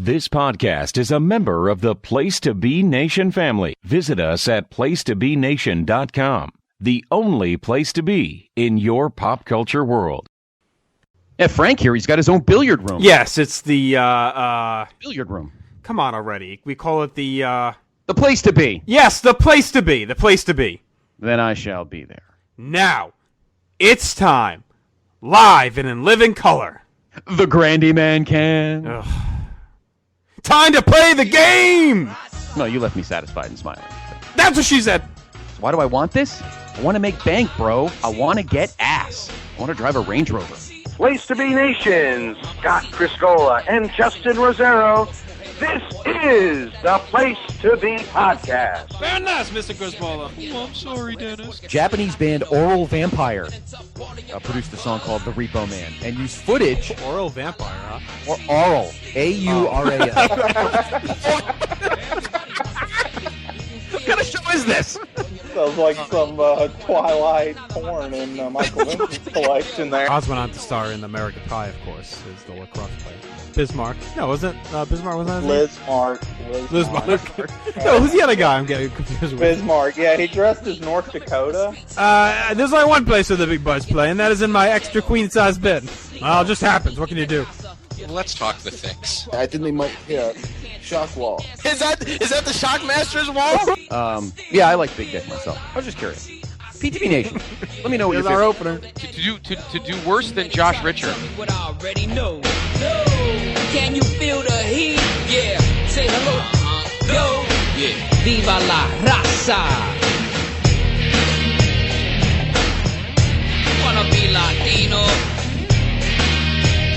This podcast is a member of the Place to Be Nation family. Visit us at placetobenation.com, the only place to be in your pop culture world. Yeah, Frank here, he's got his own billiard room. Yes, it's the Billiard room. Come on already. We call it the place to be. Yes, the place to be. The place to be. Then I shall be there. Now, it's time. Live and in living color. The Grandy Man can. Ugh. Time to play the game! No, you left me satisfied and smiling. That's what she said. Why do I want this? I want to make bank, bro. I want to get ass. I want to drive a Range Rover. Place to Be Nation, Scott Criscola and Justin Rosero. This is the Place to Be Podcast. Very nice, Mr. Criscola. Oh, I'm sorry, Dennis. Japanese band Oral Vampire produced a song called The Repo Man and used footage. Oral Vampire, huh? Or Aural. A-U-R-A-L. What kind of show is this? Sounds like some Twilight porn in Michael Vincent's collection there. Oz went on to star in American Pie, of course, as the lacrosse player. Bismarck. No, wasn't Bismarck? Wasn't that his name? Lismark. No, who's the other guy I'm getting confused with? Bismarck, yeah, he dressed as North Dakota. There's only one place where the big buds play, and that is in my extra queen-size bed. Well, it just happens. What can you do? Let's talk the things. I think they might hit a shock wall. Is that the Shockmaster's wall? Yeah, I like Big Dick myself. I was just curious. PTB Nation, let me know what Here's your our favorite. opener. To do worse than Josh Richard. What I already know. Can you feel the heat? Yeah. Say hello. Go. Yeah. Viva la raza. Wanna be Latino?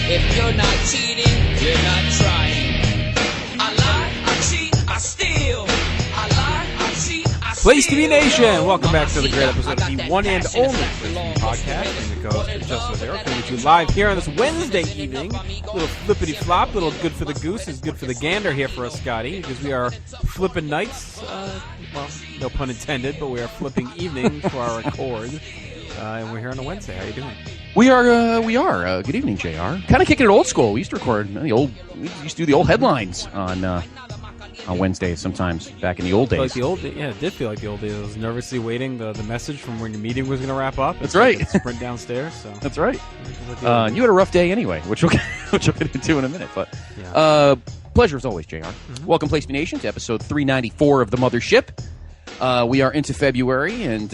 If you're not cheating, you're not trying. I lie, I cheat, I steal. I lie, I cheat, I steal. Place to Be Nation! Welcome back to the great episode of the one and only Place to Be Podcast. I'm the co-host of Justin Rosero, coming to you live here on this Wednesday evening. Little flippity-flop, little good for the goose is good for the gander here for us, Scotty, because we are flipping nights. Well, no pun intended, but we are flipping evening for our record. And we're here on a Wednesday. How you doing? We are. Good evening, JR. Kind of kicking it old school. We used to record we used to do the old headlines on Wednesdays sometimes back in the old days. Like the old, yeah, it did feel like the old days. I was nervously waiting the message from when your meeting was going to wrap up. That's right. Sprint downstairs. So That's right. You had a rough day anyway, which we'll get into in a minute. But pleasure as always, JR. Mm-hmm. Welcome, Place to Be Nation, to episode 394 of the Mothership. We are into February, and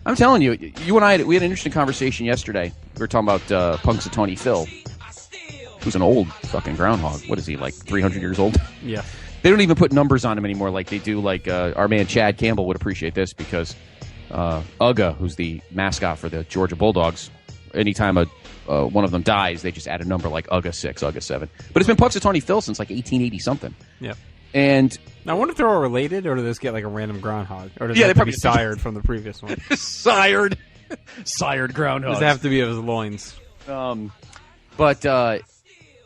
I'm telling you, you and I, we had an interesting conversation yesterday. We were talking about Punxsutawney Phil, who's an old fucking groundhog. What is he, like 300 years old? Yeah. They don't even put numbers on him anymore like they do. Like our man Chad Campbell would appreciate this because Uga, who's the mascot for the Georgia Bulldogs, anytime one of them dies, they just add a number like Uga 6, Uga 7. But it's been Punxsutawney Phil since like 1880-something. Yeah. And now, I wonder if they're all related, or do they just get like a random groundhog? Or does they it have to probably be sired from the previous one? sired groundhog. Does it have to be of his loins? But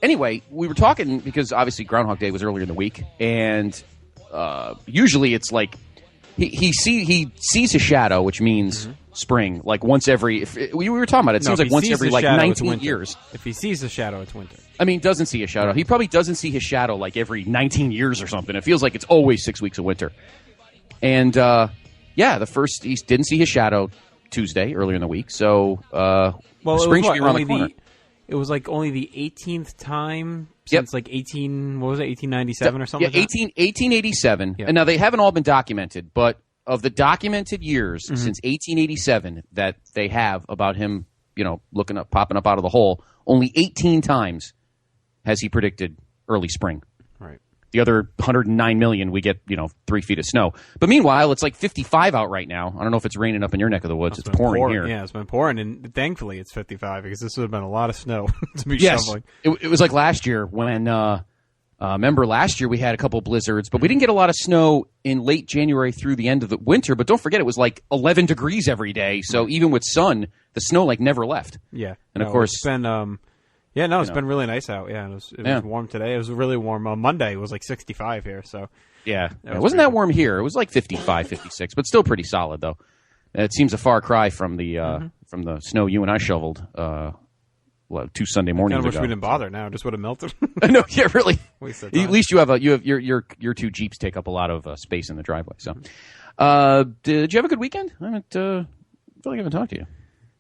anyway, we were talking because obviously Groundhog Day was earlier in the week, and usually it's like he sees his shadow, which means spring, like once every. We were talking about it. It seems like once every like 19 years. If he sees the shadow, it's winter. I mean, doesn't see a shadow. He probably doesn't see his shadow like every 19 years or something. It feels like it's always 6 weeks of winter. And the first he didn't see his shadow Tuesday earlier in the week, so spring should be around the corner. It was like only the 18th time since like 1897 or something. Yeah, like 1887. Yeah. And now they haven't all been documented, but of the documented years since 1887 that they have about him, popping up out of the hole, only 18 times has he predicted early spring. Right. The other 109 million, we get, 3 feet of snow. But meanwhile, it's like 55 out right now. I don't know if it's raining up in your neck of the woods. It's pouring here. Yeah, it's been pouring, and thankfully it's 55 because this would have been a lot of snow to be shoveling. It was like last year when, remember last year we had a couple of blizzards, but we didn't get a lot of snow in late January through the end of the winter. But don't forget, it was like 11 degrees every day. So even with sun, the snow like never left. Yeah. And of course, it's been it's been really nice out. Yeah, it was warm today. It was really warm. Monday it was like 65 here. So yeah, it wasn't that warm here. It was like 55, 56, but still pretty solid though. It seems a far cry from the snow you and I shoveled 2 Sunday mornings I wish ago. we didn't bother now. Just would have melted. I know, yeah, really. Waste of At time. least you have your 2 Jeeps take up a lot of space in the driveway. So, did you have a good weekend? I feel like I haven't talked to you.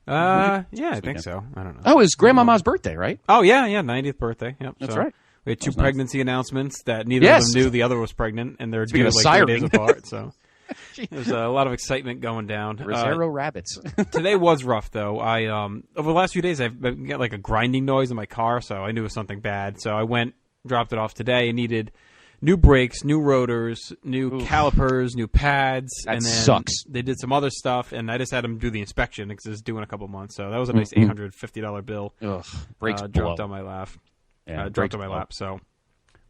Yeah, I think so. I don't know. Oh, it was Grandmama's birthday, right? Oh, yeah, 90th birthday. Yep, That's so right. We had 2 That was pregnancy announcements that neither Yes. of them knew the other was pregnant, and they're Speaking due of like 3 sirening. days apart. So there's a lot of excitement going down. Rosero rabbits. Today was rough, though. I over the last few days, I've got like a grinding noise in my car, so I knew it was something bad. So I went, dropped it off today, and needed new brakes, new rotors, new calipers, new pads. That and then sucks. They did some other stuff, and I just had them do the inspection because it's due in a couple months. So that was a nice $850 bill. Ugh, brakes dropped blow. on my lap. Yeah, Dropped on my blow. lap. So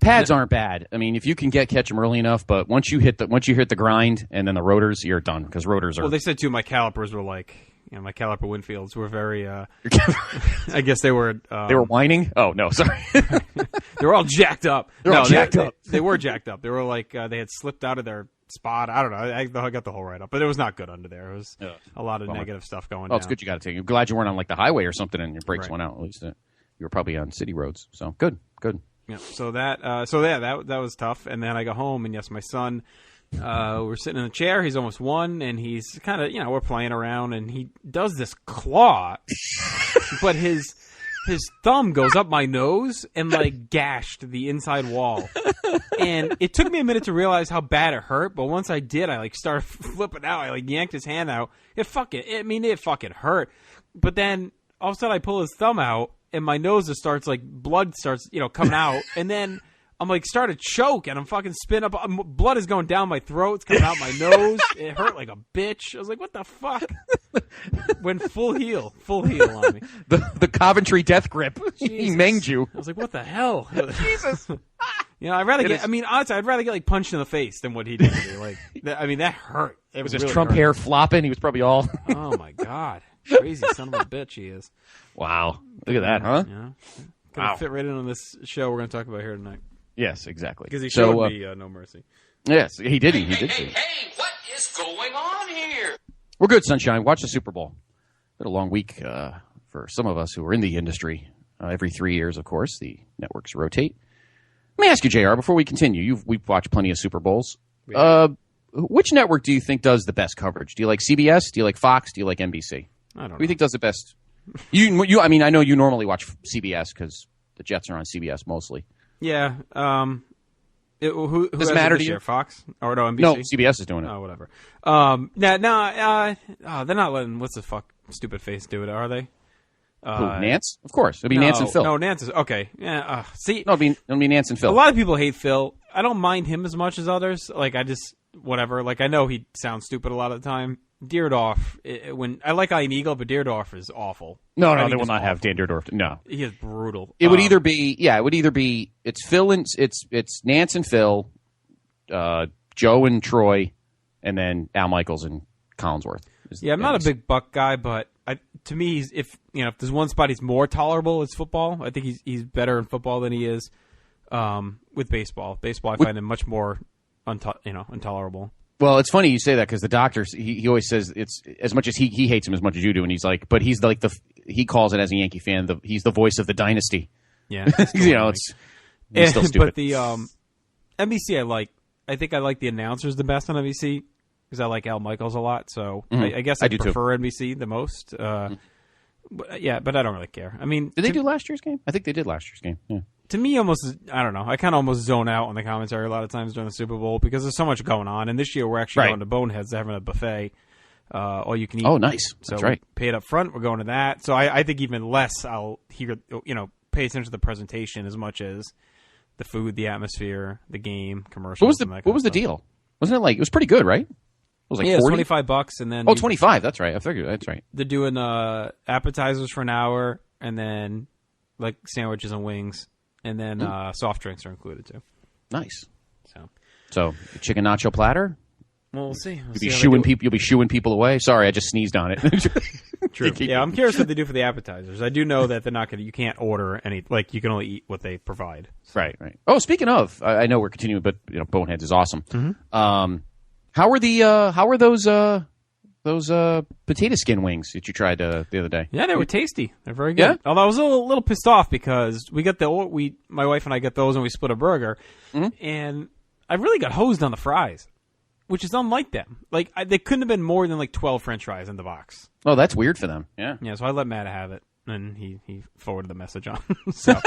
Pads aren't bad. I mean, if you can catch them early enough, but once you hit the grind and then the rotors, you're done because rotors are. well, they said too. My calipers were like, my caliper Winfields were very. I guess they were. They were whining. Oh no, sorry. They were all jacked up. All jacked up. They were jacked up. They were like they had slipped out of their spot. I don't know. I got the whole write up, but it was not good under there. It was a lot of negative stuff going. Oh, it's good you got to take. I'm glad you weren't on like the highway or something and your brakes Right. went out. At least you were probably on city roads. So good. Yeah. So that was tough. And then I go home, and yes, my son. We're sitting in a chair. He's almost 1, and he's kind of we're playing around, and he does this claw, but his thumb goes up my nose and like gashed the inside wall. And it took me a minute to realize how bad it hurt, but once I did, I like started flipping out. I like yanked his hand out. It fucking hurt. But then all of a sudden I pull his thumb out, and my nose just starts like blood starts coming out, and then I'm like started to choke, and I'm fucking spin up. Blood is going down my throat. It's coming out my nose. It hurt like a bitch. I was like, what the fuck? Went full heel on me. The Coventry death grip. He Jesus. manged you. I was like, what the hell? Jesus. I'd rather get. I mean, honestly, I'd rather get like punched in the face than what he did to me. Like, that hurt. It Was really his Trump hurt. hair flopping? He was probably all. Oh my god, crazy son of a bitch he is. Wow. Look at that, huh? Yeah, gonna Wow. fit right in on this show we're gonna talk about here tonight Yes, exactly. because he showed me No Mercy. Yes, he did. He did. Hey, what is going on here? We're good, Sunshine. Watch the Super Bowl. Been a long week for some of us who are in the industry. Every 3 years, of course, the networks rotate. Let me ask you, JR, before we continue. We've watched plenty of Super Bowls. Which network do you think does the best coverage? Do you like CBS? Do you like Fox? Do you like NBC? I don't know. Who do you think does the best? You. I mean, I know you normally watch CBS because the Jets are on CBS mostly. Yeah. Who Does has it matter this to year? you? Fox or no NBC? No, CBS is doing it. Oh, whatever. They're not letting what's the fuck stupid face do it, are they? Who, Nance? Of course. It'll be Nance and Phil. No, Nance is okay. Yeah. See, No, it'll be Nance and Phil. a lot of people hate Phil. I don't mind him as much as others. Like I just whatever. Like I know he sounds stupid a lot of the time. Dierdorf, when I like Ian Eagle, but Dierdorf is awful. No, I think they will he's not have awful. Dan Dierdorf. No. He is brutal. It would either be it's Phil and it's Nance and Phil, Joe and Troy, and then Al Michaels and Collinsworth. Yeah, I'm not a big Buck guy, but to me, if there's one spot he's more tolerable, it's football. I think he's better in football than he is with baseball. Baseball, I find him much more intolerable. Well, it's funny you say that because the doctor he always says it's as much as he hates him as much as you do, and he's like, but he's like he calls it as a Yankee fan he's the voice of the dynasty. Yeah, it's still stupid. But the NBC, I think I like the announcers the best on NBC because I like Al Michaels a lot. So I guess I do prefer NBC the most. But I don't really care. I mean, did they do last year's game? I think they did last year's game. Yeah. To me, almost, I don't know. I kind of almost zone out on the commentary a lot of times during the Super Bowl because there's so much going on. And this year, we're actually going to Boneheads, having a buffet, all you can eat. Oh, nice. So That's right. we pay it up front. We're going to that. So I think even less I'll hear, pay attention to the presentation as much as the food, the atmosphere, the game, commercials. What was the deal? Wasn't it it was pretty good, right? It was like $40? $25, and then 25. That's right. I figured that's right. They're doing appetizers for an hour, and then like sandwiches and wings. And then soft drinks are included too. Nice. So chicken nacho platter. Well, we'll see. You'll be shooing people away. Sorry, I just sneezed on it. True. Yeah, I'm curious what they do for the appetizers. I do know that they're not going to. You can't order any. Like you can only eat what they provide. So. Right. Oh, speaking of, I know we're continuing, but Boneheads is awesome. Mm-hmm. How are those potato skin wings that you tried the other day. Yeah, they were tasty. They're very good. Yeah? Although I was a little pissed off because my wife and I got those and we split a burger, and I really got hosed on the fries, which is unlike them. Like they couldn't have been more than like 12 French fries in the box. Oh, that's weird for them. Yeah. Yeah. So I let Matt have it, and he forwarded the message on. So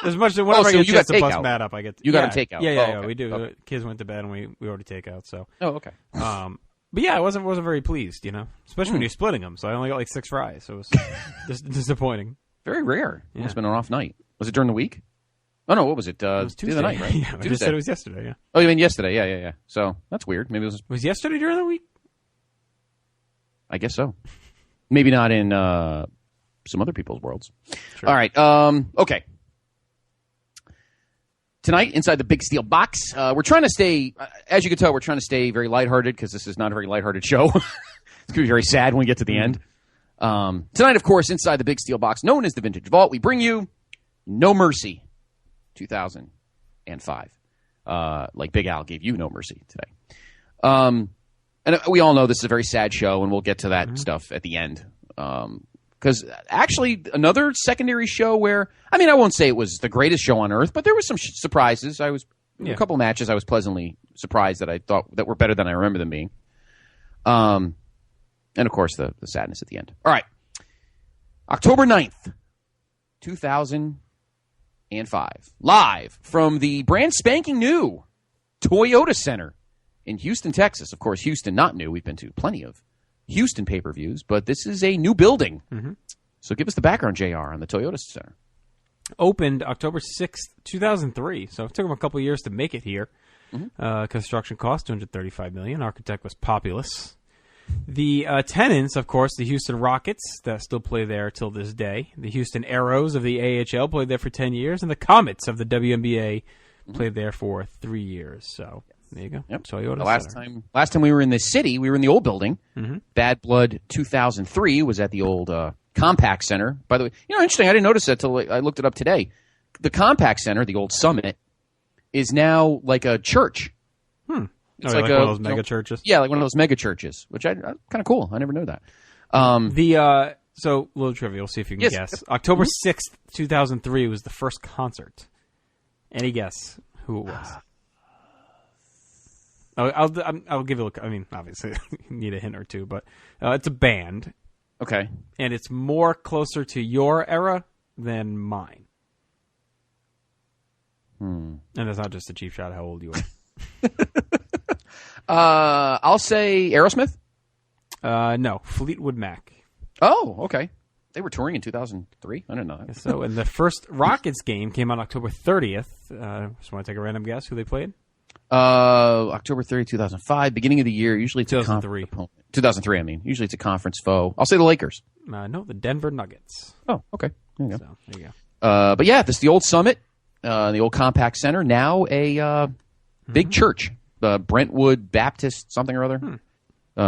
as much as whenever I get a chance to bust Matt up, I get you got a takeout. Yeah, we do. Okay. Kids went to bed and we ordered takeout. So. Oh, okay. But yeah, I wasn't very pleased, especially when you're splitting them. So I only got like 6 fries, so it was just disappointing. Very rare. Yeah. Must have been an off night. Was it during the week? Oh no, what was it? It was Tuesday. The other night, right? Yeah, I just said it was yesterday. Yeah. Oh, you mean yesterday? Yeah. So that's weird. Maybe it was yesterday during the week. I guess so. Maybe not in some other people's worlds. Sure. All right. Okay. Tonight, inside the Big Steel Box, we're trying to stay, as you can tell, we're trying to stay very lighthearted because this is not a very lighthearted show. It's going to be very sad when we get to the end. Tonight, of course, inside the Big Steel Box, known as the Vintage Vault, we bring you No Mercy 2005. Like Big Al gave you No Mercy today. And we all know this is a very sad show, and we'll get to that stuff at the end. Because actually, another secondary show where, I mean, I won't say it was the greatest show on earth, but there was some surprises. A couple of matches I was pleasantly surprised that I thought that were better than I remember them being. And of course, the sadness at the end. All right. October 9th, 2005. Live from the brand spanking new Toyota Center in Houston, Texas. Of course, Houston, not new. We've been to plenty of Houston pay-per-views, but this is a new building. So give us the background, JR, on the Toyota Center. Opened October 6th, 2003. So it took them a couple of years to make it here. Construction cost $235 million. Architect was Populous. The tenants, of course, the Houston Rockets that still play there till this day. The Houston Aeros of the AHL played there for 10 years, and the Comets of the WNBA played there for 3 years. So there you go. Yep. Toyota last time we were in this city, we were in the old building. Bad Blood 2003 was at the old Compact Center. By the way, interesting. I didn't notice that till I looked it up today. The Compact Center, the old Summit, is now like a church. It's like one of those mega churches. Yeah, like one of those mega churches, which I kind of cool. I never knew that. So a little trivial. See if you can guess. October 6th, 2003 was the first concert. Any guess who it was? I'll give you a look. I mean, obviously, you need a hint or two, but it's a band. Okay. And it's more closer to your era than mine. And it's not just a cheap shot how old you are. I'll say Aerosmith. No, Fleetwood Mac. Oh, okay. They were touring in 2003. I didn't know that. So, and the first Rockets game came on October 30th. Just want to take a random guess who they played? October 30th, 2005. Beginning of the year. Usually it's 2003. 2003, I mean. Usually it's a conference foe. I'll say the Lakers. No, the Denver Nuggets. Oh, okay. There you go. So, there you go. But yeah, this is the old Summit, the old Compact Center. Now a big church. Brentwood Baptist something or other.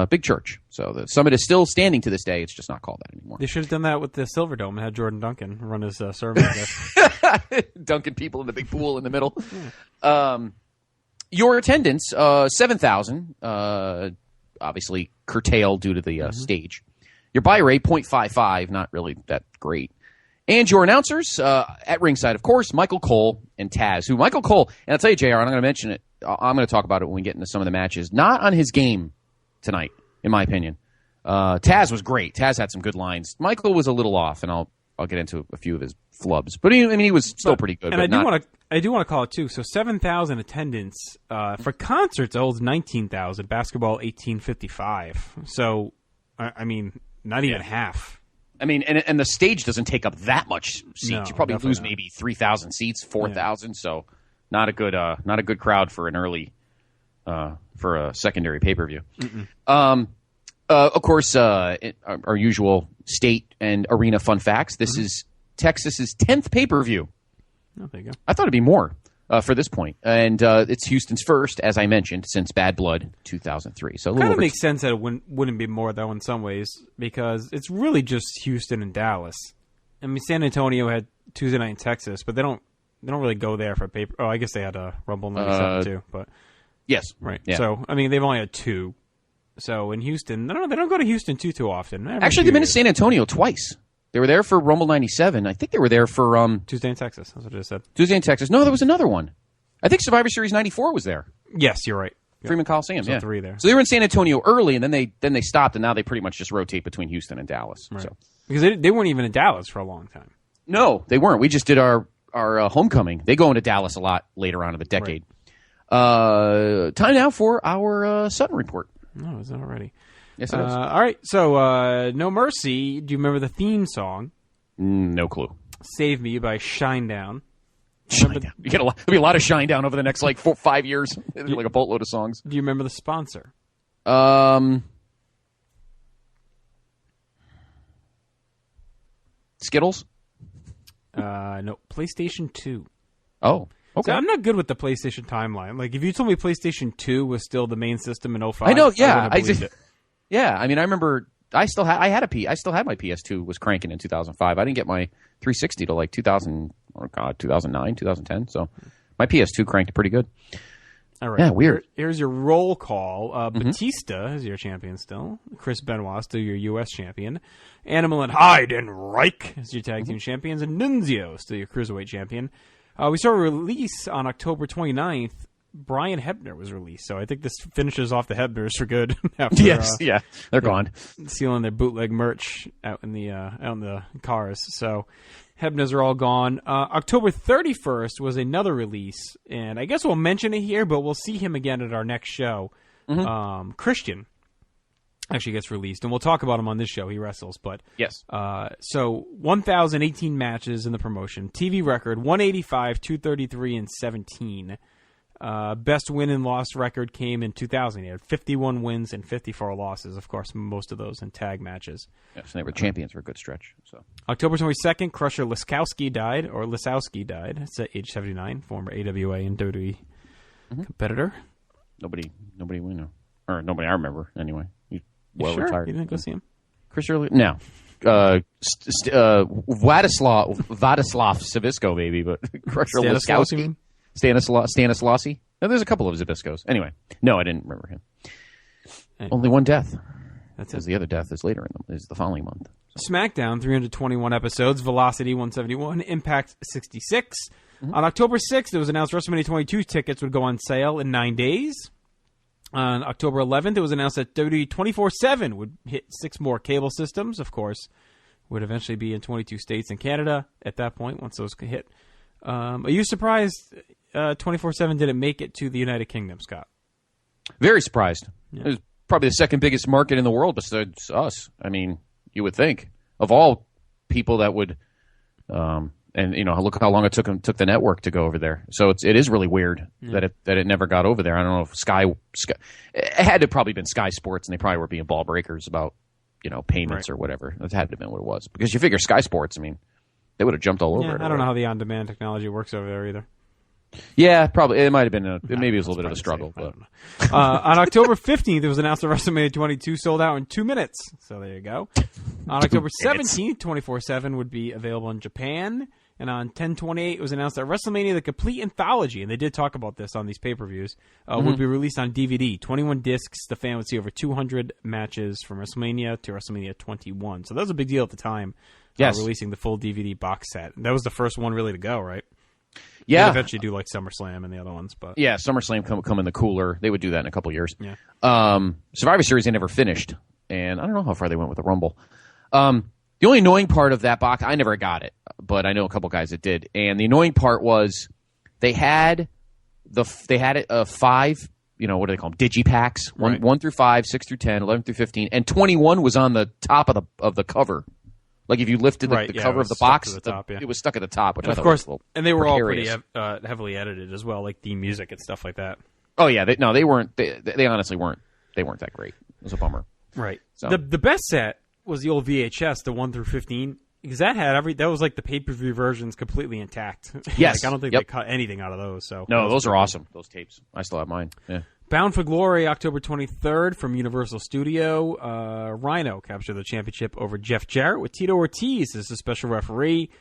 Big church. So the Summit is still standing to this day. It's just not called that anymore. They should have done that with the Silver Dome and had Jordan Duncan run his sermon. Dunking people in the big pool in the middle. Your attendance, 7,000, obviously curtailed due to the stage. Your buy rate, 0.55, not really that great. And your announcers, at ringside, of course, Michael Cole and Taz, who Michael Cole, and I'll tell you, JR, and I'm going to mention it, I'm going to talk about it when we get into some of the matches, not on his game tonight, in my opinion. Taz was great. Taz had some good lines. Michael was a little off, and I'll get into a few of his flubs. But he was still pretty good. And I do want to call it too. So 7,000 attendance for concerts. It holds 19,000. Basketball 1855. So I mean, not even half. I mean, and the stage doesn't take up that much seats. No, you probably lose not. maybe 3,000 seats, 4,000. So not a good crowd for an early for a secondary pay-per-view. Of course, our usual state and arena fun facts. This is Texas's 10th pay-per-view. Oh, there you go. I thought it'd be more for this point. And it's Houston's first, as I mentioned, since Bad Blood 2003. So a little kind of over makes sense that it wouldn't be more, though, in some ways, because it's really just Houston and Dallas. I mean, San Antonio had Tuesday night in Texas, but they don't really go there for paper. Oh, I guess they had a Rumble 97 too, but yes, right. Yeah. So I mean, they've only had two. So in Houston, no, they don't go to Houston too often. Actually, they've been to San Antonio twice. They were there for Rumble 97. I think they were there for Tuesday in Texas. That's what I just said. Tuesday in Texas. No, there was another one. I think Survivor Series 94 was there. Yes, you're right. Freeman Coliseum, so yeah. 3 there. So they were in San Antonio early, and then they stopped, and now they pretty much just rotate between Houston and Dallas. Right. So. Because they weren't even in Dallas for a long time. No, they weren't. We just did our homecoming. They go into Dallas a lot later on in the decade. Right. Time now for our Sutton report. No, is that already? Yes, it is. All right, so No Mercy. Do you remember the theme song? No clue. Save Me by Shinedown. Shinedown. You get there'll be a lot of Shinedown over the next 5 years. Like a boatload of songs. Do you remember the sponsor? Skittles? No, PlayStation 2. Oh, okay. So I'm not good with the PlayStation timeline. Like, if you told me PlayStation 2 was still the main system in 05, I know, yeah. I believed it. Yeah, I mean, I remember I still had my PS2 was cranking in 2005. I didn't get my 360 till like 2009, 2010. So my PS2 cranked pretty good. All right. Yeah, weird. Here's your roll call. Batista is your champion still. Chris Benoit still your U.S. champion. Animal and Hyde and Reich is your tag team champions. And Nunzio still your cruiserweight champion. We saw a release on October 29th. Brian Hebner was released, so I think this finishes off the Hebners for good. After, yes, they're gone, sealing their bootleg merch out in the cars. So Hebners are all gone. October 31st was another release, and I guess we'll mention it here, but we'll see him again at our next show. Christian actually gets released, and we'll talk about him on this show. He wrestles, but yes. So 1,018 matches in the promotion, TV record 185, 233, and 17. Best win and loss record came in 2000. He had 51 wins and 54 losses. Of course, most of those in tag matches. Yes, they were champions for a good stretch. So October 22nd, Crusher Lisowski died. It's at age 79, former AWA and WWE competitor. Nobody we know, or nobody I remember anyway. He's well sure? retired. You didn't go see him? Crusher? No. Vladislav Savisko, maybe, but Crusher Lisowski. Stanislavski. No, there's a couple of Zabiscos. Anyway, no, I didn't remember him. Anyway. Only one death. That's because the other death is later is the following month. So. SmackDown, 321 episodes. Velocity, 171. Impact, 66. On October 6th, it was announced WrestleMania 22 tickets would go on sale in 9 days. On October 11th, it was announced that WWE 24/7 would hit 6 more cable systems. Of course, would eventually be in 22 states and Canada at that point once those hit. Are you surprised 24/7 didn't make it to the United Kingdom, Scott? Very surprised. Yeah. It was probably the second biggest market in the world besides us. I mean, you would think of all people that would, and look how long it took the network to go over there. So it is really weird that it never got over there. I don't know if Sky it had to probably been Sky Sports, and they probably were being ball breakers about payments or whatever. That had to have been what it was, because you figure Sky Sports. I mean, they would have jumped all over it. I don't know how the on-demand technology works over there either. Yeah, probably. It might have been maybe it was a little bit of a struggle. But on October 15th, it was announced that WrestleMania 22 sold out in 2 minutes. So there you go. On October 17th, 24/7 would be available in Japan. And on 10/28, it was announced that WrestleMania: The Complete Anthology, and they did talk about this on these pay-per-views, would be released on DVD. 21 discs. The fan would see over 200 matches from WrestleMania to WrestleMania 21. So that was a big deal at the time. Yes. Releasing the full DVD box set. That was the first one really to go, right? Yeah. They'd eventually do like SummerSlam and the other ones, but yeah, SummerSlam come in the cooler. They would do that in a couple of years. Yeah. Survivor Series they never finished, and I don't know how far they went with the Rumble. The only annoying part of that box, I never got it, but I know a couple guys that did. And the annoying part was they had it 5. What do they call them? Digipacks. Right. 1 through 5, 6 through 10, 11 through 15, and 21 was on the top of the cover. Like if you lifted the cover of the box, it was stuck at the top, which I thought was a little and they were precarious. all pretty heavily edited as well, like theme music and stuff like that. Oh yeah, they weren't. They honestly weren't. They weren't that great. It was a bummer. Right. So. The best set was the old VHS, the 1 through 15, because that was like the pay-per-view versions completely intact. Yes. I don't think they cut anything out of those. So no, those are awesome. Those tapes, I still have mine. Yeah. Bound for Glory, October 23rd from Universal Studio. Rhino captured the championship over Jeff Jarrett with Tito Ortiz as the special referee.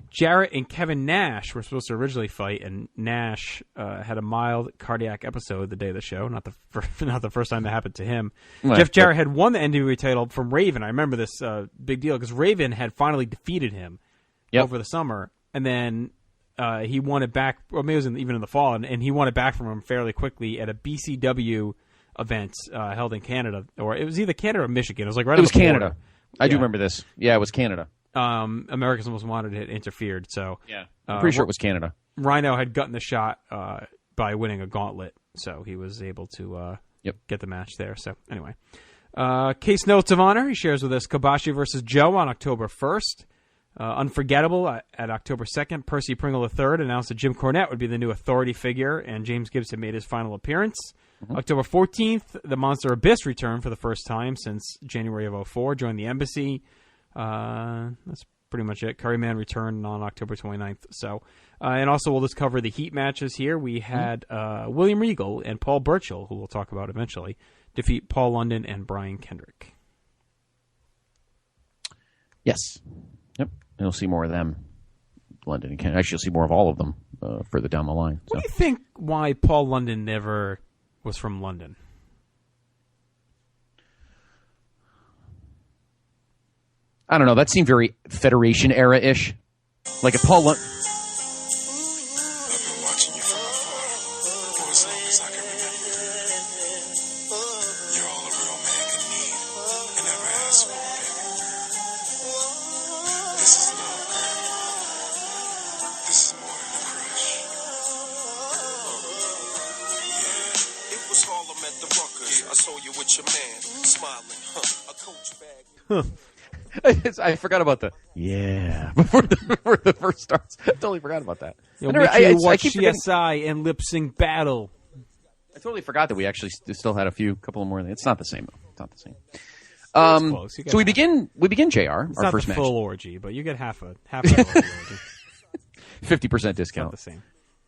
Jarrett and Kevin Nash were supposed to originally fight, and Nash had a mild cardiac episode the day of the show. Not the first time that happened to him. Well, Jeff Jarrett had won the NWA title from Raven. I remember this big deal because Raven had finally defeated him over the summer, and then he won it back. Well, maybe it was even in the fall, and he won it back from him fairly quickly at a BCW event held in Canada, or it was either Canada or Michigan. It was like right. It was Canada. I do remember this. Yeah, it was Canada. America's Most Wanted had interfered, so I'm pretty sure it was Canada. Rhino had gotten the shot by winning a gauntlet, so he was able to get the match there. So anyway, case notes of honor. He shares with us Kobashi versus Joe on October 1st. Unforgettable at October 2nd. Percy Pringle III announced that Jim Cornette would be the new authority figure, and James Gibson made his final appearance. October 14th, the Monster Abyss returned for the first time since January of 2004, joined the Embassy. That's pretty much it. Curryman returned on October 29th. So, and also we'll just cover the heat matches here. We had William Regal and Paul Burchill, who we'll talk about eventually, defeat Paul London and Brian Kendrick. Yes. Yep. And you'll see more of them. London and Kendrick. Actually, you'll see more of all of them further down the line. So. What do you think why Paul London never was from London? I don't know. That seemed very Federation era-ish. Like if Paul London... I've been watching you from afar for as long as I can remember. You're all a real man can need and never ask for, baby. This is love, girl. This is more than a crush. Yeah. It was Harlem at the Ruckers. I saw you with your man, smiling, a coach bag. I forgot about the before the first starts. I totally forgot about that. I watch CSI and Lip Sync Battle. I totally forgot that we actually still had couple more. It's not the same though. It's not the same. So we begin JR. It's our not first the match. Full orgy, but you get half a orgy. 50% discount. It's not the same.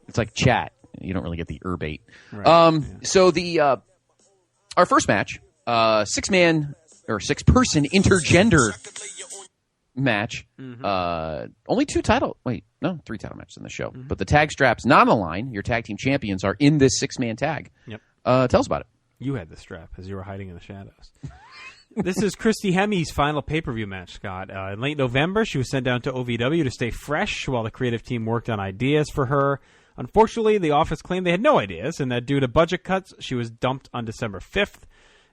It's like chat. You don't really get the bait. Right. So the our first match, 6-man. Or 6-person intergender match. Only 3 title matches in the show. But the tag strap's not on the line. Your tag team champions are in this 6-man tag. Yep. Tell us about it. You had the strap as you were hiding in the shadows. This is Christy Hemi's final pay-per-view match, Scott. In late November, she was sent down to OVW to stay fresh while the creative team worked on ideas for her. Unfortunately, the office claimed they had no ideas, and that due to budget cuts, she was dumped on December 5th.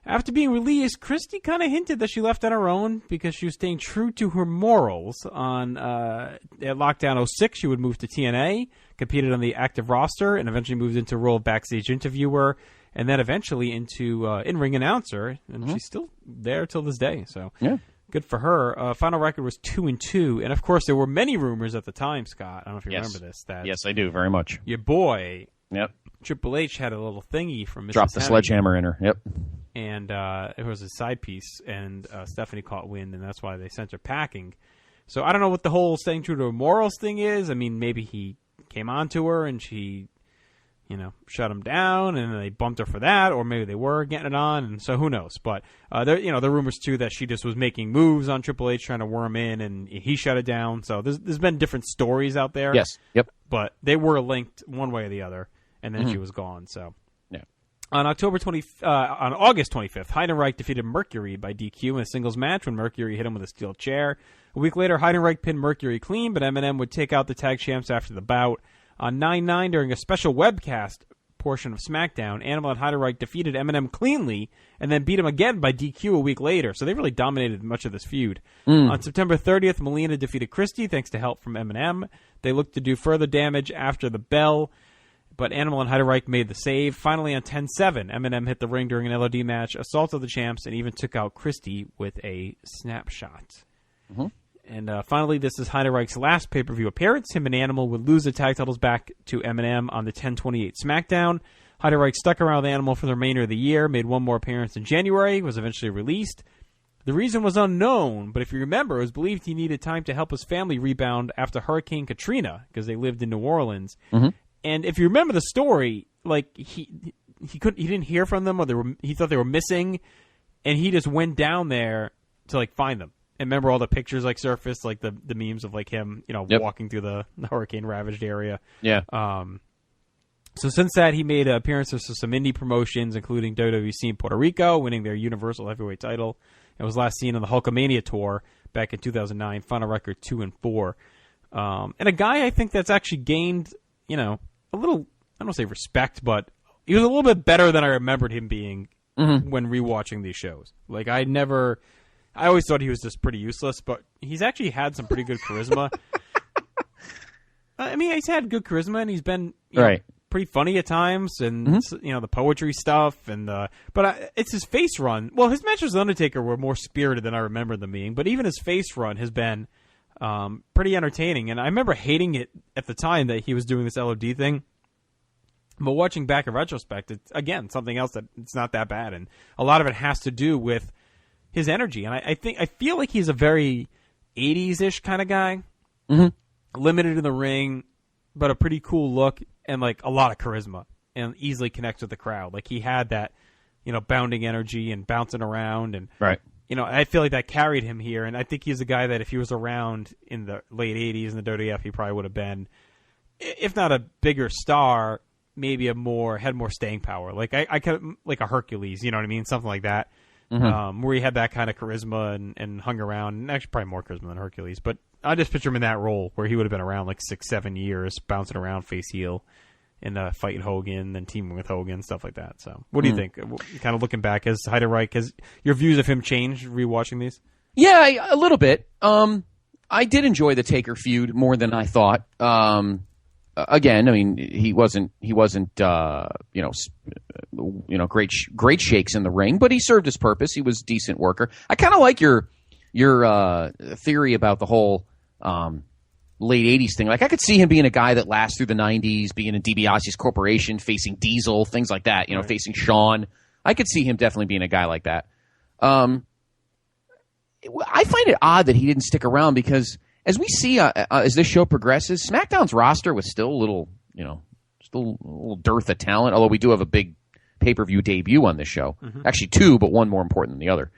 After being released, Christy kind of hinted that she left on her own because she was staying true to her morals. At Lockdown 06, she would move to TNA, competed on the active roster, and eventually moved into a role of backstage interviewer, and then eventually into in-ring announcer. And she's still there till this day. So good for her. Final record was 2-2, and of course there were many rumors at the time, Scott. I don't know if you remember this. That yes, I do very much. Your boy, Triple H, had a little thingy from Mrs. Dropped the sledgehammer in her. Yep. And it was a side piece, and Stephanie caught wind, and that's why they sent her packing. So I don't know what the whole staying true to her morals thing is. I mean, maybe he came on to her, and she, shut him down, and they bumped her for that, or maybe they were getting it on, and so who knows. But there are rumors too that she just was making moves on Triple H, trying to worm in, and he shut it down. So there's been different stories out there. Yes. Yep. But they were linked one way or the other, and then she was gone. So. On August 25th, Heidenreich defeated Mercury by DQ in a singles match when Mercury hit him with a steel chair. A week later, Heidenreich pinned Mercury clean, but MNM would take out the tag champs after the bout. On 9/9, during a special webcast portion of SmackDown, Animal and Heidenreich defeated MNM cleanly and then beat him again by DQ a week later. So they really dominated much of this feud. On September 30th, Melina defeated Christie thanks to help from MNM. They looked to do further damage after the bell, but Animal and Heidenreich made the save. Finally, on 10/7, Eminem hit the ring during an LOD match, assaulted the champs, and even took out Christie with a snapshot. And finally, this is Heidenreich's last pay-per-view appearance. Him and Animal would lose the tag titles back to Eminem on the 10/28 SmackDown. Heidenreich stuck around with Animal for the remainder of the year, made one more appearance in January, was eventually released. The reason was unknown, but if you remember, it was believed he needed time to help his family rebound after Hurricane Katrina, because they lived in New Orleans. And if you remember the story, like he didn't hear from them, or he thought they were missing, and he just went down there to find them. And remember all the pictures like surfaced, like the memes of like him, walking through the hurricane ravaged area. Yeah. So since that, he made appearances to some indie promotions, including WWC in Puerto Rico, winning their Universal Heavyweight title, and was last seen on the Hulkamania tour back in 2009, final record 2-4. And a guy I think that's actually gained, a little, I don't want to say respect, but he was a little bit better than I remembered him being when rewatching these shows. Like, I always thought he was just pretty useless, but he's actually had some pretty good charisma. I mean, he's had good charisma, and he's been pretty funny at times, and the poetry stuff, but it's his face run. Well, his matches with Undertaker were more spirited than I remember them being, but even his face run has been pretty entertaining. And I remember hating it at the time that he was doing this LOD thing. But watching back in retrospect, it's, again, something else that it's not that bad. And a lot of it has to do with his energy. And I feel like he's a very 80s-ish kind of guy. Limited in the ring, but a pretty cool look and like a lot of charisma and easily connects with the crowd. Like he had that, bounding energy and bouncing around. And, I feel like that carried him here. And I think he's a guy that if he was around in the late 80s in the WWF, he probably would have been, if not a bigger star, maybe had more staying power. Like I could, like a Hercules, you know what I mean? Something like that. Where he had that kind of charisma and hung around, and actually probably more charisma than Hercules. But I just picture him in that role where he would have been around like 6-7 years, bouncing around face heel, and fighting Hogan, then teaming with Hogan, stuff like that. So, what do you think? Kind of looking back, has Heiderreich, has your views of him changed rewatching these? Yeah, a little bit. I did enjoy the Taker feud more than I thought. Again, I mean, he wasn't great shakes in the ring, but he served his purpose. He was a decent worker. I kind of like your theory about the whole late 80s thing. Like, I could see him being a guy that lasts through the 90s, being in DiBiase's Corporation, facing Diesel, things like that, facing Shawn. I could see him definitely being a guy like that. I find it odd that he didn't stick around because as we see, as this show progresses, SmackDown's roster was still a little dearth of talent, although we do have a big pay-per-view debut on this show. Actually, two, but one more important than the other.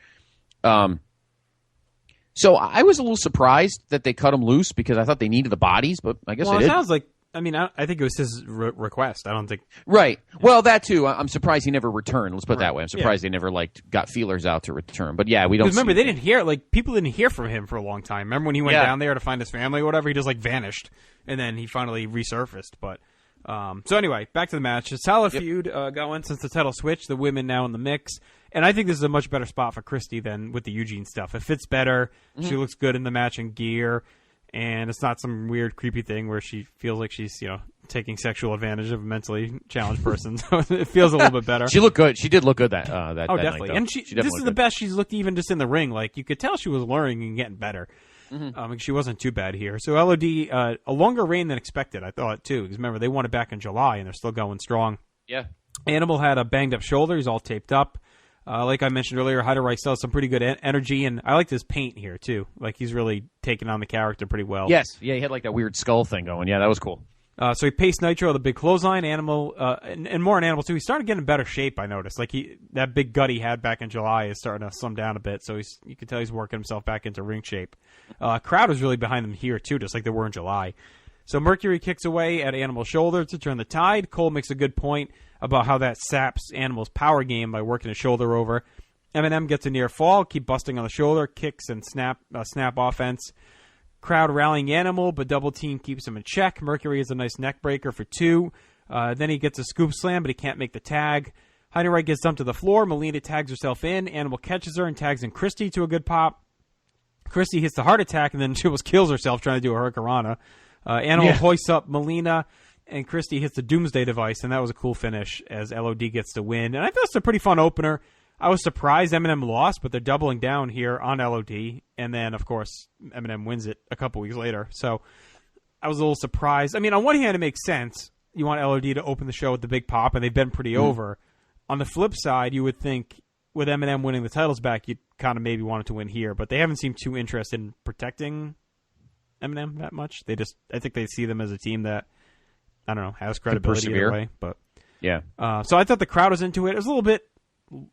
So I was a little surprised that they cut him loose because I thought they needed the bodies, but I guess they did. It sounds like, I think it was his request. I don't think... Right. Well, that too. I'm surprised he never returned. Let's put it that way. I'm surprised they never, got feelers out to return. But yeah, we don't... Remember, they didn't hear... people didn't hear from him for a long time. Remember when he went down there to find his family or whatever? He just, vanished. And then he finally resurfaced. But... so anyway, back to the match. A solid feud going since the title switch. The women now in the mix. And I think this is a much better spot for Christy than with the Eugene stuff. It fits better. She looks good in the matching gear. And it's not some weird, creepy thing where she feels like she's, taking sexual advantage of a mentally challenged person. So it feels a little bit better. She looked good. She did look good that definitely. Night, and this is the best she's looked even just in the ring. Like, you could tell she was learning and getting better. She wasn't too bad here. So LOD, a longer reign than expected, I thought, too. Because remember, they won it back in July, and they're still going strong. Yeah. Animal had a banged-up shoulder. He's all taped up. Like I mentioned earlier, Heiderreich still has some pretty good energy, and I liked his paint here, too. Like, he's really taking on the character pretty well. Yes. Yeah, he had, that weird skull thing going. Yeah, that was cool. So he paced Nitro, the big clothesline, Animal, and more on Animal, too. He started getting in better shape, I noticed. That big gut he had back in July is starting to slim down a bit, so you can tell he's working himself back into ring shape. Crowd was really behind him here, too, just like they were in July. So Mercury kicks away at Animal's shoulder to turn the tide. Cole makes a good point about how that saps Animal's power game by working his shoulder over. Eminem gets a near fall, keep busting on the shoulder, kicks and snap offense. Crowd rallying Animal, but Double Team keeps him in check. Mercury is a nice neck breaker for 2. Then he gets a scoop slam, but he can't make the tag. Heiderreich gets dumped to the floor. Melina tags herself in. Animal catches her and tags in Christy to a good pop. Christy hits the heart attack, and then she almost kills herself trying to do a Hurricanrana. Animal hoists up Melina, and Christy hits the Doomsday Device, and that was a cool finish as LOD gets the win. And I thought it's a pretty fun opener. I was surprised Eminem lost, but they're doubling down here on LOD. And then, of course, Eminem wins it a couple weeks later. So I was a little surprised. I mean, on one hand, it makes sense. You want LOD to open the show with the big pop, and they've been pretty over. On the flip side, you would think with Eminem winning the titles back, you'd kind of maybe want it to win here. But they haven't seemed too interested in protecting Eminem that much. I think they see them as a team that, I don't know, has credibility either way. But yeah. So I thought the crowd was into it. It was a little bit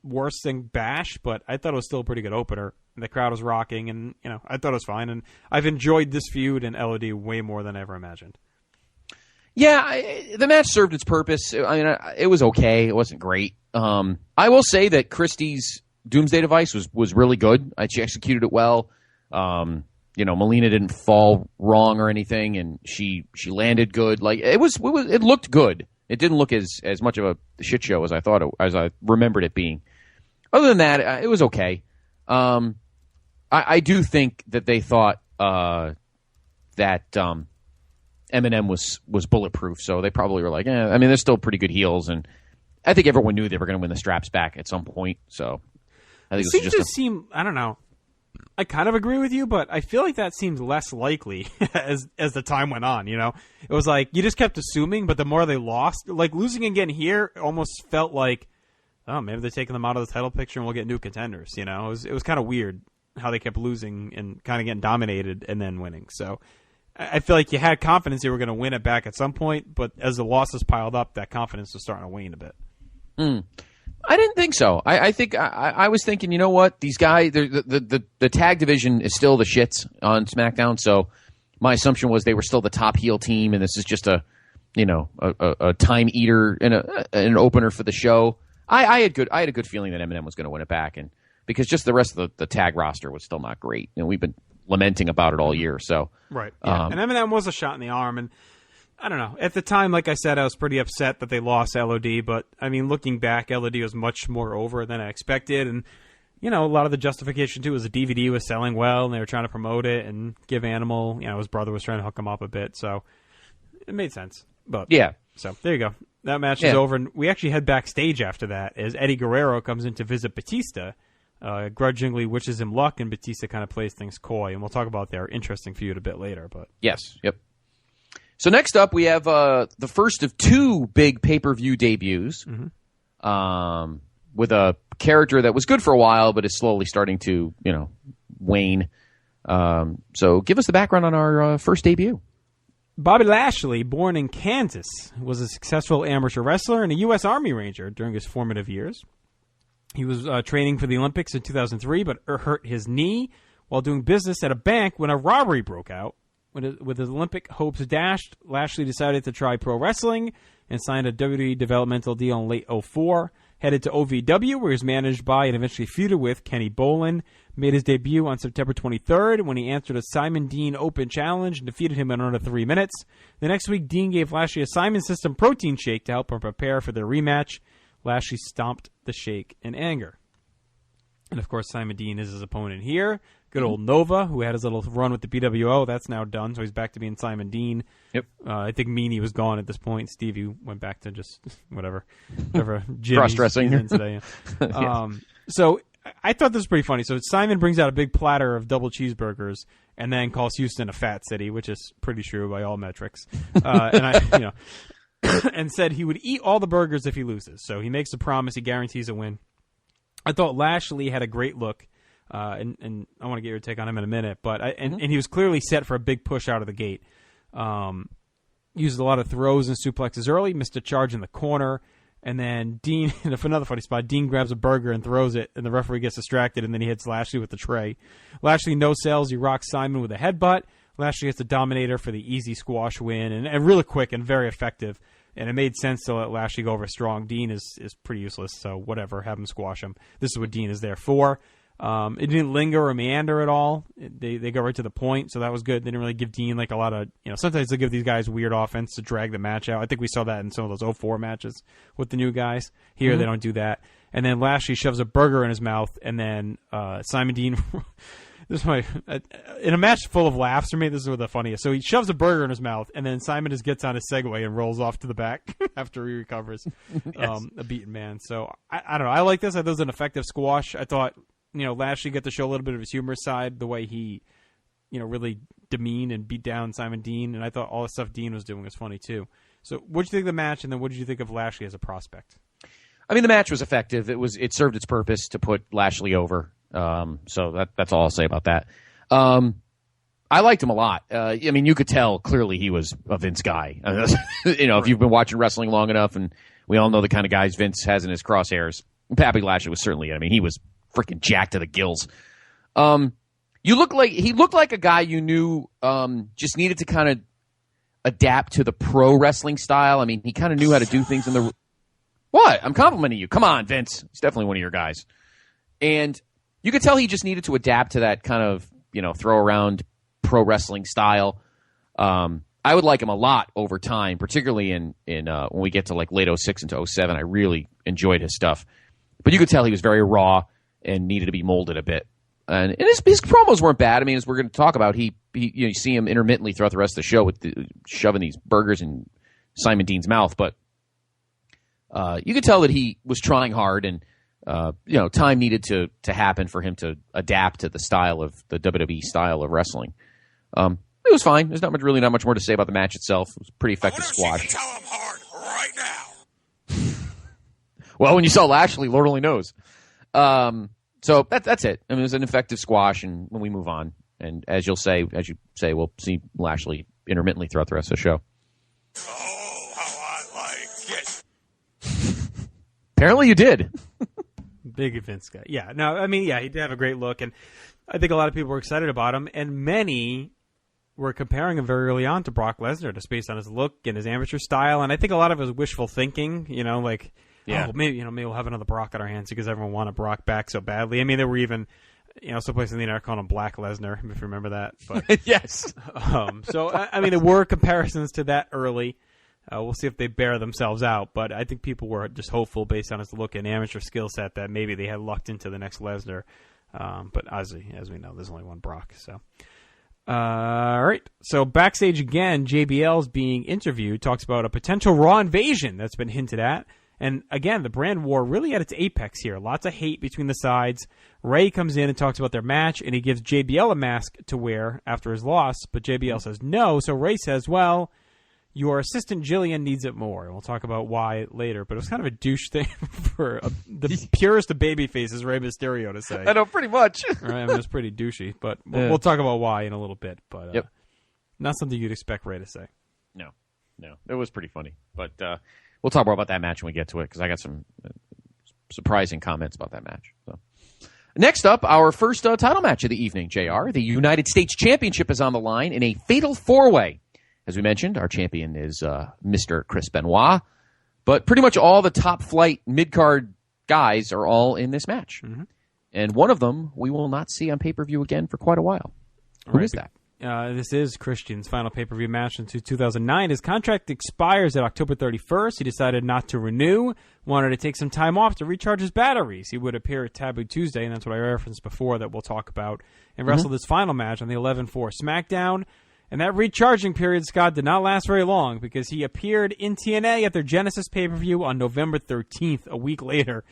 worse than Bash, but I thought it was still a pretty good opener. The crowd was rocking, and I thought it was fine. And I've enjoyed this feud and LOD way more than I ever imagined. Yeah, the match served its purpose. I mean, it was okay. It wasn't great. I will say that Christie's Doomsday Device was really good. She executed it well. Melina didn't fall wrong or anything, and she landed good. Like it looked good. It didn't look as much of a shit show as I remembered it being. Other than that, it was okay. I do think that they thought that Eminem was bulletproof, so they probably were like, I mean, they're still pretty good heels, and I think everyone knew they were going to win the straps back at some point. So I think it seemed I don't know. I kind of agree with you, but I feel like that seems less likely as the time went on. It was like you just kept assuming, but the more they lost, like losing again here, almost felt like, oh, maybe they're taking them out of the title picture and we'll get new contenders. It was kind of weird how they kept losing and kind of getting dominated and then winning. So I feel like you had confidence they were going to win it back at some point, but as the losses piled up, that confidence was starting to wane a bit. I didn't think so. I think I was thinking, you know what? These guys, the tag division is still the shits on SmackDown. So my assumption was they were still the top heel team, and this is just a time eater and an opener for the show. I had a good feeling that Eminem was going to win it back, and because just the rest of the tag roster was still not great, and we've been lamenting about it all year. So right, yeah. And Eminem was a shot in the arm, and I don't know. At the time, like I said, I was pretty upset that they lost LOD, but I mean, looking back, LOD was much more over than I expected, and a lot of the justification too was the DVD was selling well, and they were trying to promote it and give Animal, his brother was trying to hook him up a bit, so it made sense. But yeah, so there you go. That match is over, and we actually head backstage after that as Eddie Guerrero comes in to visit Batista, grudgingly wishes him luck, and Batista kind of plays things coy, and we'll talk about their interesting feud a bit later. But yes, yep. So next up, we have the first of two big pay-per-view debuts, with a character that was good for a while, but is slowly starting to, wane. So give us the background on our first debut. Bobby Lashley, born in Kansas, was a successful amateur wrestler and a U.S. Army Ranger during his formative years. He was training for the Olympics in 2003, but hurt his knee while doing business at a bank when a robbery broke out. With his Olympic hopes dashed, Lashley decided to try pro wrestling and signed a WWE developmental deal in late 2004. Headed to OVW, where he was managed by and eventually feuded with Kenny Bolin. Made his debut on September 23rd when he answered a Simon Dean Open Challenge and defeated him in under 3 minutes. The next week, Dean gave Lashley a Simon System protein shake to help him prepare for their rematch. Lashley stomped the shake in anger. And, of course, Simon Dean is his opponent here. Good old Nova, who had his little run with the BWO. That's now done, so he's back to being Simon Dean. Yep. I think Meanie was gone at this point. Stevie went back to just whatever cross-dressing today. Yeah. So I thought this was pretty funny. So Simon brings out a big platter of double cheeseburgers and then calls Houston a fat city, which is pretty true by all metrics. And said he would eat all the burgers if he loses. So he makes a promise. He guarantees a win. I thought Lashley had a great look. And I want to get your take on him in a minute, but and he was clearly set for a big push out of the gate. Used a lot of throws and suplexes early, missed a charge in the corner, and then Dean, for another funny spot, Dean grabs a burger and throws it, and the referee gets distracted, and then he hits Lashley with the tray. Lashley no sells, he rocks Simon with a headbutt. Lashley hits the Dominator for the easy squash win, and really quick and very effective. And it made sense to let Lashley go over strong. Dean is pretty useless, so whatever, have him squash him. This is what Dean is there for. It didn't linger or meander at all. They go right to the point, so that was good. They didn't really give Dean like a lot of, sometimes they give these guys weird offense to drag the match out. I think we saw that in some of those 2004 matches with the new guys. Here, they don't do that. And then Lashley shoves a burger in his mouth, and then Simon Dean, in a match full of laughs for me, this is what the funniest. So he shoves a burger in his mouth, and then Simon just gets on his Segway and rolls off to the back after he recovers. Yes. A beaten man. So I don't know. I like this. I thought it was an effective squash. I thought, Lashley got to show a little bit of his humor side, the way he, really demeaned and beat down Simon Dean. And I thought all the stuff Dean was doing was funny, too. So what did you think of the match, and then what did you think of Lashley as a prospect? I mean, the match was effective. It served its purpose to put Lashley over. So that's all I'll say about that. I liked him a lot. I mean, you could tell clearly he was a Vince guy. If you've been watching wrestling long enough, and we all know the kind of guys Vince has in his crosshairs, Bobby Lashley was certainly it. I mean, he was freaking jacked to the gills. He looked like a guy you knew just needed to kind of adapt to the pro wrestling style. I mean, he kind of knew how to do things in the... What? I'm complimenting you. Come on, Vince. He's definitely one of your guys. And you could tell he just needed to adapt to that kind of, throw around pro wrestling style. I would like him a lot over time, particularly in when we get to like late 06 into 07. I really enjoyed his stuff. But you could tell he was very raw and needed to be molded a bit. And his promos weren't bad. I mean, as we're going to talk about, you see him intermittently throughout the rest of the show with shoving these burgers in Simon Dean's mouth. But you could tell that he was trying hard, and time needed to happen for him to adapt to the style of the WWE style of wrestling. It was fine. There's not much more to say about the match itself. It was a pretty effective squash. Tell him hard right now. Well, when you saw Lashley, Lord only knows. So that's it. I mean, it was an effective squash, and when we move on, and as you say, we'll see Lashley intermittently throughout the rest of the show. Oh, how I like it. Apparently you did. Big Vince guy. Yeah, no, I mean, yeah, he did have a great look, and I think a lot of people were excited about him, and many were comparing him very early on to Brock Lesnar, just based on his look and his amateur style, and I think a lot of it was wishful thinking, Yeah. Oh, maybe we'll have another Brock on our hands because everyone wanted Brock back so badly. I mean, there were even some places in the internet calling him Black Lesnar, if you remember that. But yes. So I mean, there were comparisons to that early. We'll see if they bear themselves out, but I think people were just hopeful based on his look and amateur skill set that maybe they had lucked into the next Lesnar. But as we know, there's only one Brock. So. All right. So backstage again, JBL's being interviewed, talks about a potential Raw invasion that's been hinted at. And again, the brand war really at its apex here. Lots of hate between the sides. Ray comes in and talks about their match, and he gives JBL a mask to wear after his loss, but JBL says no. So Ray says, well, your assistant Jillian needs it more. And we'll talk about why later, but it was kind of a douche thing for the purest of baby faces, Rey Mysterio, to say. I know, pretty much. Right? I mean, it was pretty douchey, but we'll talk about why in a little bit. But not something you'd expect Ray to say. No. It was pretty funny, but... we'll talk more about that match when we get to it, because I got some surprising comments about that match. So, next up, our first title match of the evening, JR. The United States Championship is on the line in a fatal four-way. As we mentioned, our champion is Mr. Chris Benoit, but pretty much all the top-flight mid-card guys are all in this match. Mm-hmm. And one of them we will not see on pay-per-view again for quite a while. Who is that? This is Christian's final pay-per-view match in 2009. His contract expires at October 31st. He decided not to renew, wanted to take some time off to recharge his batteries. He would appear at Taboo Tuesday, and that's what I referenced before that we'll talk about, and wrestled his final match on the 11-4 SmackDown. And that recharging period, Scott, did not last very long because he appeared in TNA at their Genesis pay-per-view on November 13th, a week later.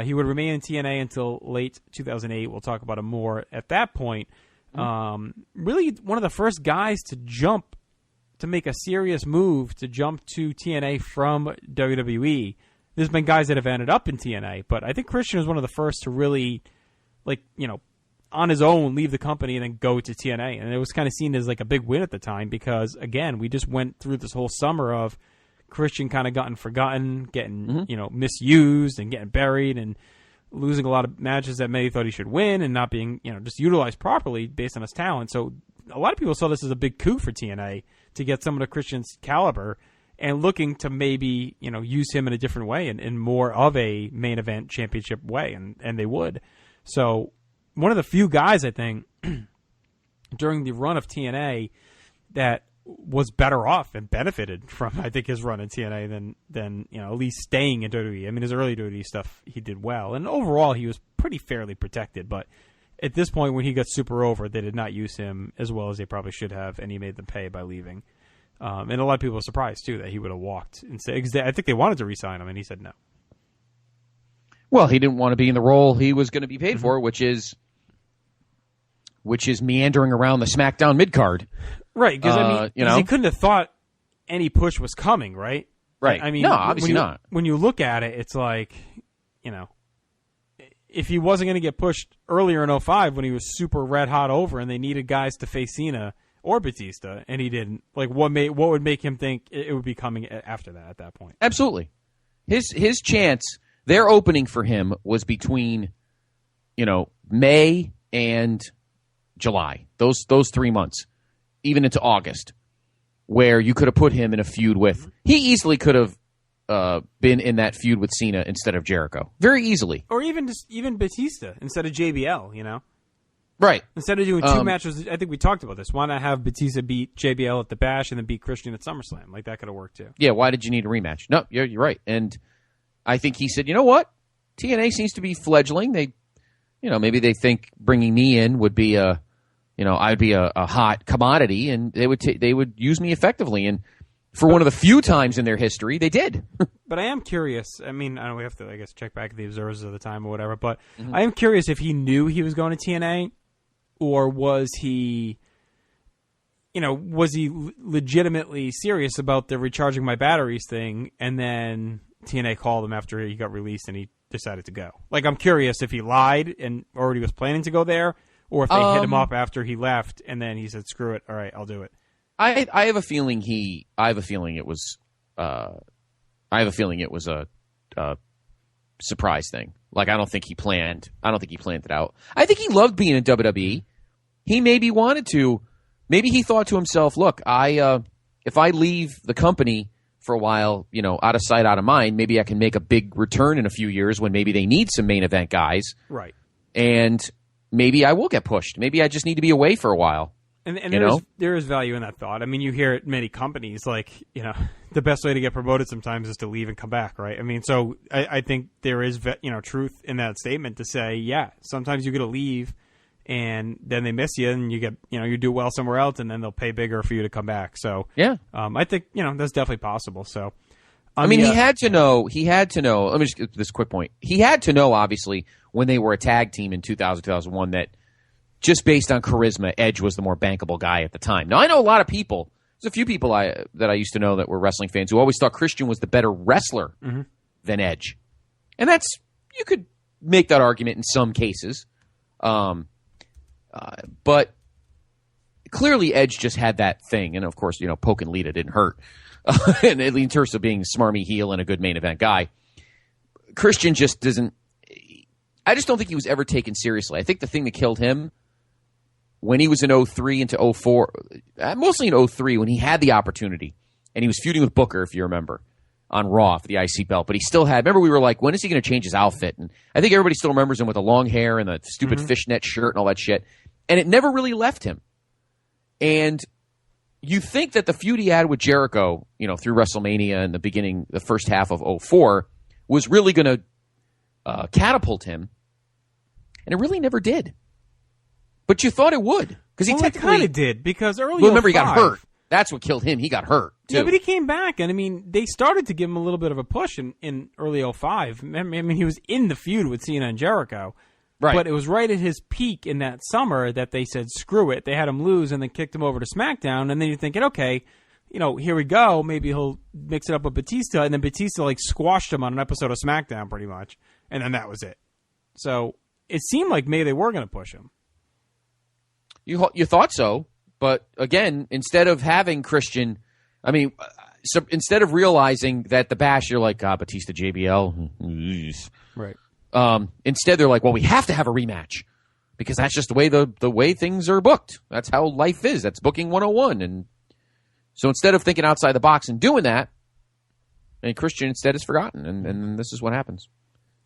He would remain in TNA until late 2008. We'll talk about him more at that point. Really one of the first guys to make a serious move to jump to TNA from WWE. There's been guys that have ended up in TNA, but I think Christian was one of the first to really, on his own, leave the company and then go to TNA. And it was kind of seen as like a big win at the time because, again, we just went through this whole summer of Christian kind of gotten forgotten, getting, misused and getting buried and losing a lot of matches that many thought he should win and not being, just utilized properly based on his talent. So a lot of people saw this as a big coup for TNA to get someone of Christian's caliber and looking to maybe, use him in a different way and in more of a main event championship way, and they would. So one of the few guys, I think, during the run of TNA that was better off and benefited from, I think, his run in TNA than at least staying in WWE. I mean, his early WWE stuff, he did well. And overall, he was pretty fairly protected. But at this point, when he got super over, they did not use him as well as they probably should have, and he made them pay by leaving. And a lot of people were surprised, too, that he would have walked. I think they wanted to re-sign him, and he said no. Well, he didn't want to be in the role he was going to be paid for, which is meandering around the SmackDown mid-card. Right, because he couldn't have thought any push was coming, right? Right. I mean, no, obviously not. When you look at it, it's like, if he wasn't going to get pushed earlier in 05 when he was super red hot over and they needed guys to face Cena or Batista, and he didn't, what would make him think it would be coming after that at that point? Absolutely. His chance Their opening for him was between, May and July. Those 3 months, even into August, where you could have put him in a feud with. He easily could have been in that feud with Cena instead of Jericho, very easily. Or even Batista instead of JBL. Right. Instead of doing 2 matches, I think we talked about this. Why not have Batista beat JBL at the Bash and then beat Christian at SummerSlam? Like, that could have worked, too. Yeah, why did you need a rematch? No, you're right. And I think he said, you know what? TNA seems to be fledgling. They, maybe they think bringing me in would be I'd be a hot commodity, and they would use me effectively. And for one of the few times in their history, they did. But I am curious. I mean, I know we have to, I guess, check back at the observers of the time or whatever. But I am curious if he knew he was going to TNA. Or was he, legitimately serious about the recharging my batteries thing, and then TNA called him after he got released and he decided to go? Like, I'm curious if he lied and already was planning to go there, or if they hit him up after he left and then he said, "Screw it, all right, I'll do it." I have a feeling it was a surprise thing. Like, I don't think he planned it out. I think he loved being in WWE. He maybe wanted to. Maybe he thought to himself, look, if I leave the company for a while, out of sight, out of mind, maybe I can make a big return in a few years when maybe they need some main event guys. Right. And maybe I will get pushed. Maybe I just need to be away for a while. And there is value in that thought. I mean, you hear it many companies, like, the best way to get promoted sometimes is to leave and come back, right? I mean, so I think there is, truth in that statement to say, yeah, sometimes you get to leave and then they miss you and you get, you do well somewhere else and then they'll pay bigger for you to come back. So, yeah, I think, that's definitely possible. So, I mean, he had to know, let me just get this quick point. He had to know, obviously, when they were a tag team in 2000, 2001, that just based on charisma, Edge was the more bankable guy at the time. Now, I know a lot of people. There's a few people that I used to know that were wrestling fans who always thought Christian was the better wrestler than Edge. And you could make that argument in some cases. But clearly Edge just had that thing. And, of course, Poke and Lita didn't hurt. And in terms of being a smarmy heel and a good main event guy, Christian just doesn't – I just don't think he was ever taken seriously. I think the thing that killed him when he was in 03 into 04, mostly in 03 when he had the opportunity, and he was feuding with Booker, if you remember, on Raw for the IC belt, but he still had, remember we were like, when is he going to change his outfit? And I think everybody still remembers him with the long hair and the stupid fishnet shirt and all that shit. And it never really left him. And you think that the feud he had with Jericho, through WrestleMania and the first half of 04 was really going to catapult him. And it really never did. But you thought it would. Because he technically kind of did, because early remember, he got hurt. That's what killed him. He got hurt, too. Yeah, but he came back, and, I mean, they started to give him a little bit of a push in early 05. I mean, he was in the feud with Cena and Jericho. Right. But it was right at his peak in that summer that they said, screw it. They had him lose and then kicked him over to SmackDown, and then you're thinking, okay, here we go. Maybe he'll mix it up with Batista, and then Batista, squashed him on an episode of SmackDown, pretty much, and then that was it. So it seemed like maybe they were going to push him. You thought so, but again, instead of having Christian, so instead of realizing that the Bash, you're like, Batista, JBL, right? Instead, they're like, well, we have to have a rematch because that's just the way things are booked. That's how life is. That's booking 101. And so instead of thinking outside the box and doing that, and Christian instead is forgotten, and this is what happens.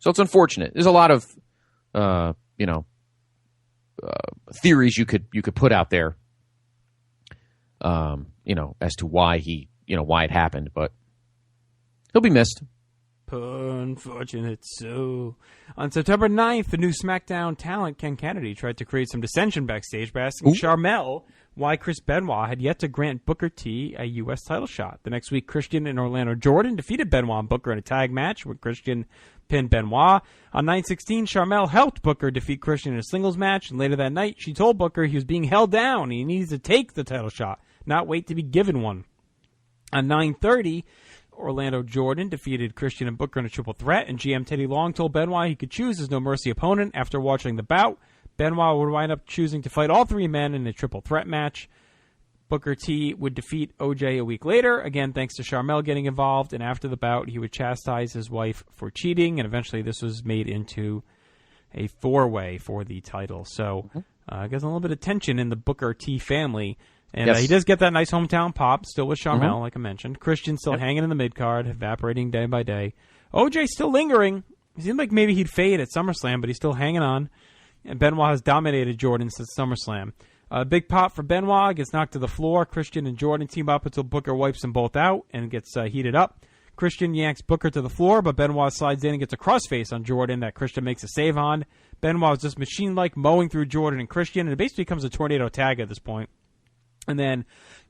So it's unfortunate. There's a lot of theories you could put out there, as to why why it happened, but he'll be missed. Unfortunate. So, on September 9th, the new SmackDown talent, Ken Kennedy, tried to create some dissension backstage by asking Sharmell why Chris Benoit had yet to grant Booker T a U.S. title shot. The next week, Christian and Orlando Jordan defeated Benoit and Booker in a tag match where Christian pinned Benoit. On 9/16, Sharmell helped Booker defeat Christian in a singles match, and later that night, she told Booker he was being held down. He needs to take the title shot, not wait to be given one. On 9:30, Orlando Jordan defeated Christian and Booker in a triple threat, and GM Teddy Long told Benoit he could choose his No Mercy opponent. After watching the bout, Benoit would wind up choosing to fight all three men in a triple threat match. Booker T would defeat OJ a week later, again thanks to Sharmell getting involved, and after the bout he would chastise his wife for cheating, and eventually this was made into a 4-way for the title. So I guess a little bit of tension in the Booker T family, and he does get that nice hometown pop, still with Sharmell, like I mentioned. Christian still hanging in the mid-card, evaporating day by day. OJ still lingering. It seemed like maybe he'd fade at SummerSlam, but he's still hanging on. And Benoit has dominated Jordan since SummerSlam. Big pop for Benoit, gets knocked to the floor. Christian and Jordan team up until Booker wipes them both out and gets heated up. Christian yanks Booker to the floor, but Benoit slides in and gets a crossface on Jordan that Christian makes a save on. Benoit is just machine-like mowing through Jordan and Christian, and it basically becomes a tornado tag at this point. And then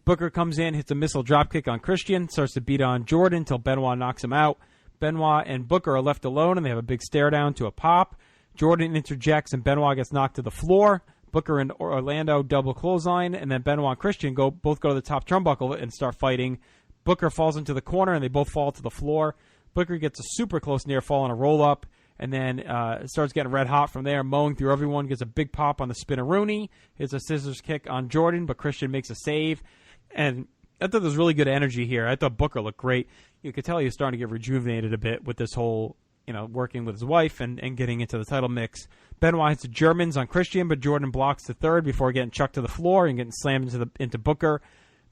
Booker comes in, hits a missile dropkick on Christian, starts to beat on Jordan until Benoit knocks him out. Benoit and Booker are left alone, and they have a big stare down to a pop. Jordan interjects, and Benoit gets knocked to the floor. Booker and Orlando double clothesline, and then Benoit and Christian both go to the top turnbuckle and start fighting. Booker falls into the corner, and they both fall to the floor. Booker gets a super close near fall on a roll-up, and then starts getting red hot from there, mowing through everyone, gets a big pop on the spinneroonie, hits a scissors kick on Jordan, but Christian makes a save. And I thought there was really good energy here. I thought Booker looked great. You could tell he was starting to get rejuvenated a bit with this whole, working with his wife and getting into the title mix. Benoit hits the Germans on Christian, but Jordan blocks the third before getting chucked to the floor and getting slammed into Booker.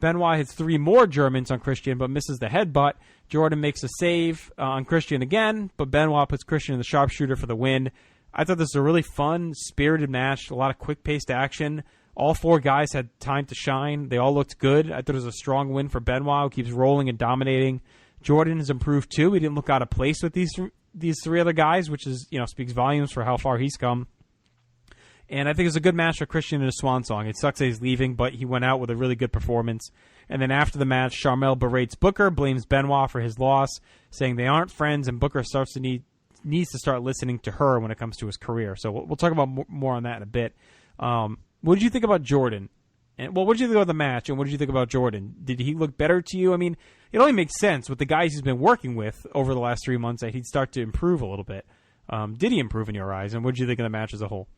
Benoit hits 3 more Germans on Christian, but misses the headbutt. Jordan makes a save on Christian again, but Benoit puts Christian in the sharpshooter for the win. I thought this was a really fun, spirited match, a lot of quick-paced action. All 4 guys had time to shine. They all looked good. I thought it was a strong win for Benoit, who keeps rolling and dominating. Jordan has improved too. He didn't look out of place with these 3 other guys, which is speaks volumes for how far he's come. And I think it's a good match for Christian in a swan song. It sucks that he's leaving, but he went out with a really good performance. And then after the match, Sharmell berates Booker, blames Benoit for his loss, saying they aren't friends, and Booker needs to start listening to her when it comes to his career. So we'll talk about more on that in a bit. What did you think about Jordan? What did you think about the match, and what did you think about Jordan? Did he look better to you? I mean, it only makes sense with the guys he's been working with over the last 3 months that he'd start to improve a little bit. Did he improve in your eyes, and what did you think of the match as a whole?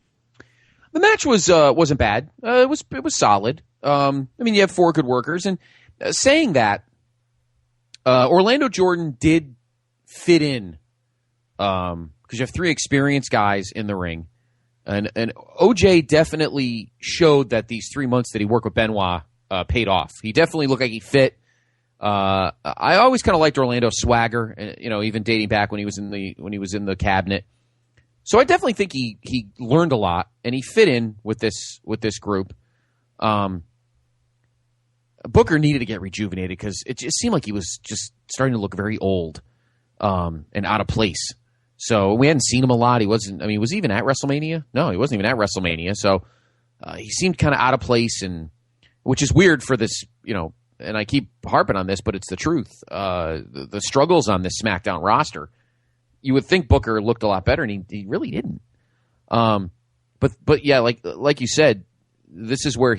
The match wasn't bad. It was solid. You have 4 good workers, and saying that, Orlando Jordan did fit in because you have 3 experienced guys in the ring, and OJ definitely showed that these 3 months that he worked with Benoit paid off. He definitely looked like he fit. I always kind of liked Orlando's swagger, even dating back when he was in the cabinet. So I definitely think he learned a lot, and he fit in with this group. Booker needed to get rejuvenated because it just seemed like he was just starting to look very old and out of place. So we hadn't seen him a lot. He wasn't. I mean, was he even at WrestleMania? No, he wasn't even at WrestleMania. So he seemed kind of out of place, and which is weird for this. And I keep harping on this, but it's the truth. The struggles on this SmackDown roster. You would think Booker looked a lot better, and he really didn't. But yeah, like you said, this is where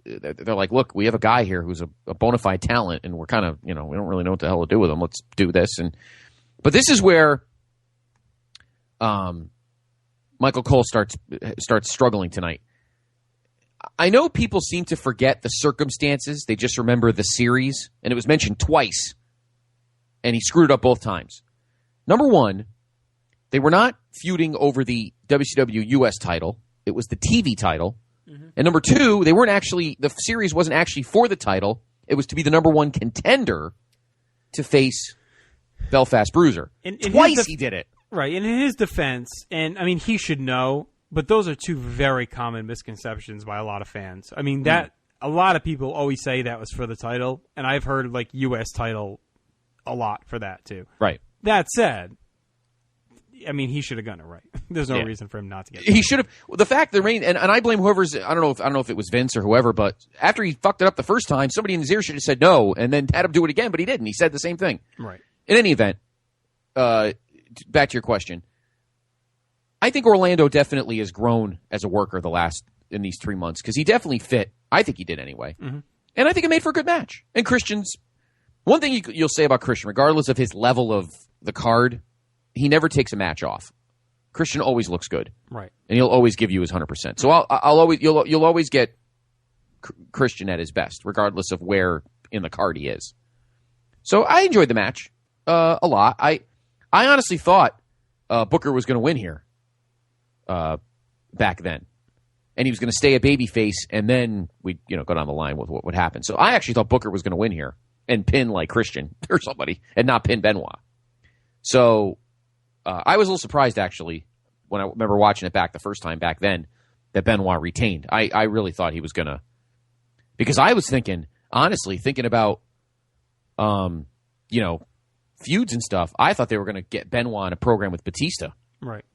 they're like, look, we have a guy here who's a bona fide talent, and we're kind of, we don't really know what the hell to do with him. Let's do this. But this is where Michael Cole starts struggling tonight. I know people seem to forget the circumstances. They just remember the series, and it was mentioned twice, and he screwed it up both times. Number one, they were not feuding over the WCW US title. It was the TV title. Mm-hmm. And number two, the series wasn't actually for the title. It was to be the number 1 contender to face Belfast Bruiser. Twice he did it. Right. And in his defense, and I mean, he should know, but those are 2 very common misconceptions by a lot of fans. I mean, a lot of people always say that was for the title, and I've heard US title a lot for that too. Right. That said, I mean, he should have gotten it right. There's no reason for him not to get it. He should have. The fact that and I blame whoever's. I don't know if it was Vince or whoever, but after he fucked it up the first time, somebody in his ear should have said no, and then had him do it again, but he didn't. He said the same thing. Right. In any event, back to your question. I think Orlando definitely has grown as a worker in these 3 months because he definitely fit. I think he did anyway, and I think it made for a good match. And Christian's. One thing you'll say about Christian, regardless of his level of the card, he never takes a match off. Christian always looks good, right? And he'll always give you his 100%. So you'll always get Christian at his best, regardless of where in the card he is. So I enjoyed the match a lot. I honestly thought Booker was going to win here back then. And he was going to stay a babyface, and then we'd go down the line with what would happen. So I actually thought Booker was going to win here and pin like Christian or somebody, and not pin Benoit. So I was a little surprised, actually, when I remember watching it back the first time back then, that Benoit retained. I really thought he was going to, because I was thinking about, feuds and stuff. I thought they were going to get Benoit in a program with Batista. Right.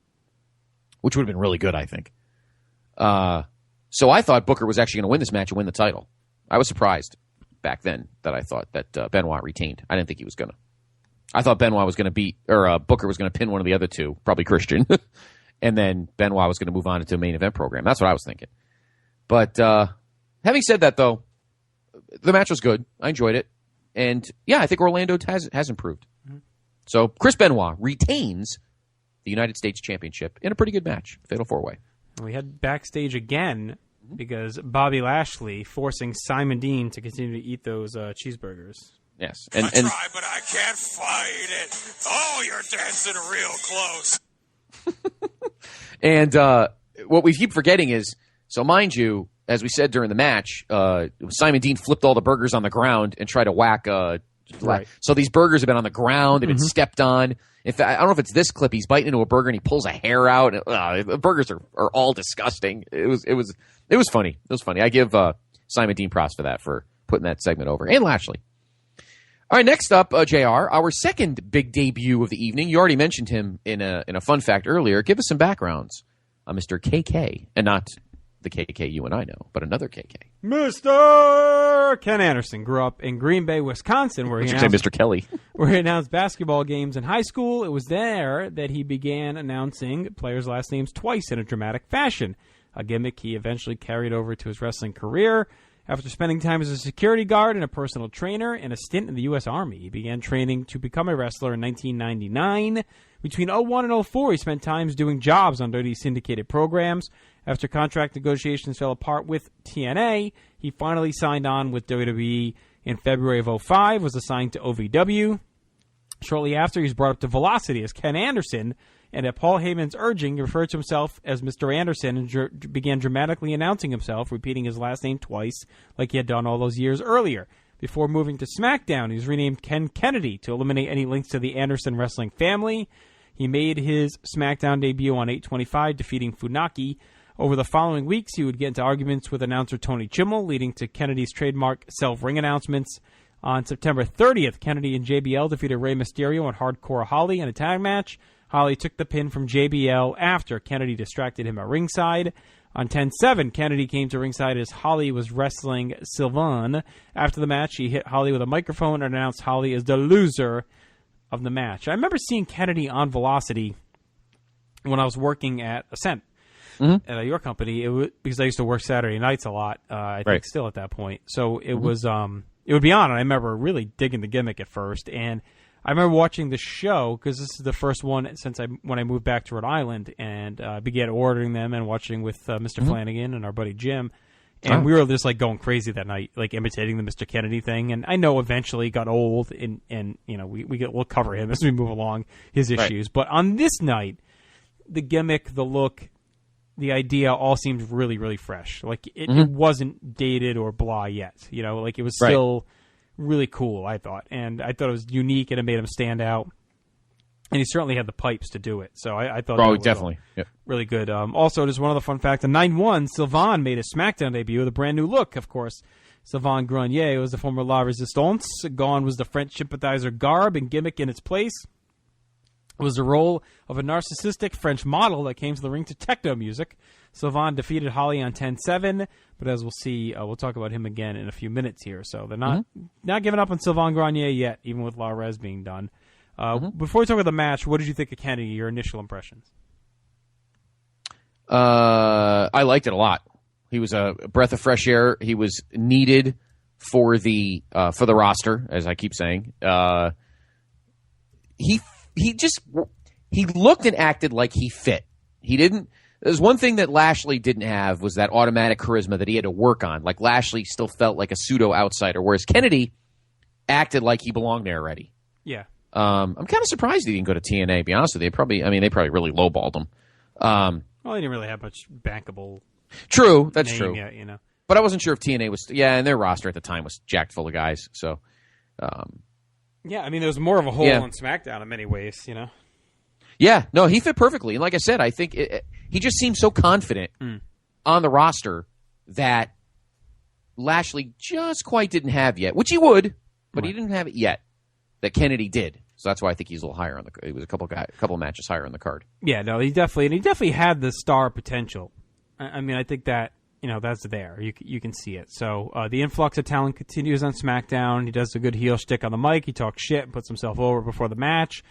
Which would have been really good, I think. So I thought Booker was actually going to win this match and win the title. I was surprised back then that I thought that Benoit retained. I didn't think he was going to. I thought Benoit was going to beat, or Booker was going to pin one of the other two, probably Christian, and then Benoit was going to move on into a main event program. That's what I was thinking. But having said that, though, the match was good. I enjoyed it. And, yeah, I think Orlando has improved. Mm-hmm. So Chris Benoit retains the United States Championship in a pretty good match, Fatal 4-Way. We had backstage again because Bobby Lashley forcing Simon Dean to continue to eat those cheeseburgers. Yes. I try, but I can't fight it. Oh, you're dancing real close. And what we keep forgetting is, so mind you, as we said during the match, Simon Dean flipped all the burgers on the ground and tried to whack. Right. So these burgers have been on the ground. They've been stepped on. In fact, I don't know if it's this clip. He's biting into a burger and he pulls a hair out. The burgers are all disgusting. It was funny. It was funny. I give Simon Dean props for that, for putting that segment over, and Lashley. All right, next up, JR, our second big debut of the evening. You already mentioned him in a fun fact earlier. Give us some backgrounds on Mr. KK, and not the KK you and I know, but another KK. Mr. Ken Anderson grew up in Green Bay, Wisconsin, where he announced Mr. Kelly, where he announced basketball games in high school. It was there that he began announcing players' last names twice in a dramatic fashion, a gimmick he eventually carried over to his wrestling career. After spending time as a security guard and a personal trainer and a stint in the U.S. Army, he began training to become a wrestler in 1999. Between 01 and 04, he spent times doing jobs on WWE syndicated programs. After contract negotiations fell apart with TNA, he finally signed on with WWE in February of 05, was assigned to OVW. Shortly after, he was brought up to Velocity as Ken Anderson, and at Paul Heyman's urging, he referred to himself as Mr. Anderson and began dramatically announcing himself, repeating his last name twice, like he had done all those years earlier. Before moving to SmackDown, he was renamed Ken Kennedy to eliminate any links to the Anderson wrestling family. He made his SmackDown debut on 8/25, defeating Funaki. Over the following weeks, he would get into arguments with announcer Tony Chimmel, leading to Kennedy's trademark self-ring announcements. On September 30th, Kennedy and JBL defeated Rey Mysterio and Hardcore Holly in a tag match. Holly took the pin from JBL after Kennedy distracted him at ringside. On 10/7, Kennedy came to ringside as Holly was wrestling Sylvain. After the match, he hit Holly with a microphone and announced Holly as the loser of the match. I remember seeing Kennedy on Velocity when I was working at Ascent. At your company, because I used to work Saturday nights a lot, I think still at that point. So it was, it would be on, and I remember really digging the gimmick at first. And I remember watching the show, because this is the first one since when I moved back to Rhode Island, and began ordering them and watching with Mr. Flanagan and our buddy Jim. And we were just like going crazy that night, like imitating the Mr. Kennedy thing. And I know eventually got old, and you know we'll cover him as we move along, his issues. But on this night, the gimmick, the look, the idea all seemed really, really fresh. Like it wasn't dated or blah yet. You know, like it was still really cool, I thought. And I thought it was unique, and it made him stand out. And he certainly had the pipes to do it. So I thought that was definitely really good. Also, just one other fun fact, in 9/1, Sylvain made a SmackDown debut with a brand new look, of course. Sylvain Grenier was the former La Resistance. Gone was the French sympathizer garb and gimmick in its place. It was the role of a narcissistic French model that came to the ring to techno music. Sylvain defeated Holly on 10/7, but as we'll see, we'll talk about him again in a few minutes here. So they're not giving up on Sylvain Grenier yet, even with La Res being done. Before we talk about the match, what did you think of Kennedy, your initial impressions? I liked it a lot. He was a breath of fresh air. He was needed for the roster, as I keep saying. He looked and acted like he fit. He didn't. There's one thing that Lashley didn't have was that automatic charisma that he had to work on. Like Lashley still felt like a pseudo outsider, whereas Kennedy acted like he belonged there already. Yeah. I'm kind of surprised he didn't go to TNA. To be honest with you, they probably really lowballed him. Well, he didn't really have much bankable. True, that's true. Yet, you know. But I wasn't sure if TNA was. Yeah, and their roster at the time was jacked full of guys. So. Yeah, I mean, there was more of a hole on SmackDown in many ways, you know. Yeah, no, he fit perfectly. And like I said, I think he just seemed so confident on the roster that Lashley just quite didn't have yet, which he would, but he didn't have it yet, that Kennedy did. So that's why I think he's a little higher on the. He was a couple matches higher on the card. Yeah, no, he definitely had the star potential. I mean, I think that that's there. You can see it. So the influx of talent continues on SmackDown. He does a good heel shtick on the mic. He talks shit and puts himself over before the match.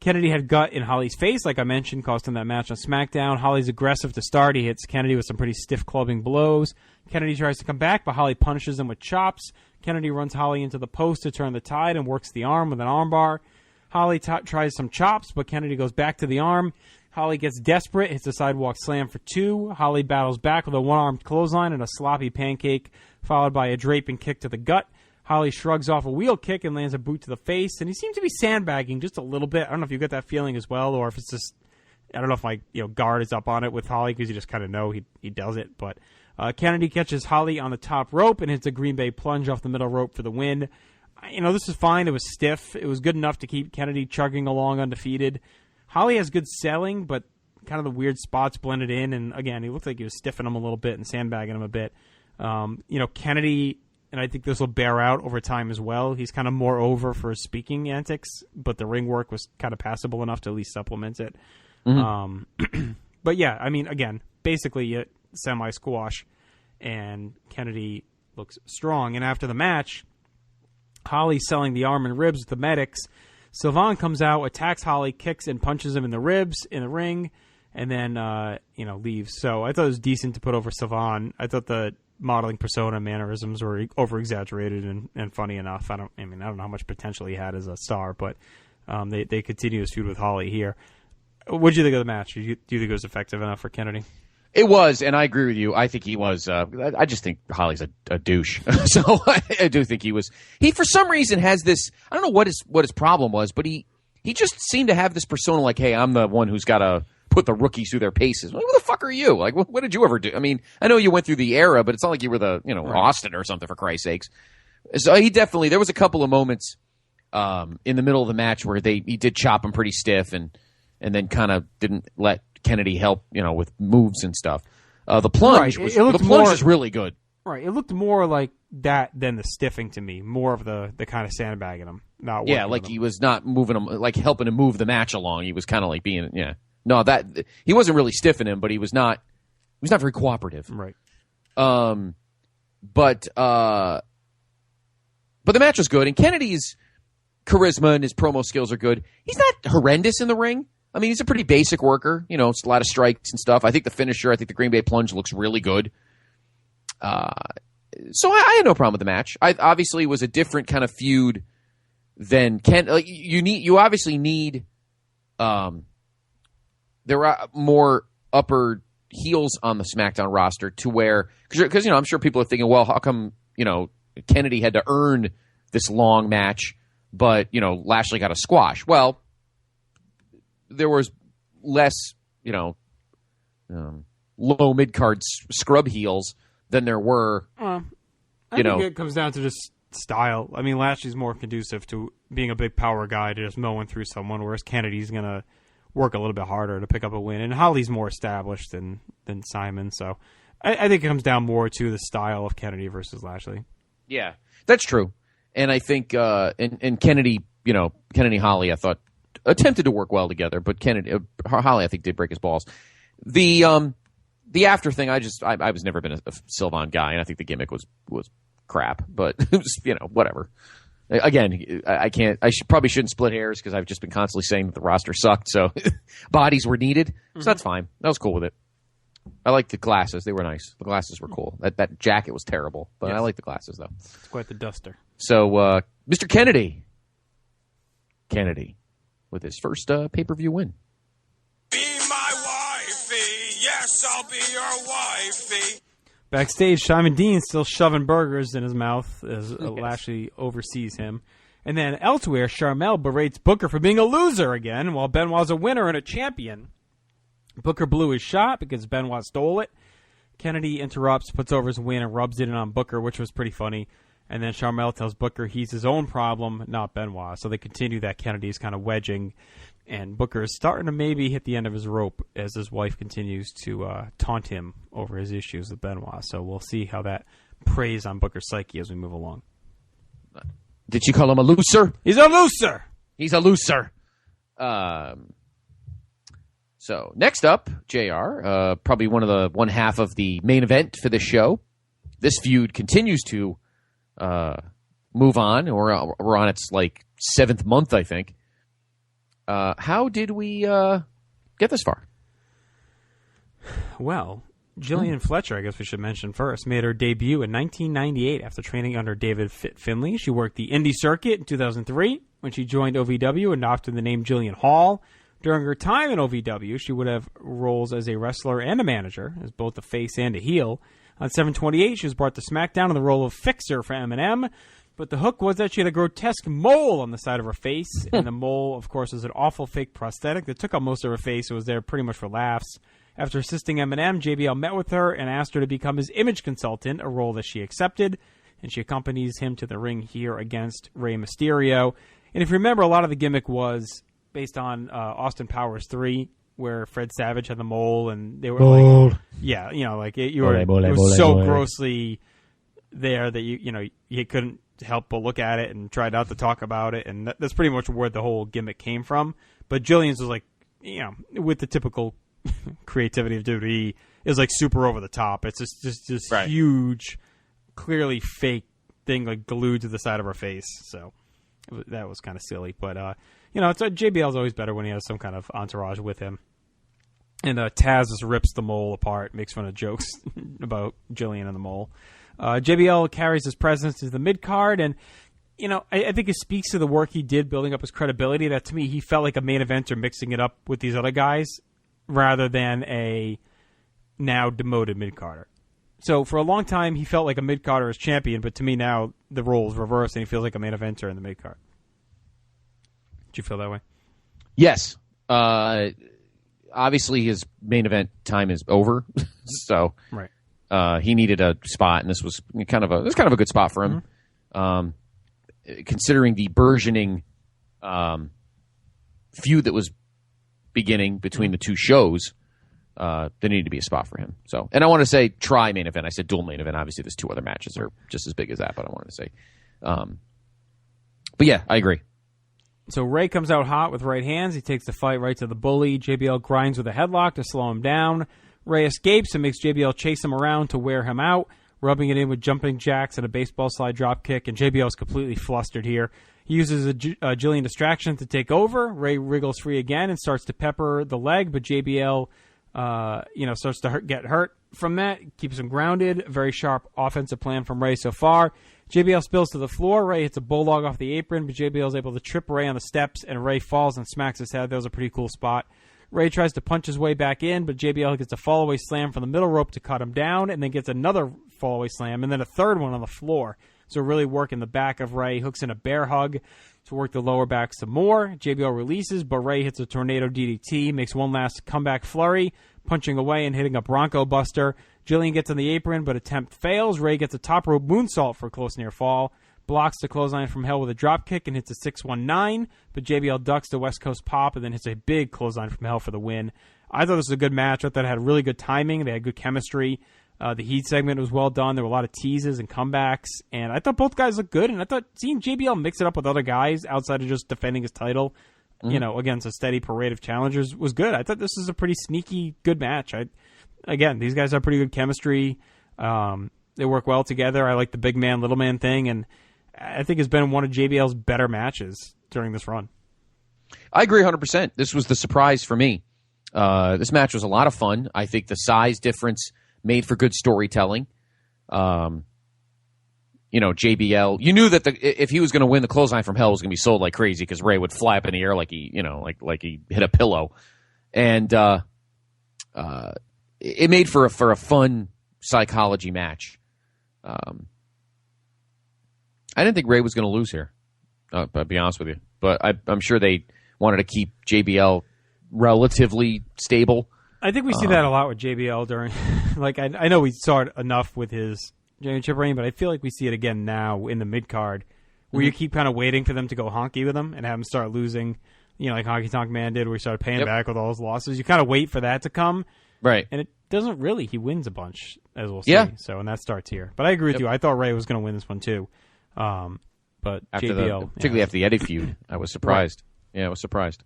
Kennedy had gut in Holly's face, like I mentioned, cost him that match on SmackDown. Holly's aggressive to start. He hits Kennedy with some pretty stiff clubbing blows. Kennedy tries to come back, but Holly punishes him with chops. Kennedy runs Holly into the post to turn the tide and works the arm with an armbar. Holly tries some chops, but Kennedy goes back to the arm. Holly gets desperate, hits a sidewalk slam for 2. Holly battles back with a one-armed clothesline and a sloppy pancake, followed by a draping kick to the gut. Holly shrugs off a wheel kick and lands a boot to the face, and he seems to be sandbagging just a little bit. I don't know if you get that feeling as well, or if it's just, I don't know if my guard is up on it with Holly, because you just kind of know he does it. But Kennedy catches Holly on the top rope and hits a Green Bay plunge off the middle rope for the win. This is fine. It was stiff. It was good enough to keep Kennedy chugging along undefeated. Holly has good selling, but kind of the weird spots blended in. And again, he looked like he was stiffing him a little bit and sandbagging him a bit. Kennedy, and I think this will bear out over time as well. He's kind of more over for his speaking antics, but the ring work was kind of passable enough to at least supplement it. Mm-hmm. But yeah, I mean, again, basically a semi-squash, and Kennedy looks strong. And after the match, Holly's selling the arm and ribs with the medics. Sylvain comes out, attacks Holly, kicks and punches him in the ribs in the ring, and then leaves. So I thought it was decent to put over Sylvain. I thought the modeling persona mannerisms were over exaggerated and funny enough. I don't know how much potential he had as a star, but they continue his feud with Holly here. What did you think of the match? Do you think it was effective enough for Kennedy? It was, and I agree with you. I think he was. I just think Holly's a douche. So I do think he was. He, for some reason, has this. I don't know what his problem was, but he just seemed to have this persona like, hey, I'm the one who's got to put the rookies through their paces. Like, who the fuck are you? Like, what did you ever do? I mean, I know you went through the era, but it's not like you were the Austin or something, for Christ's sakes. So he definitely. There was a couple of moments in the middle of the match where he did chop him pretty stiff and then kind of didn't let Kennedy help, with moves and stuff. The plunge was really good. Right. It looked more like that than the stiffing to me. More of the kind of sandbagging him. Like he was not moving him, like helping him move the match along. He was kind of like being, No, that he wasn't really stiffing him, but he was not very cooperative. Right. But the match was good, and Kennedy's charisma and his promo skills are good. He's not horrendous in the ring. I mean, he's a pretty basic worker. It's a lot of strikes and stuff. I think the finisher, the Green Bay plunge looks really good. So I had no problem with the match. Obviously, it was a different kind of feud than Ken. Like you obviously need. There are more upper heels on the SmackDown roster to where because I'm sure people are thinking, well, how come Kennedy had to earn this long match, but Lashley got a squash? Well. There was less, low mid-card scrub heels than there were, I think it comes down to just style. I mean, Lashley's more conducive to being a big power guy to just mowing through someone, whereas Kennedy's going to work a little bit harder to pick up a win. And Holly's more established than Simon, so I think it comes down more to the style of Kennedy versus Lashley. Yeah, that's true. And I think, and Kennedy, Holly, I thought, attempted to work well together, but Holly, I think, did break his balls. The after thing, I was never been a Sylvain guy, and I think the gimmick was crap, but it was, whatever. Again, I probably shouldn't split hairs because I've just been constantly saying that the roster sucked, so bodies were needed, so that's fine. I was cool with it. I liked the glasses; they were nice. The glasses were cool. That jacket was terrible, but yes. I like the glasses though. It's quite the duster. So, Mr. Kennedy. With his first pay-per-view win. Be my wifey, yes, I'll be your wifey. Backstage, Simon Dean's still shoving burgers in his mouth as Lashley oversees him. And then elsewhere, Sharmell berates Booker for being a loser again, while Benoit's a winner and a champion. Booker blew his shot because Benoit stole it. Kennedy interrupts, puts over his win, and rubs it in on Booker, which was pretty funny. And then Sharmell tells Booker he's his own problem, not Benoit. So they continue that. Kennedy's kind of wedging, and Booker is starting to maybe hit the end of his rope as his wife continues to taunt him over his issues with Benoit. So we'll see how that preys on Booker's psyche as we move along. Did you call him a loser? He's a loser! He's a loser. So next up, JR, probably one half of the main event for this show. This feud continues to move on. We're on its like 7th month, I think. How did we get this far? Well, Jillian Fletcher, I guess we should mention first, made her debut in 1998 after training under David Finlay. She worked the indie circuit in 2003 when she joined OVW and adopted the name Jillian Hall. During her time in OVW, she would have roles as a wrestler and a manager, as both a face and a heel. On 7/28, she was brought to SmackDown in the role of fixer for M&M, but the hook was that she had a grotesque mole on the side of her face, and the mole, of course, was an awful fake prosthetic that took up most of her face and was there pretty much for laughs. After assisting M&M, JBL met with her and asked her to become his image consultant, a role that she accepted, and she accompanies him to the ring here against Rey Mysterio. And if you remember, a lot of the gimmick was based on Austin Powers 3, where Fred Savage had the mole, and they were like, yeah, you know, like it was so grossly there that you couldn't help but look at it and try not to talk about it, and that's pretty much where the whole gimmick came from. But Jillian's was like, with the typical creativity of WWE, is like super over the top. It's just right. Huge, clearly fake thing like glued to the side of her face. So that was kind of silly, but it's JBL's always better when he has some kind of entourage with him. And Taz just rips the mole apart, makes fun of jokes about Jillian and the mole. JBL carries his presence to the mid-card, and I think it speaks to the work he did building up his credibility, that to me he felt like a main eventer mixing it up with these other guys rather than a now demoted mid-carder. So for a long time he felt like a mid-carder as champion, but to me now the role is reversed and he feels like a main eventer in the mid-card. Did you feel that way? Yes. Obviously his main event time is over, so right. He needed a spot, and this was kind of a good spot for him. Mm-hmm. Considering the burgeoning feud that was beginning between the two shows, there needed to be a spot for him. So, and I want to say try main event. I said dual main event. Obviously, there's 2 other matches that are just as big as that, but I wanted to say. But yeah, I agree. So Ray comes out hot with right hands. He takes the fight right to the bully. JBL grinds with a headlock to slow him down. Ray escapes and makes JBL chase him around to wear him out, rubbing it in with jumping jacks and a baseball slide drop kick, and JBL is completely flustered here. He uses a Jillian distraction to take over. Ray wriggles free again and starts to pepper the leg, but JBL starts to get hurt from that. Keeps him grounded. Very sharp offensive plan from Ray so far. JBL spills to the floor. Ray hits a bulldog off the apron, but JBL is able to trip Ray on the steps, and Ray falls and smacks his head. That was a pretty cool spot. Ray tries to punch his way back in, but JBL gets a fallaway slam from the middle rope to cut him down, and then gets another fallaway slam, and then a third one on the floor. So really working the back of Ray, hooks in a bear hug to work the lower back some more. JBL releases, but Ray hits a tornado DDT, makes one last comeback flurry, punching away and hitting a Bronco Buster. Jillian gets on the apron, but attempt fails. Ray gets a top rope moonsault for a close near fall. Blocks the clothesline from hell with a drop kick and hits a 619, but JBL ducks the West Coast pop and then hits a big clothesline from hell for the win. I thought this was a good match. I thought it had really good timing. They had good chemistry. The heat segment was well done. There were a lot of teases and comebacks, and I thought both guys looked good, and I thought seeing JBL mix it up with other guys outside of just defending his title, against a steady parade of challengers was good. I thought this was a pretty sneaky good match. Again, these guys have pretty good chemistry. They work well together. I like the big man, little man thing, and I think it's been one of JBL's better matches during this run. I agree 100%. This was the surprise for me. This match was a lot of fun. I think the size difference made for good storytelling. JBL, you knew that if he was going to win, the clothesline from hell was going to be sold like crazy because Ray would fly up in the air like he hit a pillow. And it made for a fun psychology match. I didn't think Ray was going to lose here. I'll be honest with you, but I'm sure they wanted to keep JBL relatively stable. I think we see that a lot with JBL during, like, I know we saw it enough with his championship reign, but I feel like we see it again now in the mid card, where you keep kind of waiting for them to go honky with him and have him start losing, like Honky Tonk Man did, where he started paying back with all his losses. You kind of wait for that to come, right? And it doesn't really. He wins a bunch, as we'll see. Yeah. So, and that starts here. But I agree with you. I thought Ray was going to win this one too. But after JBL, particularly after the Eddie feud, I was surprised. Right. Yeah, I was surprised.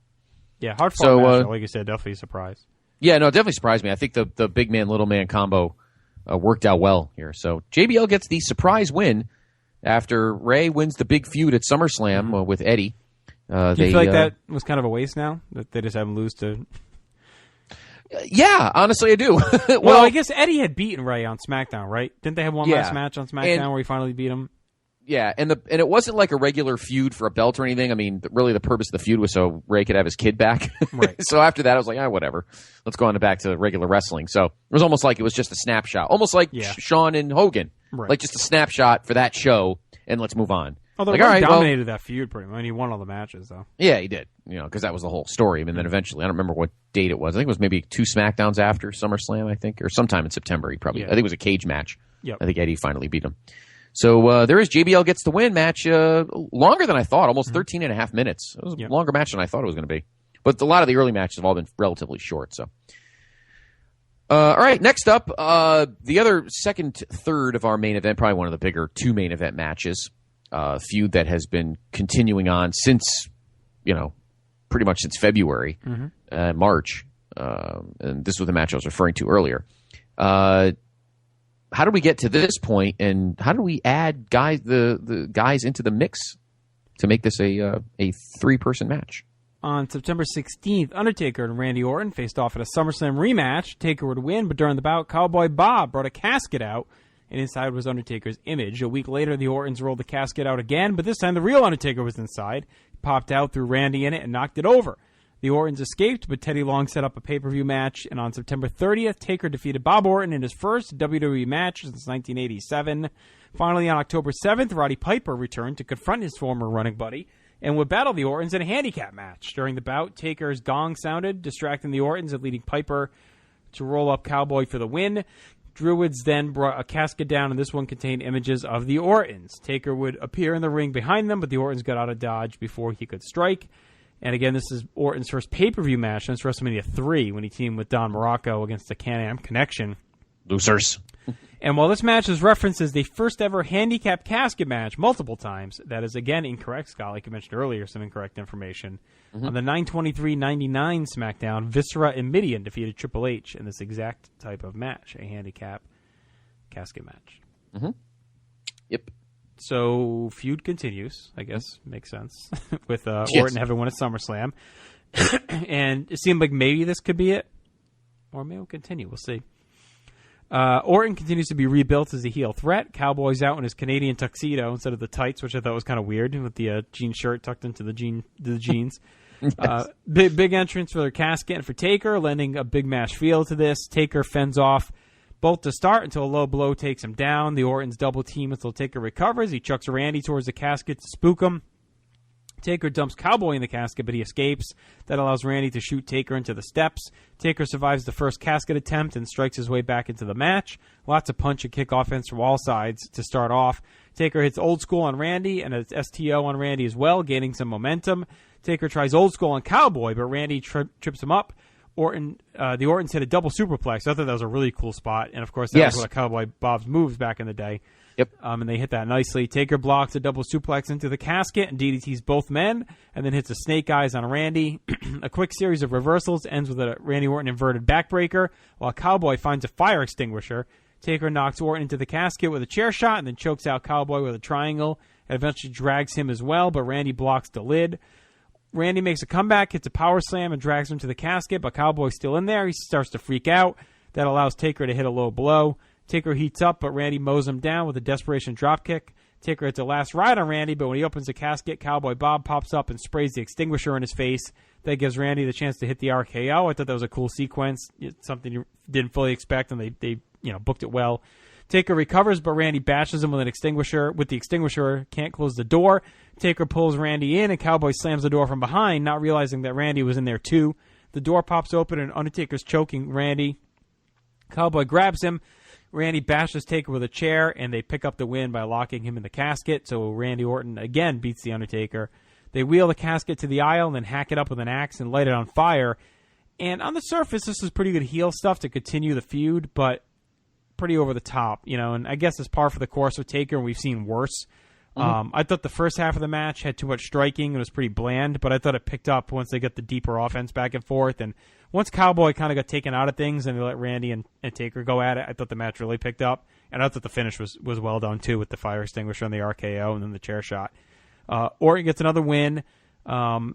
Yeah, hard fought match, like you said, definitely surprised. Yeah, no, it definitely surprised me. I think the big man, little man combo worked out well here. So JBL gets the surprise win after Ray wins the big feud at SummerSlam with Eddie. Do you feel like that was kind of a waste now, that they just have him lose to... Yeah, honestly, I do. well, I guess Eddie had beaten Ray on SmackDown, right? Didn't they have one last match on SmackDown where he finally beat him? Yeah, and it wasn't like a regular feud for a belt or anything. I mean, really the purpose of the feud was so Ray could have his kid back. Right. So after that, I was like, whatever. Let's go on back to regular wrestling. So it was almost like it was just a snapshot. Almost like Shawn and Hogan. Right. Like just a snapshot for that show, and let's move on. Although like, Ray dominated that feud pretty much. He won all the matches, though. Yeah, he did. Because that was the whole story. And then eventually, I don't remember what date it was. I think it was maybe 2 SmackDowns after SummerSlam, I think. Or sometime in September, I think it was a cage match. Yep. I think Eddie finally beat him. So there is JBL gets the win match. Longer than I thought, almost 13 and a half minutes. It was a longer match than I thought it was going to be. But a lot of the early matches have all been relatively short. So, all right, next up, the other second, third of our main event, probably one of the bigger 2 main event matches. Feud that has been continuing on since, pretty much since February, March. And this was the match I was referring to earlier. How do we get to this point, and how do we add the guys into the mix to make this a 3-person match? On September 16th, Undertaker and Randy Orton faced off at a SummerSlam rematch. Taker would win, but during the bout, Cowboy Bob brought a casket out, and inside was Undertaker's image. A week later, the Ortons rolled the casket out again, but this time the real Undertaker was inside. He popped out, threw Randy in it, and knocked it over. The Ortons escaped, but Teddy Long set up a pay-per-view match, and on September 30th, Taker defeated Bob Orton in his first WWE match since 1987. Finally, on October 7th, Roddy Piper returned to confront his former running buddy and would battle the Ortons in a handicap match. During the bout, Taker's gong sounded, distracting the Ortons and leading Piper to roll up Cowboy for the win. Druids then brought a casket down, and this one contained images of the Ortons. Taker would appear in the ring behind them, but the Ortons got out of dodge before he could strike. And again, this is Orton's first pay-per-view match since WrestleMania 3 when he teamed with Don Morocco against the Can-Am Connection. Losers. And while this match is referenced as the first ever handicap casket match multiple times, that is again incorrect, Scott, like you mentioned earlier, some incorrect information. On the 9/23/99 SmackDown, Viscera and Mideon defeated Triple H in this exact type of match, a handicap casket match. Yep. So, feud continues, I guess. Makes sense. With Orton having won at SummerSlam. And it seemed like maybe this could be it. Or maybe it'll continue. We'll see. Orton continues to be rebuilt as a heel threat. Cowboy's out in his Canadian tuxedo instead of the tights, which I thought was kind of weird, with the jean shirt tucked into the jeans. Big entrance for their casket and for Taker, lending a big match feel to this. Taker fends off both to start until a low blow takes him down. The Ortons double team until Taker recovers. He chucks Randy towards the casket to spook him. Taker dumps Cowboy in the casket, but he escapes. That allows Randy to shoot Taker into the steps. Taker survives the first casket attempt and strikes his way back into the match. Lots of punch and kick offense from all sides to start off. Taker hits old school on Randy and a STO on Randy as well, gaining some momentum. Taker tries old school on Cowboy, but Randy trips him up. The Ortons hit a double superplex. I thought that was a really cool spot. And, of course, that was one of Cowboy Bob's moves back in the day. Yep. And they hit that nicely. Taker blocks a double suplex into the casket and DDTs both men, and then hits a snake eyes on Randy. A quick series of reversals ends with a Randy Orton inverted backbreaker, while Cowboy finds a fire extinguisher. Taker knocks Orton into the casket with a chair shot and then chokes out Cowboy with a triangle and eventually drags him as well, but Randy blocks the lid. Randy makes a comeback, hits a power slam, and drags him to the casket, but Cowboy's still in there. He starts to freak out. That allows Taker to hit a low blow. Taker heats up, but Randy mows him down with a desperation dropkick. Taker hits a last ride on Randy, but when he opens the casket, Cowboy Bob pops up and sprays the extinguisher in his face. that gives Randy the chance to hit the RKO. I thought that was a cool sequence. It's something you didn't fully expect, and they booked it well. Taker recovers, but Randy bashes him with the extinguisher, can't close the door. Taker pulls Randy in, and Cowboy slams the door from behind, not realizing that Randy was in there too. The door pops open, and Undertaker's choking Randy. Cowboy grabs him. Randy bashes Taker with a chair, and they pick up the win by locking him in the casket. So Randy Orton again beats the Undertaker. They wheel the casket to the aisle and then hack it up with an axe and light it on fire. And on the surface, this is pretty good heel stuff to continue the feud, but pretty over the top, and I guess it's par for the course with Taker, and we've seen worse. I thought the first half of the match had too much striking. It was pretty bland, but I thought it picked up once they got the deeper offense back and forth. And once Cowboy kind of got taken out of things and they let Randy and Taker go at it, I thought the match really picked up. And I thought the finish was well done, too, with the fire extinguisher and the RKO and then the chair shot. Orton gets another win. And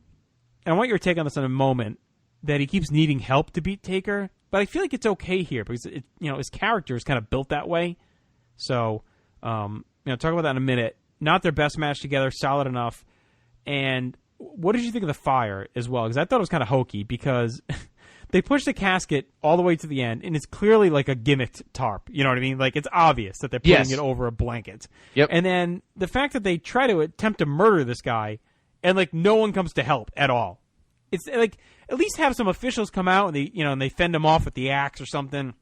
I want your take on this in a moment, that he keeps needing help to beat Taker. But I feel like it's okay here because his character is kind of built that way. So, talk about that in a minute. Not their best match together, solid enough. And what did you think of the fire as well? Because I thought it was kind of hokey because they pushed the casket all the way to the end, and it's clearly like a gimmicked tarp. You know what I mean? Like, it's obvious that they're putting it over a blanket. Yep. And then the fact that they try to attempt to murder this guy, and like no one comes to help at all. It's like, at least have some officials come out and they fend him off with the axe or something.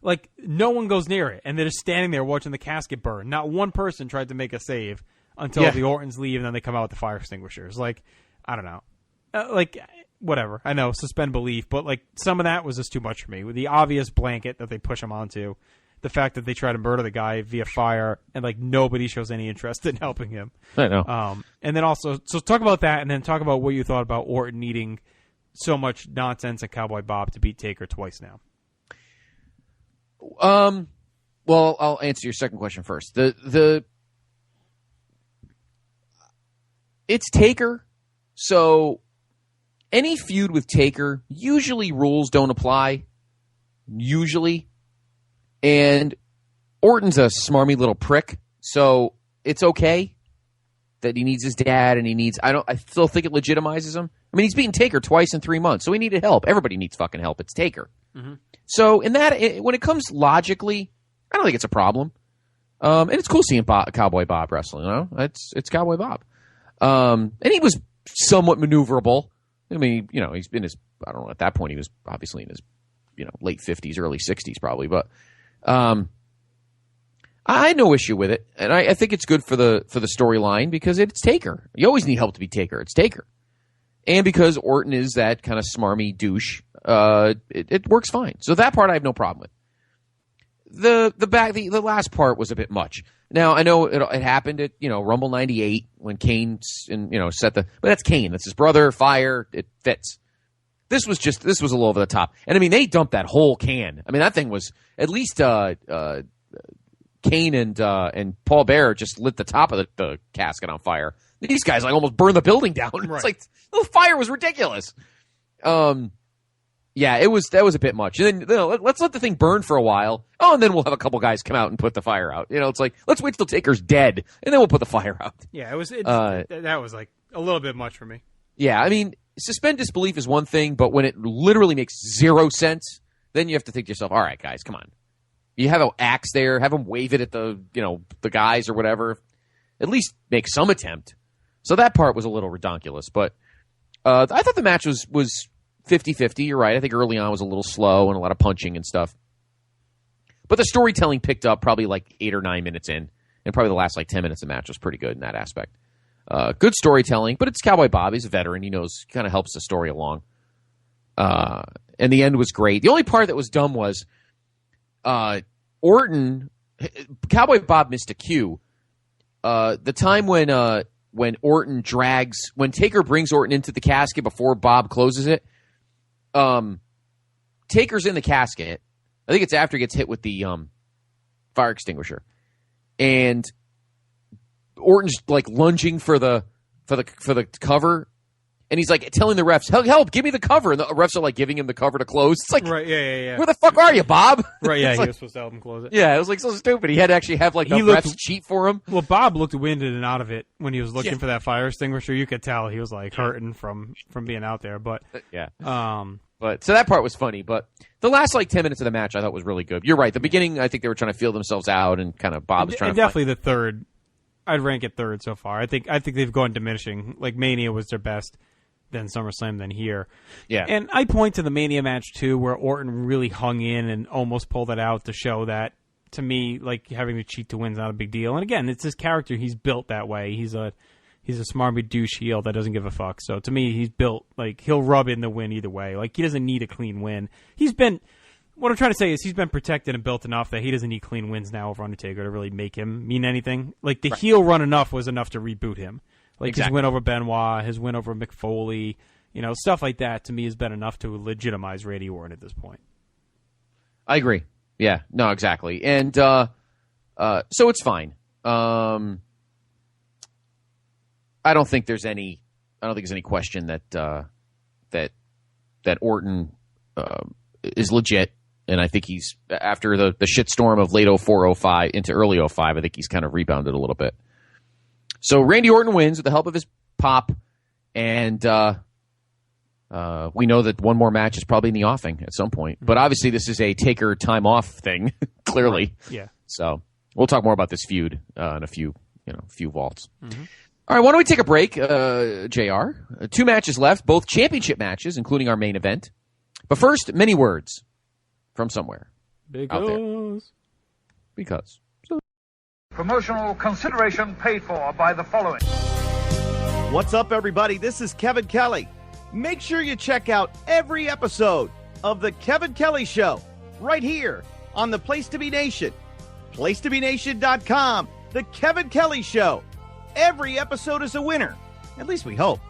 Like, no one goes near it, and they're just standing there watching the casket burn. Not one person tried to make a save until the Ortons leave, and then they come out with the fire extinguishers. Like, I don't know. Whatever. I know, suspend belief, but like some of that was just too much for me. With the obvious blanket that they push him onto, the fact that they try to murder the guy via fire, and like nobody shows any interest in helping him. I know. And then also, so talk about that, and then talk about what you thought about Orton needing so much nonsense and Cowboy Bob to beat Taker twice now. Well, I'll answer your second question first. It's Taker, so any feud with Taker, usually rules don't apply. Usually. And Orton's a smarmy little prick, so it's okay that he needs his dad and I still think it legitimizes him. I mean, he's beaten Taker twice in 3 months, so he needed help. Everybody needs fucking help. It's Taker. Mm-hmm. So when it comes logically, I don't think it's a problem. And it's cool seeing Cowboy Bob wrestling, It's Cowboy Bob. And he was somewhat maneuverable. I mean, he's been I don't know, at that point he was obviously in his, late 50s, early 60s probably, but I had no issue with it. And I think it's good for the storyline because it's Taker. You always need help to be Taker. It's Taker. And because Orton is that kind of smarmy douche, it works fine. So that part I have no problem with. The last part was a bit much. Now I know it happened at Rumble '98 when Kane but that's Kane. That's his brother. Fire. It fits. This was a little over the top. And I mean they dumped that whole can. I mean that thing was at least Kane and Paul Bearer just lit the top of the casket on fire. These guys like almost burned the building down. Right. It's like the fire was ridiculous. Yeah, that was a bit much. And then let's let the thing burn for a while. Oh, and then we'll have a couple guys come out and put the fire out. It's like let's wait till Taker's dead and then we'll put the fire out. Yeah, that was like a little bit much for me. Yeah, I mean, suspend disbelief is one thing, but when it literally makes zero sense, then you have to think to yourself, all right, guys, come on. You have an axe there, have them wave it at the guys or whatever. At least make some attempt. So that part was a little redonkulous, but I thought the match was 50-50. You're right. I think early on was a little slow and a lot of punching and stuff. But the storytelling picked up probably like 8 or 9 minutes in, and probably the last like 10 minutes of the match was pretty good in that aspect. Good storytelling, but it's Cowboy Bob. He's a veteran. He knows, kind of helps the story along. And the end was great. The only part that was dumb was Orton, Cowboy Bob missed a cue. The time when Taker brings Orton into the casket before Bob closes it, Taker's in the casket. I think it's after he gets hit with the fire extinguisher, and Orton's like lunging for the cover, And he's like telling the refs, help, give me the cover. And the refs are like giving him the cover to close. It's like, right, yeah. Where the fuck are you, Bob? Right, yeah, He was supposed to help him close it. Yeah, it was like so stupid. He had to actually have like the refs cheat for him. Well, Bob looked winded and out of it when he was looking for that fire extinguisher. You could tell he was like hurting from being out there. But yeah, but so that part was funny. But the last like 10 minutes of the match I thought was really good. You're right. The beginning, I think they were trying to feel themselves out, and kind of Bob was trying to definitely the third. I'd rank it third so far. I think they've gone diminishing. Like Mania was their best, then SummerSlam, then here. Yeah. And I point to the Mania match too, where Orton really hung in and almost pulled it out to show that, to me, like having to cheat to win is not a big deal. And again, it's his character. He's built that way. He's a smarmy douche heel that doesn't give a fuck. So to me, he's built like he'll rub in the win either way. Like he doesn't need a clean win. What I'm trying to say is he's been protected and built enough that he doesn't need clean wins now over Undertaker to really make him mean anything. Like the heel run enough was enough to reboot him. Like his win over Benoit, his win over Mick Foley, stuff like that to me has been enough to legitimize Randy Orton at this point. I agree. Yeah, no, exactly. And so it's fine. I don't think there's any question that Orton is legit. And I think he's, after the shitstorm of late 04, 05 into early 05, I think he's kind of rebounded a little bit. So Randy Orton wins with the help of his pop, and we know that one more match is probably in the offing at some point. But obviously this is a Taker time off thing, clearly. Yeah. So we'll talk more about this feud in a few vaults. Mm-hmm. All right, why don't we take a break, JR? 2 matches left, both championship matches, including our main event. But first, many words from somewhere out there. Because. Promotional consideration paid for by the following. What's up, everybody? This is Kevin Kelly. Make sure you check out every episode of The Kevin Kelly Show right here on the Place to Be Nation. PlaceToBeNation.com. The Kevin Kelly Show. Every episode is a winner. At least we hope.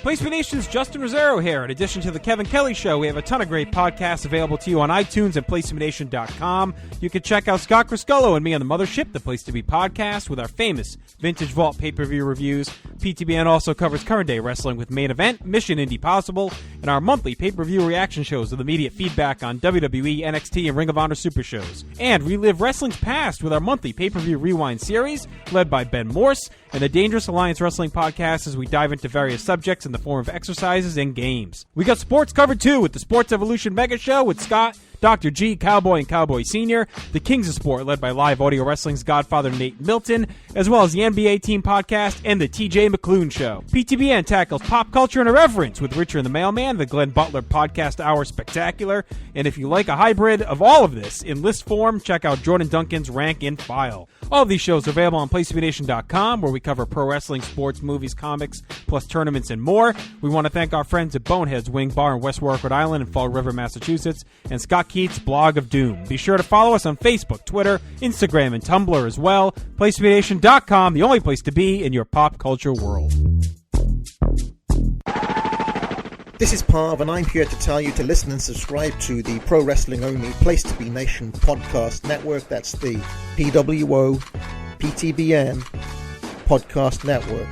Place to Be Nation's Justin Rosero here. In addition to the Kevin Kelly Show, we have a ton of great podcasts available to you on iTunes and PlaceToBeNation.com. You can check out Scott Criscullo and me on the Mothership, the Place to Be Podcast, with our famous Vintage Vault pay-per-view reviews. PTBN also covers current day wrestling with Main Event, Mission Indie Possible, and our monthly pay-per-view reaction shows with immediate feedback on WWE, NXT, and Ring of Honor Super Shows. And relive wrestling's past with our monthly pay-per-view rewind series, led by Ben Morse, and the Dangerous Alliance Wrestling Podcast as we dive into various subjects in the form of exercises and games. We got sports covered too with the Sports Evolution Mega Show with Scott, Dr. G, Cowboy, and Cowboy Sr., the Kings of Sport led by Live Audio Wrestling's Godfather Nate Milton, as well as the NBA Team Podcast and the TJ McClune Show. PTBN tackles pop culture and irreverence with Richard and the Mailman, the Glenn Butler Podcast Hour Spectacular, and if you like a hybrid of all of this in list form, check out Jordan Duncan's Rank and File. All of these shows are available on PlaceToBeNation.com, where we cover pro wrestling, sports, movies, comics, plus tournaments and more. We want to thank our friends at Bonehead's Wing Bar in West Warwick, Rhode Island, and Fall River, Massachusetts, and Scott Keith's Blog of Doom. Be sure to follow us on Facebook, Twitter, Instagram, and Tumblr as well. PlaceToBeNation.com, the only place to be in your pop culture world. This is Parv, and I'm here to tell you to listen and subscribe to the Pro Wrestling Only Place to Be Nation podcast network. That's the PWO PTBN podcast network,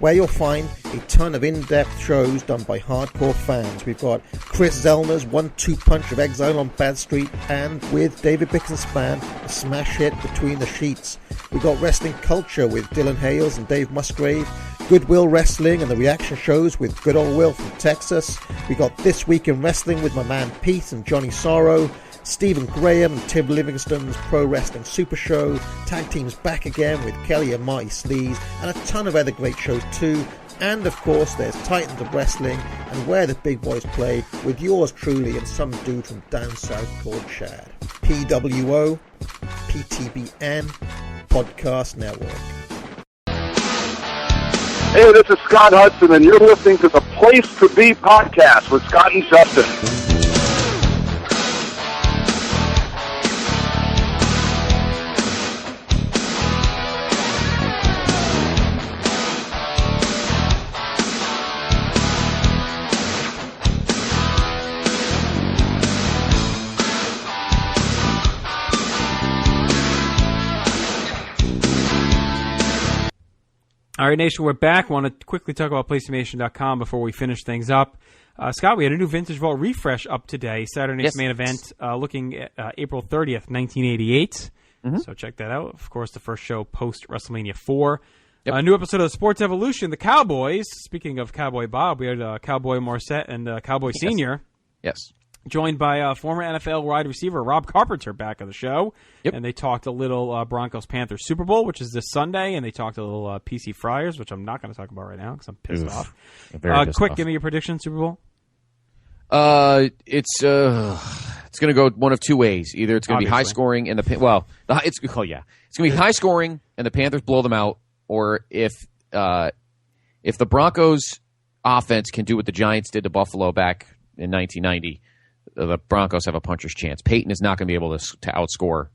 where you'll find a ton of in-depth shows done by hardcore fans. We've got Chris Zellner's 1-2 punch of Exile on Bad Street, and with David Bixenspan, a smash hit Between the Sheets. We've got Wrestling Culture with Dylan Hales and Dave Musgrave, Goodwill Wrestling and the reaction shows with Good Old Will from Texas. We got This Week in Wrestling with my man Pete and Johnny Sorrow, Stephen Graham and Tim Livingston's Pro Wrestling Super Show, Tag Teams Back Again with Kelly and Marty Sleaze, and a ton of other great shows too. And of course there's Titans of Wrestling and Where the Big Boys Play with yours truly and some dude from down south called Chad. PWO PTBN Podcast Network. Hey, this is Scott Hudson, and you're listening to the Place to Be Podcast with Scott and Justin. All right, Nation, we're back. Want to quickly talk about PlayStation.com before we finish things up. Scott, we had a new Vintage Vault refresh up today. Saturday's main event, looking at April 30th, 1988. So check that out. Of course, the first show post WrestleMania 4. A new episode of Sports Evolution, The Cowboys. Speaking of Cowboy Bob, we had Cowboy Morissette and Cowboy Senior. Yes. Joined by former NFL wide receiver Rob Carpenter back on the show. And they talked a little Broncos-Panthers Super Bowl, which is this Sunday, and they talked a little PC Friars, which I'm not going to talk about right now because I'm pissed off. Quick, give me your prediction, Super Bowl. It's going to go one of two ways. Either it's going to be high scoring and it's going to be high scoring and the Panthers blow them out, or if the Broncos offense can do what the Giants did to Buffalo back in 1990, the Broncos have a puncher's chance. Peyton is not going to be able to outscore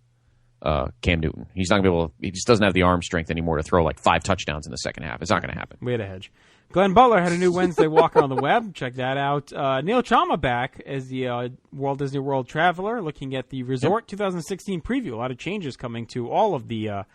Cam Newton. He's not going to be able. He just doesn't have the arm strength anymore to throw like 5 touchdowns in the second half. It's not going to happen. We had a hedge. Glenn Butler had a new Wednesday Walker on the web. Check that out. Neil Chama back as the Walt Disney World Traveler, looking at the Resort 2016 preview. A lot of changes coming to all of the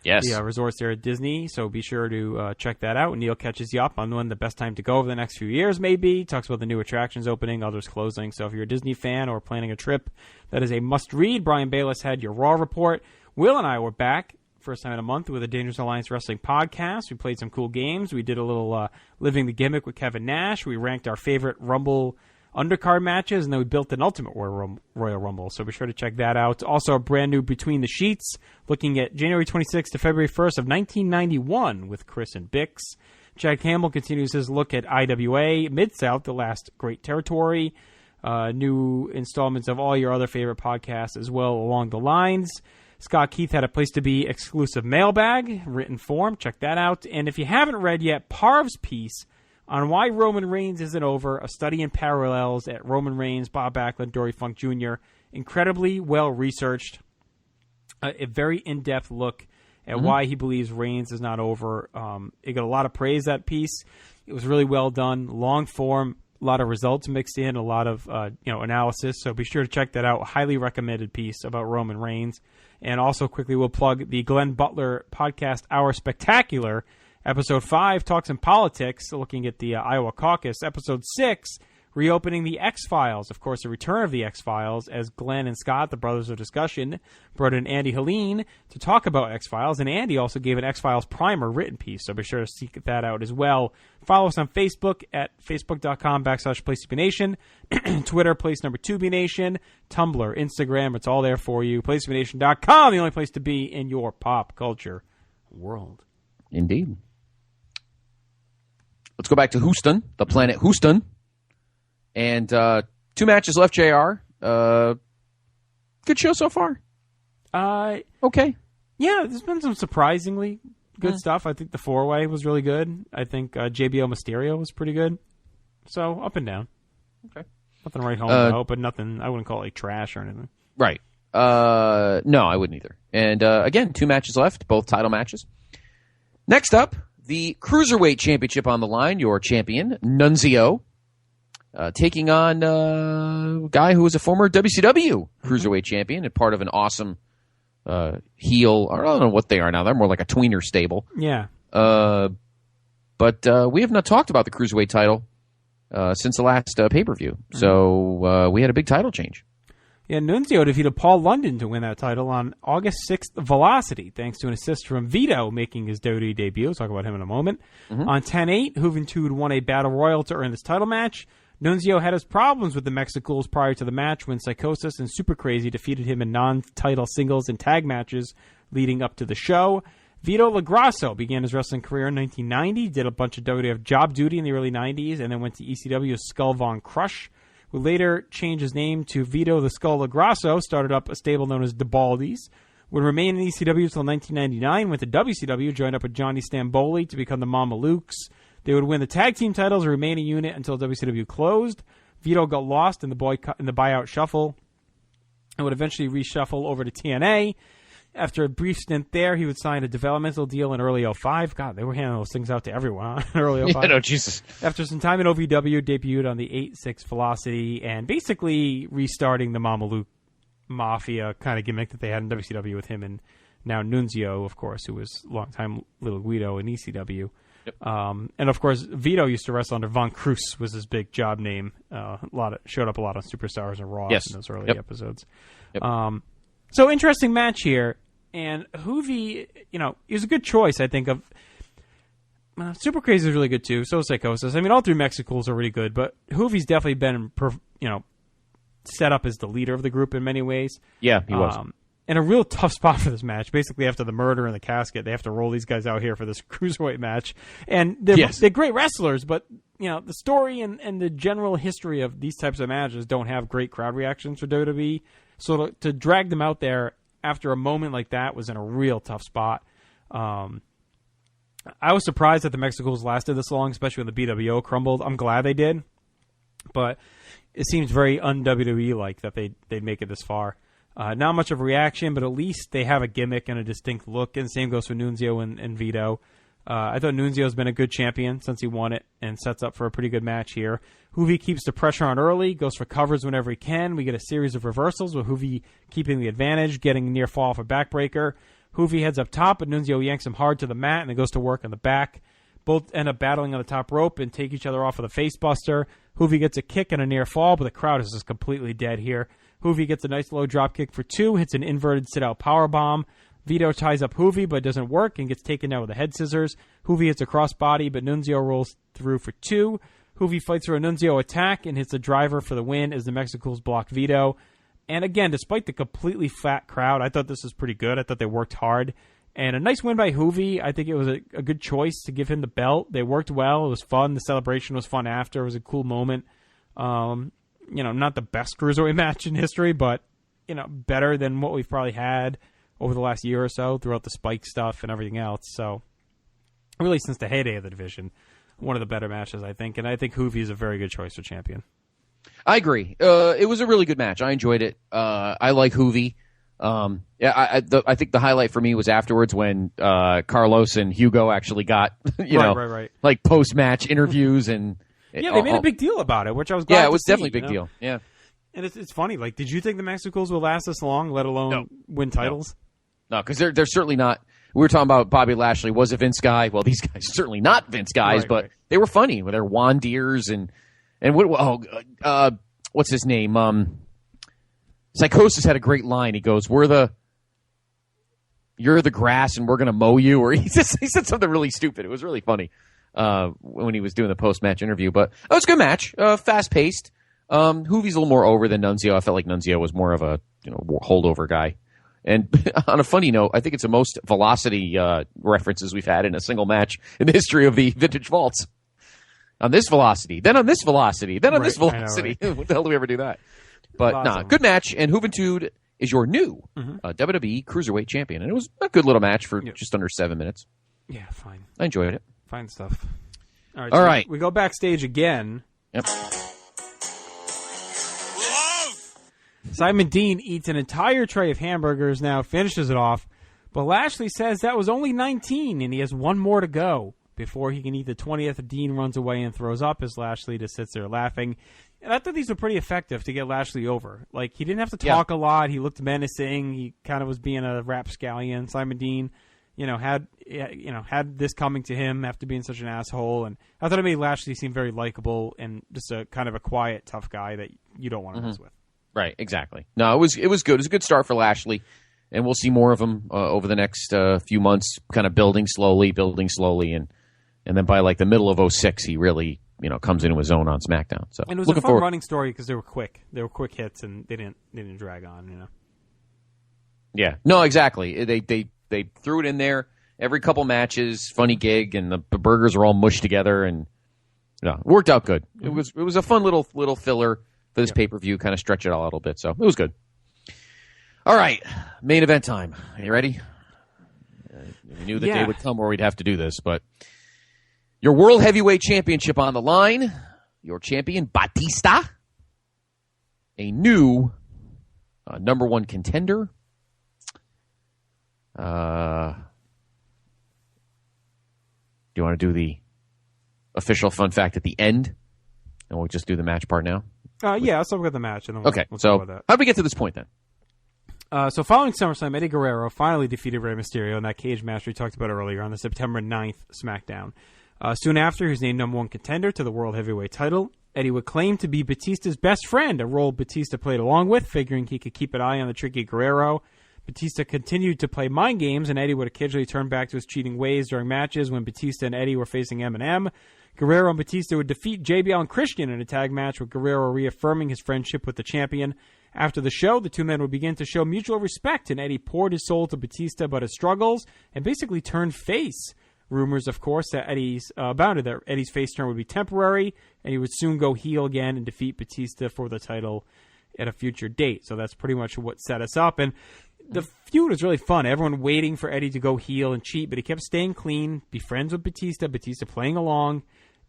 resorts there at Disney, so be sure to check that out. Neil catches you up on when the best time to go over the next few years may be. Talks about the new attractions opening, others closing. So if you're a Disney fan or planning a trip, that is a must-read. Brian Bayless had your Raw report. Will and I were back, first time in a month, with a Dangerous Alliance Wrestling podcast. We played some cool games. We did a little Living the Gimmick with Kevin Nash. We ranked our favorite Rumble undercard matches, and then we built an Ultimate Royal Rumble, so be sure to check that out. Also, a brand new Between the Sheets, looking at January 26th to February 1st of 1991 with Chris and Bix. Chad Campbell continues his look at IWA Mid-South, the last great territory. New installments of all your other favorite podcasts as well along the lines. Scott Keith had a Place to Be exclusive mailbag, written form. Check that out. And if you haven't read yet, Parv's piece on why Roman Reigns isn't over, a study in parallels at Roman Reigns, Bob Backlund, Dory Funk Jr. Incredibly well-researched. A very in-depth look at why he believes Reigns is not over. It got a lot of praise, that piece. It was really well done, long form, a lot of results mixed in, a lot of analysis. So be sure to check that out. Highly recommended piece about Roman Reigns. And also quickly we'll plug the Glenn Butler Podcast Hour Spectacular. Episode 5, Talks in Politics, looking at the Iowa caucus. Episode 6, reopening the X-Files. Of course, the return of the X-Files, as Glenn and Scott, the brothers of discussion, brought in Andy Helene to talk about X-Files. And Andy also gave an X-Files primer written piece, so be sure to seek that out as well. Follow us on Facebook at facebook.com/PlaceToBeNation, Twitter, place2BNation, Tumblr, Instagram, it's all there for you. PlaceToBeNation.com, the only place to be in your pop culture world. Indeed. Let's go back to Houston, the planet Houston. And 2 matches left, JR. Good show so far. Okay. Yeah, there's been some surprisingly good stuff. I think the 4-way was really good. I think JBL Mysterio was pretty good. So, up and down. Okay. Nothing right home about, but nothing, I wouldn't call it like trash or anything. Right. No, I wouldn't either. And again, 2 matches left, both title matches. Next up, the Cruiserweight Championship on the line, your champion, Nunzio, taking on a guy who was a former WCW Cruiserweight Champion and part of an awesome heel, I don't know what they are now, they're more like a tweener stable. Yeah. But we have not talked about the Cruiserweight title since the last pay-per-view, so we had a big title change. Yeah, Nunzio defeated Paul London to win that title on August 6th Velocity, thanks to an assist from Vito making his WWE debut. We'll talk about him in a moment. On 10-8, Juventud won a Battle Royal to earn this title match. Nunzio had his problems with the Mexicools prior to the match when Psychosis and Super Crazy defeated him in non-title singles and tag matches leading up to the show. Vito LaGrasso began his wrestling career in 1990, did a bunch of WWF job duty in the early 90s, and then went to ECW as Skull Von Crush, who later changed his name to Vito the Skull LaGrasso, started up a stable known as the Baldies, would remain in ECW until 1999, went to WCW, joined up with Johnny Stamboli to become the Mamalukes. They would win the tag team titles, remain a unit until WCW closed. Vito got lost in the buyout shuffle and would eventually reshuffle over to TNA. After a brief stint there, he would sign a developmental deal in early 05. God, they were handing those things out to everyone in early 05. Yeah, no, Jesus. After some time in OVW, debuted on the 8-6 Velocity and basically restarting the Mamaluke Mafia kind of gimmick that they had in WCW with him and now Nunzio, of course, who was longtime Little Guido in ECW. Yep. And of course, Vito used to wrestle under Von Cruz was his big job name. Showed up a lot on Superstars and Raw in those early episodes. Yep. So interesting match here, and Hoovy, it was a good choice, I think. Of Super Crazy is really good too. So is Psychosis. I mean, all three Mexicools are really good, but Hoovy's definitely been set up as the leader of the group in many ways. Yeah, he was. And a real tough spot for this match. Basically, after the murder in the casket, they have to roll these guys out here for this cruiserweight match. And they're great wrestlers, but the story and the general history of these types of matches don't have great crowd reactions for WWE. So to drag them out there after a moment like that was in a real tough spot. I was surprised that the Mexicools lasted this long, especially when the BWO crumbled. I'm glad they did, but it seems very un-WWE-like that they'd make it this far. Not much of a reaction, but at least they have a gimmick and a distinct look, and the same goes for Nunzio and Vito. I thought Nunzio's been a good champion since he won it and sets up for a pretty good match here. Hoovy keeps the pressure on early, goes for covers whenever he can. We get a series of reversals with Hoovy keeping the advantage, getting near fall off a backbreaker. Hoovy heads up top, but Nunzio yanks him hard to the mat and then goes to work on the back. Both end up battling on the top rope and take each other off with a face buster. Hoovy gets a kick and a near fall, but the crowd is just completely dead here. Hoovy gets a nice low drop kick for 2, hits an inverted sit-out powerbomb. Vito ties up Hoovy, but it doesn't work and gets taken down with the head scissors. Hoovy hits a crossbody, but Nunzio rolls through for 2. Hoovy fights for a Nunzio attack and hits a driver for the win as the Mexicools block Vito. And again, despite the completely fat crowd, I thought this was pretty good. I thought they worked hard. And a nice win by Hoovy. I think it was a good choice to give him the belt. They worked well. It was fun. The celebration was fun after. It was a cool moment. Not the best cruiserweight match in history, but, better than what we've probably had over the last year or so throughout the Spike stuff and everything else. So, really, since the heyday of the division, one of the better matches, I think. And I think Hoovy is a very good choice for champion. I agree. It was a really good match. I enjoyed it. I like Hoovy. I think the highlight for me was afterwards when Carlos and Hugo actually got, right. like post-match interviews and... Yeah, they made a big deal about it, which I was glad to see. Yeah, it was definitely a big deal. Yeah. And it's funny. Like, did you think the Mexicools will last this long, let alone win titles? No, because they're certainly not. We were talking about Bobby Lashley. Was a Vince guy? Well, these guys are certainly not Vince guys, but they were funny with their Juan Deers and what's his name? Psychosis had a great line. He goes, "You're the grass, and we're gonna mow you," or he said something really stupid. It was really funny. When he was doing the post-match interview. But it was a good match, fast-paced. Hoovy's a little more over than Nunzio. I felt like Nunzio was more of a holdover guy. And on a funny note, I think it's the most velocity references we've had in a single match in the history of the Vintage Vaults. On this velocity, then on this velocity, then on this velocity. Know, right? What the hell do we ever do that? But good match. And Juventud is your new WWE Cruiserweight Champion. And it was a good little match for just under 7 minutes. Yeah, fine. I enjoyed it. Fine stuff. All right. All right. We go backstage again. Yep. Simon Dean eats an entire tray of hamburgers now, finishes it off. But Lashley says that was only 19, and he has one more to go before he can eat the 20th. Dean runs away and throws up as Lashley just sits there laughing. And I thought these were pretty effective to get Lashley over. Like, he didn't have to talk a lot. He looked menacing. He kind of was being a rapscallion. Simon Dean had this coming to him after being such an asshole, and I thought it made Lashley seem very likable and just a kind of a quiet, tough guy that you don't want to mess with. Right, exactly. No, it was good. It was a good start for Lashley, and we'll see more of him over the next few months, kind of building slowly, and then by like the middle of 06, he really comes into his own on SmackDown. So and it was a fun running story because they were quick. They were quick hits, and they didn't drag on. Yeah, no, exactly. They threw it in there every couple matches, funny gig, and the burgers are all mushed together, and it worked out good. It was a fun little filler for this pay-per-view, kind of stretch it all out a little bit, so it was good. All right, main event time. Are you ready? We knew the day would come where we'd have to do this, but your World Heavyweight Championship on the line, your champion, Batista, a new number one contender. Do you want to do the official fun fact at the end? And we'll just do the match part now? Yeah, let's talk about the match. And then okay, so how did we get to this point then? So following SummerSlam, Eddie Guerrero finally defeated Rey Mysterio in that cage match we talked about earlier on the September 9th SmackDown. Soon after, he was named number 1 contender to the World Heavyweight title. Eddie would claim to be Batista's best friend, a role Batista played along with, figuring he could keep an eye on the tricky Guerrero. Batista continued to play mind games, and Eddie would occasionally turn back to his cheating ways during matches when Batista and Eddie were facing M&M. Guerrero and Batista would defeat JBL and Christian in a tag match, with Guerrero reaffirming his friendship with the champion. After the show, the two men would begin to show mutual respect, and Eddie poured his soul to Batista about his struggles and basically turned face. Rumors, of course, that abounded that Eddie's face turn would be temporary, and he would soon go heel again and defeat Batista for the title at a future date. So that's pretty much what set us up. And the feud was really fun. Everyone waiting for Eddie to go heel and cheat, but he kept staying clean, be friends with Batista playing along.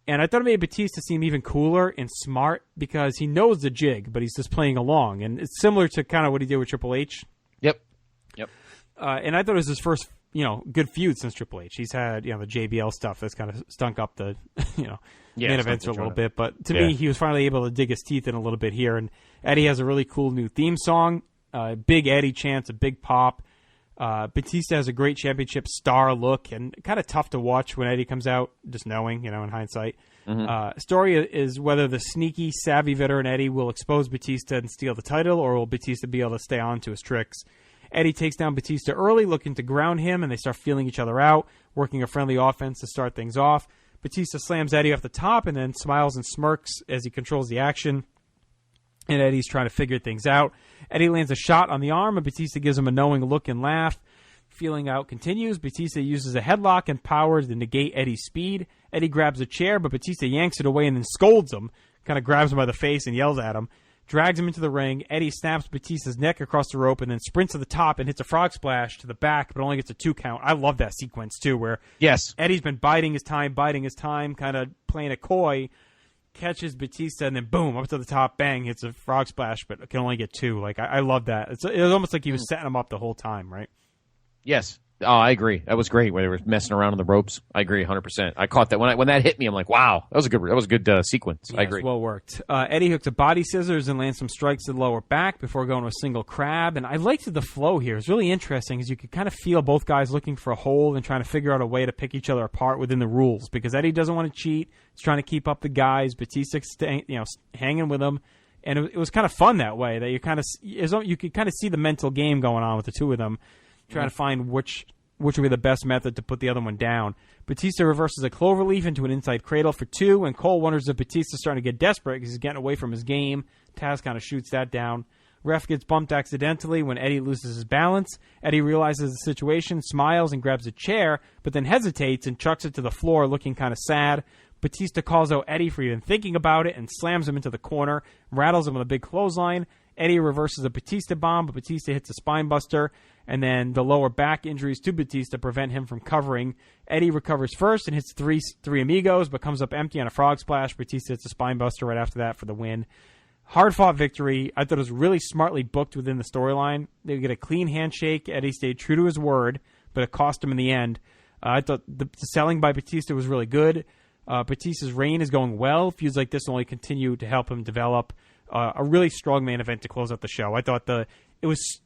And I thought it made Batista seem even cooler and smart because he knows the jig, but he's just playing along. And it's similar to kind of what he did with Triple H. Yep. And I thought it was his first, good feud since Triple H. He's had, the JBL stuff that's kind of stunk up the, main events a little bit. But to me, he was finally able to dig his teeth in a little bit here. And Eddie has a really cool new theme song. Big Eddie chants, a big pop. Batista has a great championship star look and kind of tough to watch when Eddie comes out, just knowing, in hindsight. Story is whether the sneaky, savvy veteran Eddie will expose Batista and steal the title, or will Batista be able to stay on to his tricks. Eddie takes down Batista early, looking to ground him, and they start feeling each other out, working a friendly offense to start things off. Batista slams Eddie off the top and then smiles and smirks as he controls the action. And Eddie's trying to figure things out. Eddie lands a shot on the arm, and Batista gives him a knowing look and laugh. Feeling out continues. Batista uses a headlock and power to negate Eddie's speed. Eddie grabs a chair, but Batista yanks it away and then scolds him, kind of grabs him by the face and yells at him. Drags him into the ring. Eddie snaps Batista's neck across the rope and then sprints to the top and hits a frog splash to the back, but only gets a 2 count. I love that sequence, too, where Eddie's been biding his time, kind of playing a coy, catches Batista, and then boom, up to the top, bang, hits a frog splash, but can only get 2. I love that. It was almost like he was setting him up the whole time, right? Yes. Oh, I agree. That was great when they were messing around on the ropes. I agree 100%. I caught that. When that hit me, I'm like, wow, that was a good sequence. Yes, I agree. Well worked. Eddie hooks a body scissors and lands some strikes to the lower back before going to a single crab. And I liked the flow here. It's really interesting because you could kind of feel both guys looking for a hold and trying to figure out a way to pick each other apart within the rules. Because Eddie doesn't want to cheat. He's trying to keep up the guys. Batista hanging with them. And it was kind of fun that way. That you could kind of see the mental game going on with the two of them, trying to find which would be the best method to put the other one down. Batista reverses a cloverleaf into an inside cradle for 2, and Cole wonders if Batista's starting to get desperate because he's getting away from his game. Taz kind of shoots that down. Ref gets bumped accidentally when Eddie loses his balance. Eddie realizes the situation, smiles, and grabs a chair, but then hesitates and chucks it to the floor looking kind of sad. Batista calls out Eddie for even thinking about it and slams him into the corner, rattles him with a big clothesline. Eddie reverses a Batista bomb, but Batista hits a spine buster, and then the lower back injuries to Batista prevent him from covering. Eddie recovers first and hits three amigos, but comes up empty on a frog splash. Batista hits a spine buster right after that for the win. Hard-fought victory. I thought it was really smartly booked within the storyline. They get a clean handshake. Eddie stayed true to his word, but it cost him in the end. I thought the selling by Batista was really good. Batista's reign is going well. Feuds like this only continue to help him develop. A really strong main event to close out the show. I thought it was,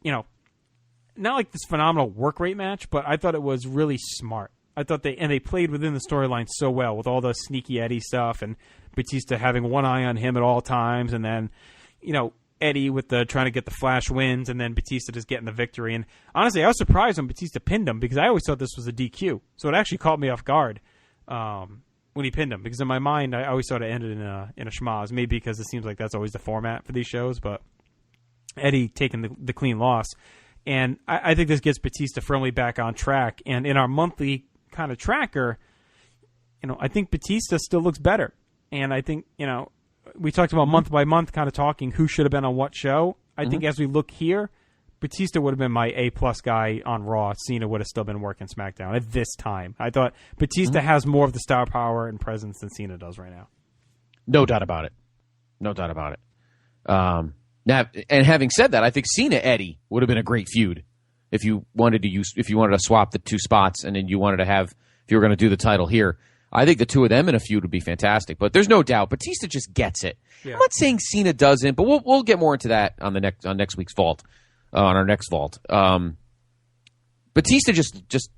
not like this phenomenal work rate match, but I thought it was really smart. I thought they played within the storyline so well with all the sneaky Eddie stuff and Batista having one eye on him at all times, and then, Eddie with the trying to get the flash wins, and then Batista just getting the victory. And honestly, I was surprised when Batista pinned him because I always thought this was a DQ. So it actually caught me off guard when he pinned him, because in my mind I always thought it ended in a schmaz. Maybe because it seems like that's always the format for these shows, but Eddie taking the clean loss. And I think this gets Batista firmly back on track. And in our monthly kind of tracker, I think Batista still looks better. And I think, we talked about month by month kind of talking who should have been on what show. I think as we look here, Batista would have been my A-plus guy on Raw. Cena would have still been working SmackDown at this time. I thought Batista has more of the star power and presence than Cena does right now. No doubt about it. Now, and having said that, I think Cena Eddie would have been a great feud if you wanted to swap the 2 spots, and then if you were going to do the title here. I think the 2 of them in a feud would be fantastic. But there's no doubt Batista just gets it. Yeah. I'm not saying Cena doesn't, but we'll get more into that on next week's Vault. on our next vault. Batista just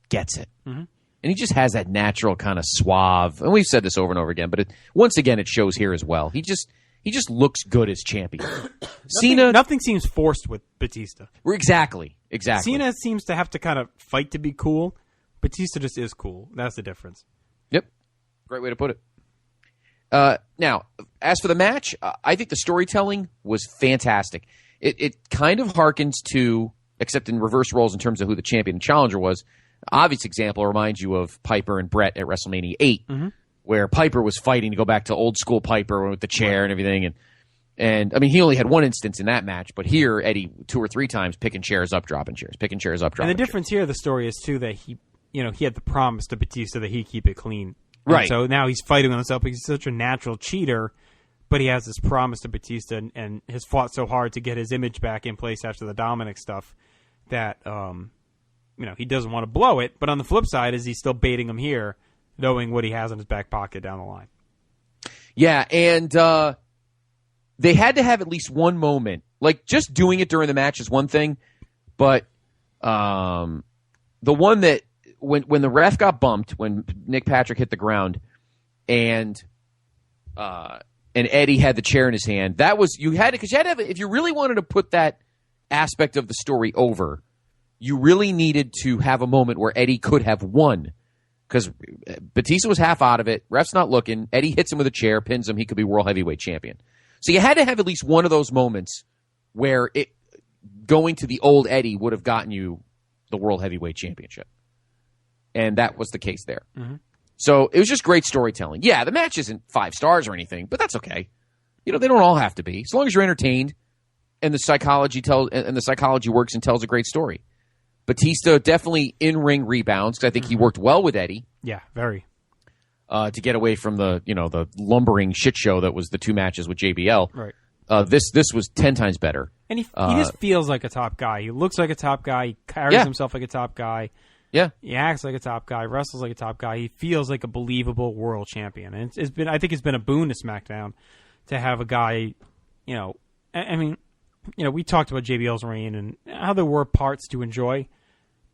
gets it. Mm-hmm. And he just has that natural kind of suave, and we've said this over and over again, but once again it shows here as well. He just looks good as champion. Nothing seems forced with Batista. Exactly. Cena seems to have to kind of fight to be cool. Batista just is cool. That's the difference. Yep. Great way to put it. Now, as for the match, I think the storytelling was fantastic. It kind of harkens to, except in reverse roles in terms of who the champion and challenger was. Obvious example reminds you of Piper and Brett at WrestleMania 8, where Piper was fighting to go back to old school Piper with the chair and everything. And I mean, he only had one instance in that match, but here Eddie 2 or 3 times picking chairs up, dropping chairs, picking chairs up, dropping. And the difference here, the story is too that he had the promise to Batista that he'd keep it clean. Right. And so now he's fighting on himself because he's such a natural cheater, but he has this promise to Batista and has fought so hard to get his image back in place after the Dominic stuff that he doesn't want to blow it. But on the flip side, is he's still baiting him here, knowing what he has in his back pocket down the line. Yeah, and they had to have at least one moment. Like, just doing it during the match is one thing, but the one that when the ref got bumped, when Nick Patrick hit the ground, and Eddie had the chair in his hand, that was you had to have if you really wanted to put that aspect of the story over, you really needed to have a moment where Eddie could have won. Because Batista was half out of it. Ref's not looking. Eddie hits him with a chair, pins him. He could be World Heavyweight Champion. So you had to have at least one of those moments where going to the old Eddie would have gotten you the World Heavyweight Championship. And that was the case there. Mm-hmm. So it was just great storytelling. Yeah, the match isn't 5 stars or anything, but that's okay. They don't all have to be. As long as you're entertained and the psychology works and tells a great story. Batista definitely in-ring rebounds because I think he worked well with Eddie. Yeah, very. To get away from the lumbering shit show that was the 2 matches with JBL. Right. This was 10 times better. And he just feels like a top guy. He looks like a top guy. He carries himself like a top guy. Yeah. He acts like a top guy. Wrestles like a top guy. He feels like a believable world champion. And I think it's been a boon to SmackDown to have a guy. I mean, we talked about JBL's reign and how there were parts to enjoy.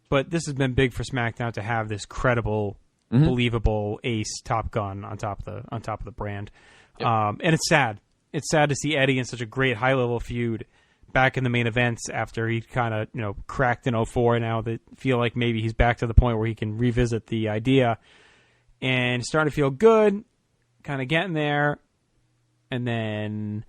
But this has been big for SmackDown to have this credible, believable ace Top Gun on top of the brand. Yep. And it's sad. It's sad to see Eddie in such a great high level feud back in the main events after he kind of cracked in 2004. Now that feel like maybe he's back to the point where he can revisit the idea and starting to feel good, kind of getting there, and then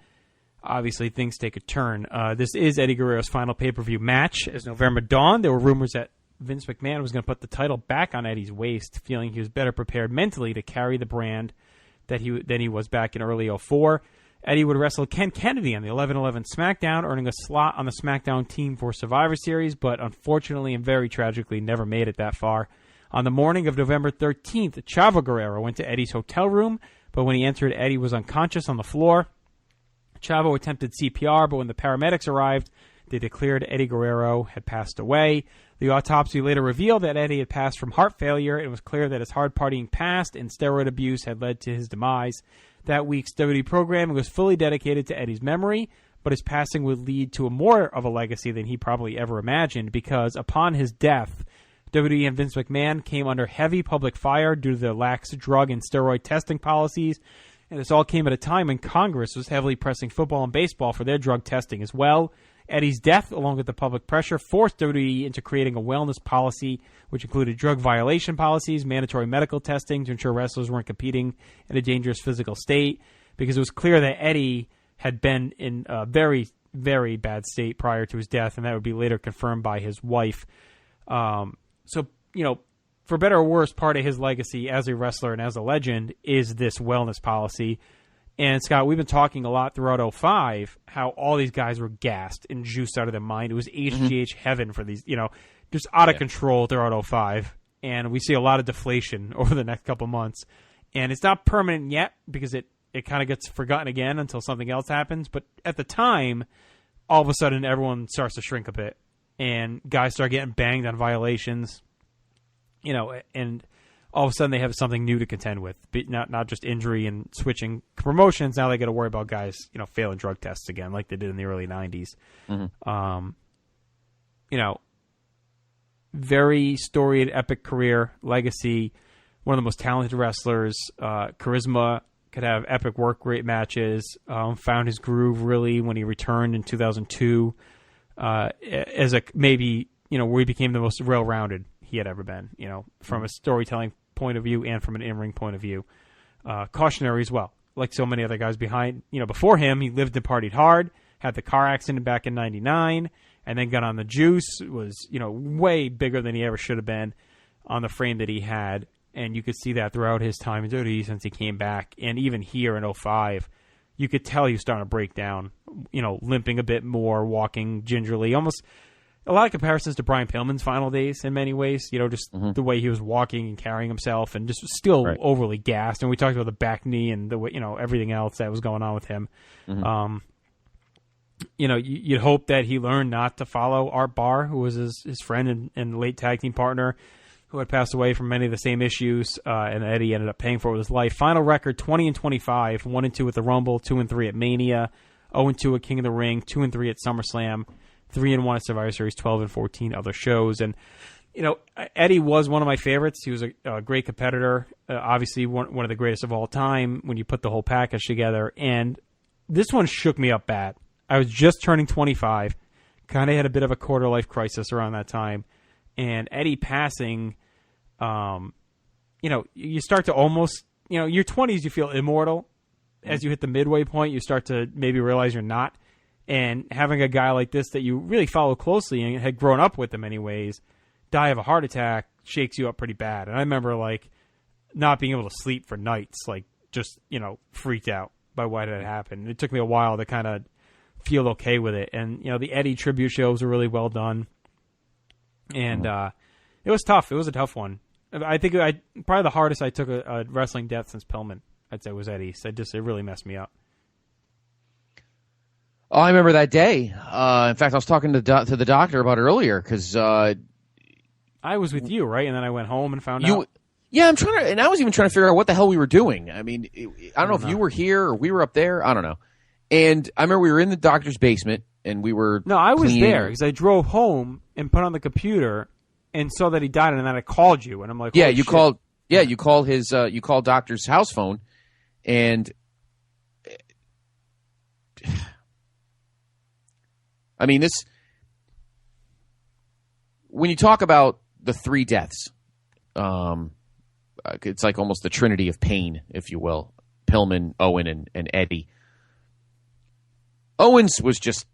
obviously things take a turn. This is Eddie Guerrero's final pay-per-view match. As November dawned, there were rumors that Vince McMahon was going to put the title back on Eddie's waist, feeling he was better prepared mentally to carry the brand than he was back in early 2004. Eddie would wrestle Ken Kennedy on the 11/11 SmackDown, earning a slot on the SmackDown team for Survivor Series, but unfortunately and very tragically never made it that far. On the morning of November 13th, Chavo Guerrero went to Eddie's hotel room, but when he entered, Eddie was unconscious on the floor. Chavo attempted CPR, but when the paramedics arrived, they declared Eddie Guerrero had passed away. The autopsy later revealed that Eddie had passed from heart failure. It was clear that his hard partying past and steroid abuse had led to his demise. That week's WWE programming was fully dedicated to Eddie's memory, but his passing would lead to more of a legacy than he probably ever imagined, because upon his death, WWE and Vince McMahon came under heavy public fire due to their lax drug and steroid testing policies. And this all came at a time when Congress was heavily pressing football and baseball for their drug testing as well. Eddie's death, along with the public pressure, forced WWE into creating a wellness policy, which included drug violation policies, mandatory medical testing to ensure wrestlers weren't competing in a dangerous physical state, because it was clear that Eddie had been in a very, very bad state prior to his death, and that would be later confirmed by his wife. So, for better or worse, part of his legacy as a wrestler and as a legend is this wellness policy. And, Scott, we've been talking a lot throughout 2005 how all these guys were gassed and juiced out of their mind. It was HGH heaven for these, just out of control throughout 2005. And we see a lot of deflation over the next couple months. And it's not permanent yet because it kind of gets forgotten again until something else happens. But at the time, all of a sudden, everyone starts to shrink a bit. And guys start getting banged on violations, and all of a sudden they have something new to contend with, not just injury and switching promotions. Now they got to worry about guys, failing drug tests again, like they did in the early 90s. very storied, epic career, legacy, one of the most talented wrestlers, charisma, could have epic work rate matches, found his groove really when he returned in 2002 as a maybe, where he became the most well-rounded he had ever been, from a storytelling point of view and from an in-ring point of view. Cautionary as well. Like so many other guys before him, he lived and partied hard, had the car accident back in 99, and then got on the juice, was, way bigger than he ever should have been on the frame that he had. And you could see that throughout his time in WWE since he came back. And even here in 05, you could tell he was starting to break down, limping a bit more, walking gingerly. Almost a lot of comparisons to Brian Pillman's final days in many ways, just the way he was walking and carrying himself and just still overly gassed. And we talked about the back knee and the way, everything else that was going on with him. You'd hope that he learned not to follow Art Barr, who was his friend and late tag team partner, who had passed away from many of the same issues, and Eddie ended up paying for it with his life. Final record, 20-25, 1-2 at the Rumble, 2-3 at Mania, 0-2 at King of the Ring, 2-3 at SummerSlam, 3-1 at Survivor Series, 12-14 other shows. And, Eddie was one of my favorites. He was a great competitor, obviously one of the greatest of all time when you put the whole package together. And this one shook me up bad. I was just turning 25, kind of had a bit of a quarter-life crisis around that time. And Eddie passing, you start to almost, your 20s, you feel immortal. As you hit the midway point, you start to maybe realize you're not. And having a guy like this that you really follow closely and had grown up with in many ways die of a heart attack shakes you up pretty bad. And I remember, not being able to sleep for nights, just, freaked out by what had happened. It took me a while to kind of feel okay with it. And, the Eddie tribute shows were really well done. And it was tough. It was a tough one. I think probably the hardest I took a wrestling death since Pillman, I'd say, was Eddie. So it really messed me up. Oh, I remember that day. In fact, I was talking to the doctor about it earlier because I was with you, right? And then I went home and found out. Yeah, I was even trying to figure out what the hell we were doing. I mean, I don't know if you were here or we were up there. I don't know. And I remember we were in the doctor's basement and we were. No, I was there because I drove home and put on the computer and saw that he died, and then I called you, and I'm like, yeah, you shit. called. Yeah, you called you called doctor's house phone, and I mean this. When you talk about the three deaths, it's like almost the trinity of pain, if you will. Pillman, Owen, and Eddie. Owens was just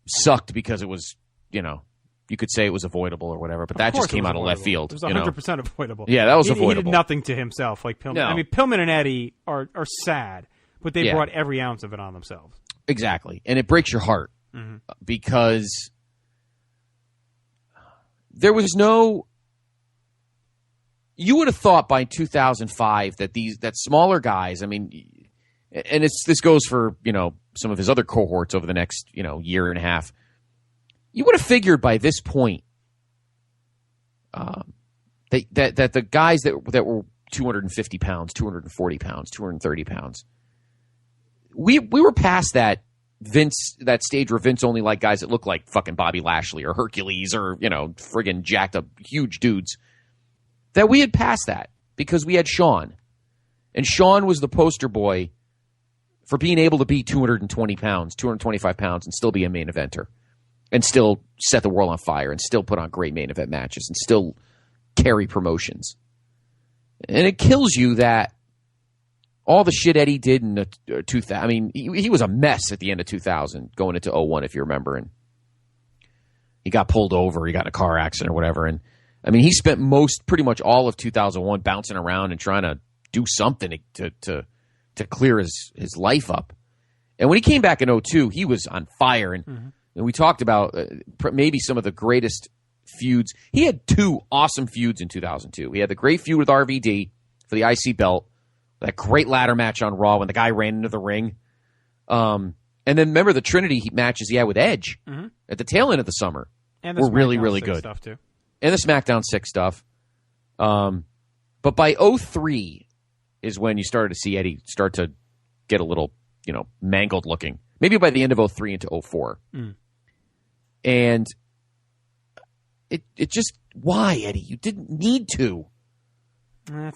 sucked because it was, you could say it was avoidable or whatever, but that just came out of left field. It was 100% avoidable. Yeah, that was avoidable. He did nothing to himself like Pillman. No. I mean, Pillman and Eddie are sad, but they brought every ounce of it on themselves. Exactly. And it breaks your heart because there was no... You would have thought by 2005 that smaller guys, I mean, and this goes for, some of his other cohorts over the next, year and a half. You would have figured by this point that the guys that were 250 pounds, 240 pounds, 230 pounds, we were past that stage where Vince only liked guys that look like fucking Bobby Lashley or Hercules or, friggin' jacked up huge dudes. That we had passed that because we had Shawn. And Shawn was the poster boy for being able to be 220 pounds, 225 pounds, and still be a main eventer. And still set the world on fire, and still put on great main event matches, and still carry promotions. And it kills you that all the shit Eddie did in the 2000. I mean, he was a mess at the end of 2000, going into 01, if you remember. And he got pulled over, he got in a car accident or whatever. And I mean, he spent pretty much all of 2001 bouncing around and trying to do something to clear his life up. And when he came back in 02, he was on fire. And we talked about maybe some of the greatest feuds. He had two awesome feuds in 2002. He had the great feud with RVD for the IC belt, that great ladder match on Raw when the guy ran into the ring. And then remember the Trinity matches he had with Edge at the tail end of the summer were really, really good. Stuff too. And the SmackDown 6 stuff. But by 03 is when you started to see Eddie start to get a little, mangled looking. Maybe by the end of 03 into 04. And it just, why, Eddie? You didn't need to.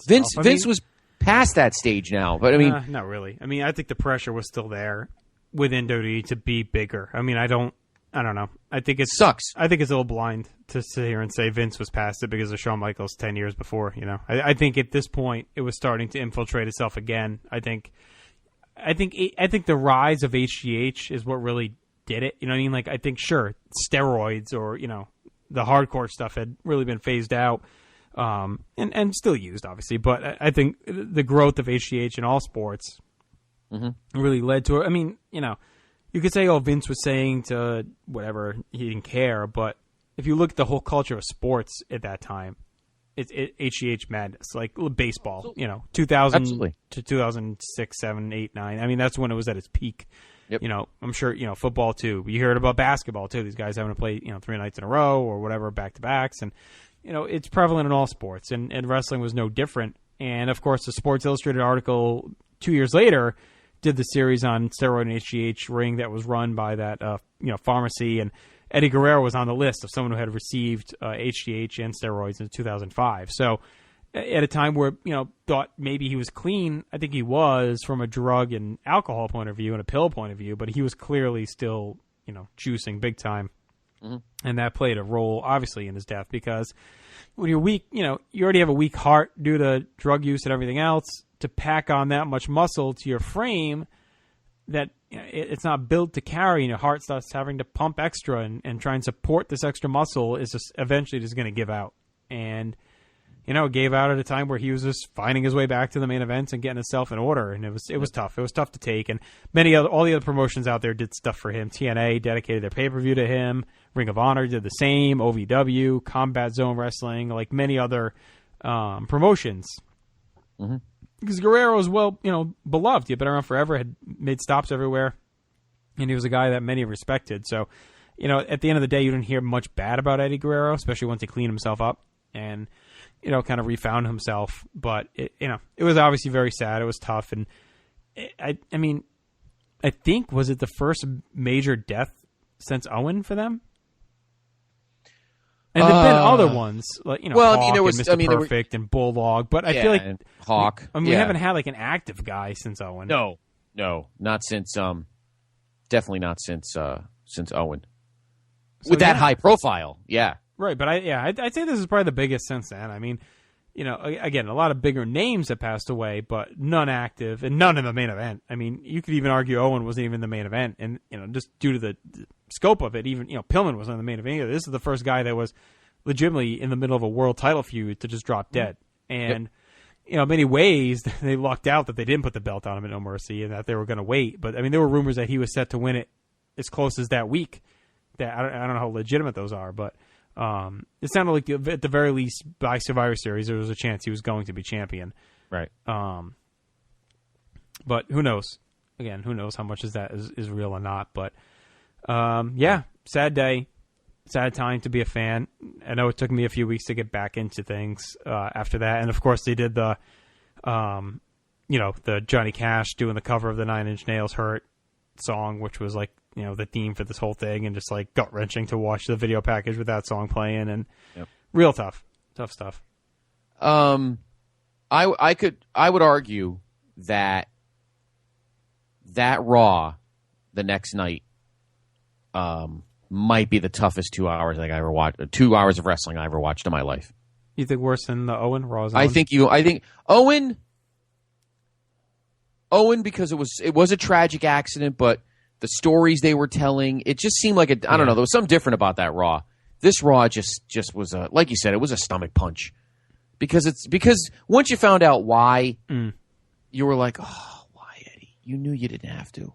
Vince was past that stage now, but I mean, not really. I mean, I think the pressure was still there within WWE to be bigger. I mean, I don't know. I think it sucks. I think it's a little blind to sit here and say Vince was past it because of Shawn Michaels 10 years before. You know, I think at this point it was starting to infiltrate itself again. I think the rise of HGH is what really did it. You know what I mean? Like, I think sure steroids or the hardcore stuff had really been phased out. And still used, obviously, but I think the growth of HGH in all sports really led to it. I mean, you could say, Vince was saying to whatever, he didn't care, but if you look at the whole culture of sports at that time, it's HGH madness, like baseball, 2000 Absolutely. To 2006, 7, 8, 9. I mean, that's when it was at its peak. Yep. I'm sure, football too. You heard about basketball too. These guys having to play, 3 nights in a row or whatever, back-to-backs, and it's prevalent in all sports, and wrestling was no different. And, of course, the Sports Illustrated article 2 years later did the series on steroid and HGH ring that was run by that, pharmacy. And Eddie Guerrero was on the list of someone who had received HGH and steroids in 2005. So at a time where, thought maybe he was clean, I think he was from a drug and alcohol point of view and a pill point of view, but he was clearly still, juicing big time. And that played a role, obviously, in his death, because when you're weak, you already have a weak heart due to drug use and everything else. To pack on that much muscle to your frame that it's not built to carry, and your heart starts having to pump extra and try and support this extra muscle is just eventually just going to give out. And, gave out at a time where he was just finding his way back to the main events and getting himself in order. And it was tough. It was tough to take. And all the other promotions out there did stuff for him. TNA dedicated their pay-per-view to him. Ring of Honor did the same. OVW, Combat Zone Wrestling, like many other promotions. Because Guerrero was beloved. He'd been around forever, had made stops everywhere, and he was a guy that many respected. So, at the end of the day, you didn't hear much bad about Eddie Guerrero, especially once he cleaned himself up and, kind of refound himself. But, it was obviously very sad. It was tough. And, I think, was it the first major death since Owen for them? And there've been other ones, like Hawk and Mr. Perfect and Bulldog, but I feel like Hawk. we haven't had like an active guy since Owen. No, not since. Definitely not since Owen. So, with that high profile, yeah. Right, but I'd say this is probably the biggest since then. I mean, again, a lot of bigger names have passed away, but none active and none in the main event. I mean, you could even argue Owen wasn't even in the main event, and just due to the scope of it, even Pillman wasn't in the main event either. This is the first guy that was legitimately in the middle of a world title feud to just drop dead. And in many ways, they lucked out that they didn't put the belt on him at No Mercy and that they were going to wait. But I mean, there were rumors that he was set to win it as close as that week. That I don't know how legitimate those are, but it sounded like at the very least by Survivor Series there was a chance he was going to be champion. Right. But who knows? Again, who knows how much is that is real or not? But sad day, sad time to be a fan. I know it took me a few weeks to get back into things after that, and of course they did the Johnny Cash doing the cover of the 9 Inch Nails "Hurt" song, which was like the theme for this whole thing, and just like gut wrenching to watch the video package with that song playing, and real tough stuff. I would argue that Raw the next night might be the toughest 2 hours I ever watched. 2 hours of wrestling I ever watched in my life. You think worse than the Owen Raw's? I think Owen because it was a tragic accident, but the stories they were telling, it just seemed like I don't know, there was something different about that Raw. This Raw just was like you said, it was a stomach punch. Because once you found out why, you were like, oh, why, Eddie? You knew you didn't have to.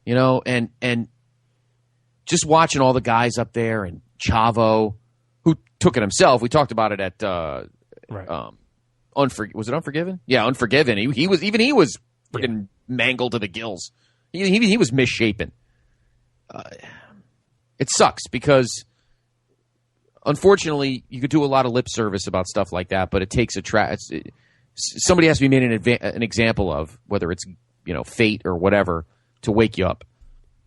And just watching all the guys up there and Chavo, who took it himself. We talked about it at was it Unforgiven? Yeah, Unforgiven. He was freaking mangled to the gills. He was misshapen. It sucks because unfortunately you could do a lot of lip service about stuff like that, but it takes somebody has to be made an example of, whether it's fate or whatever, to wake you up.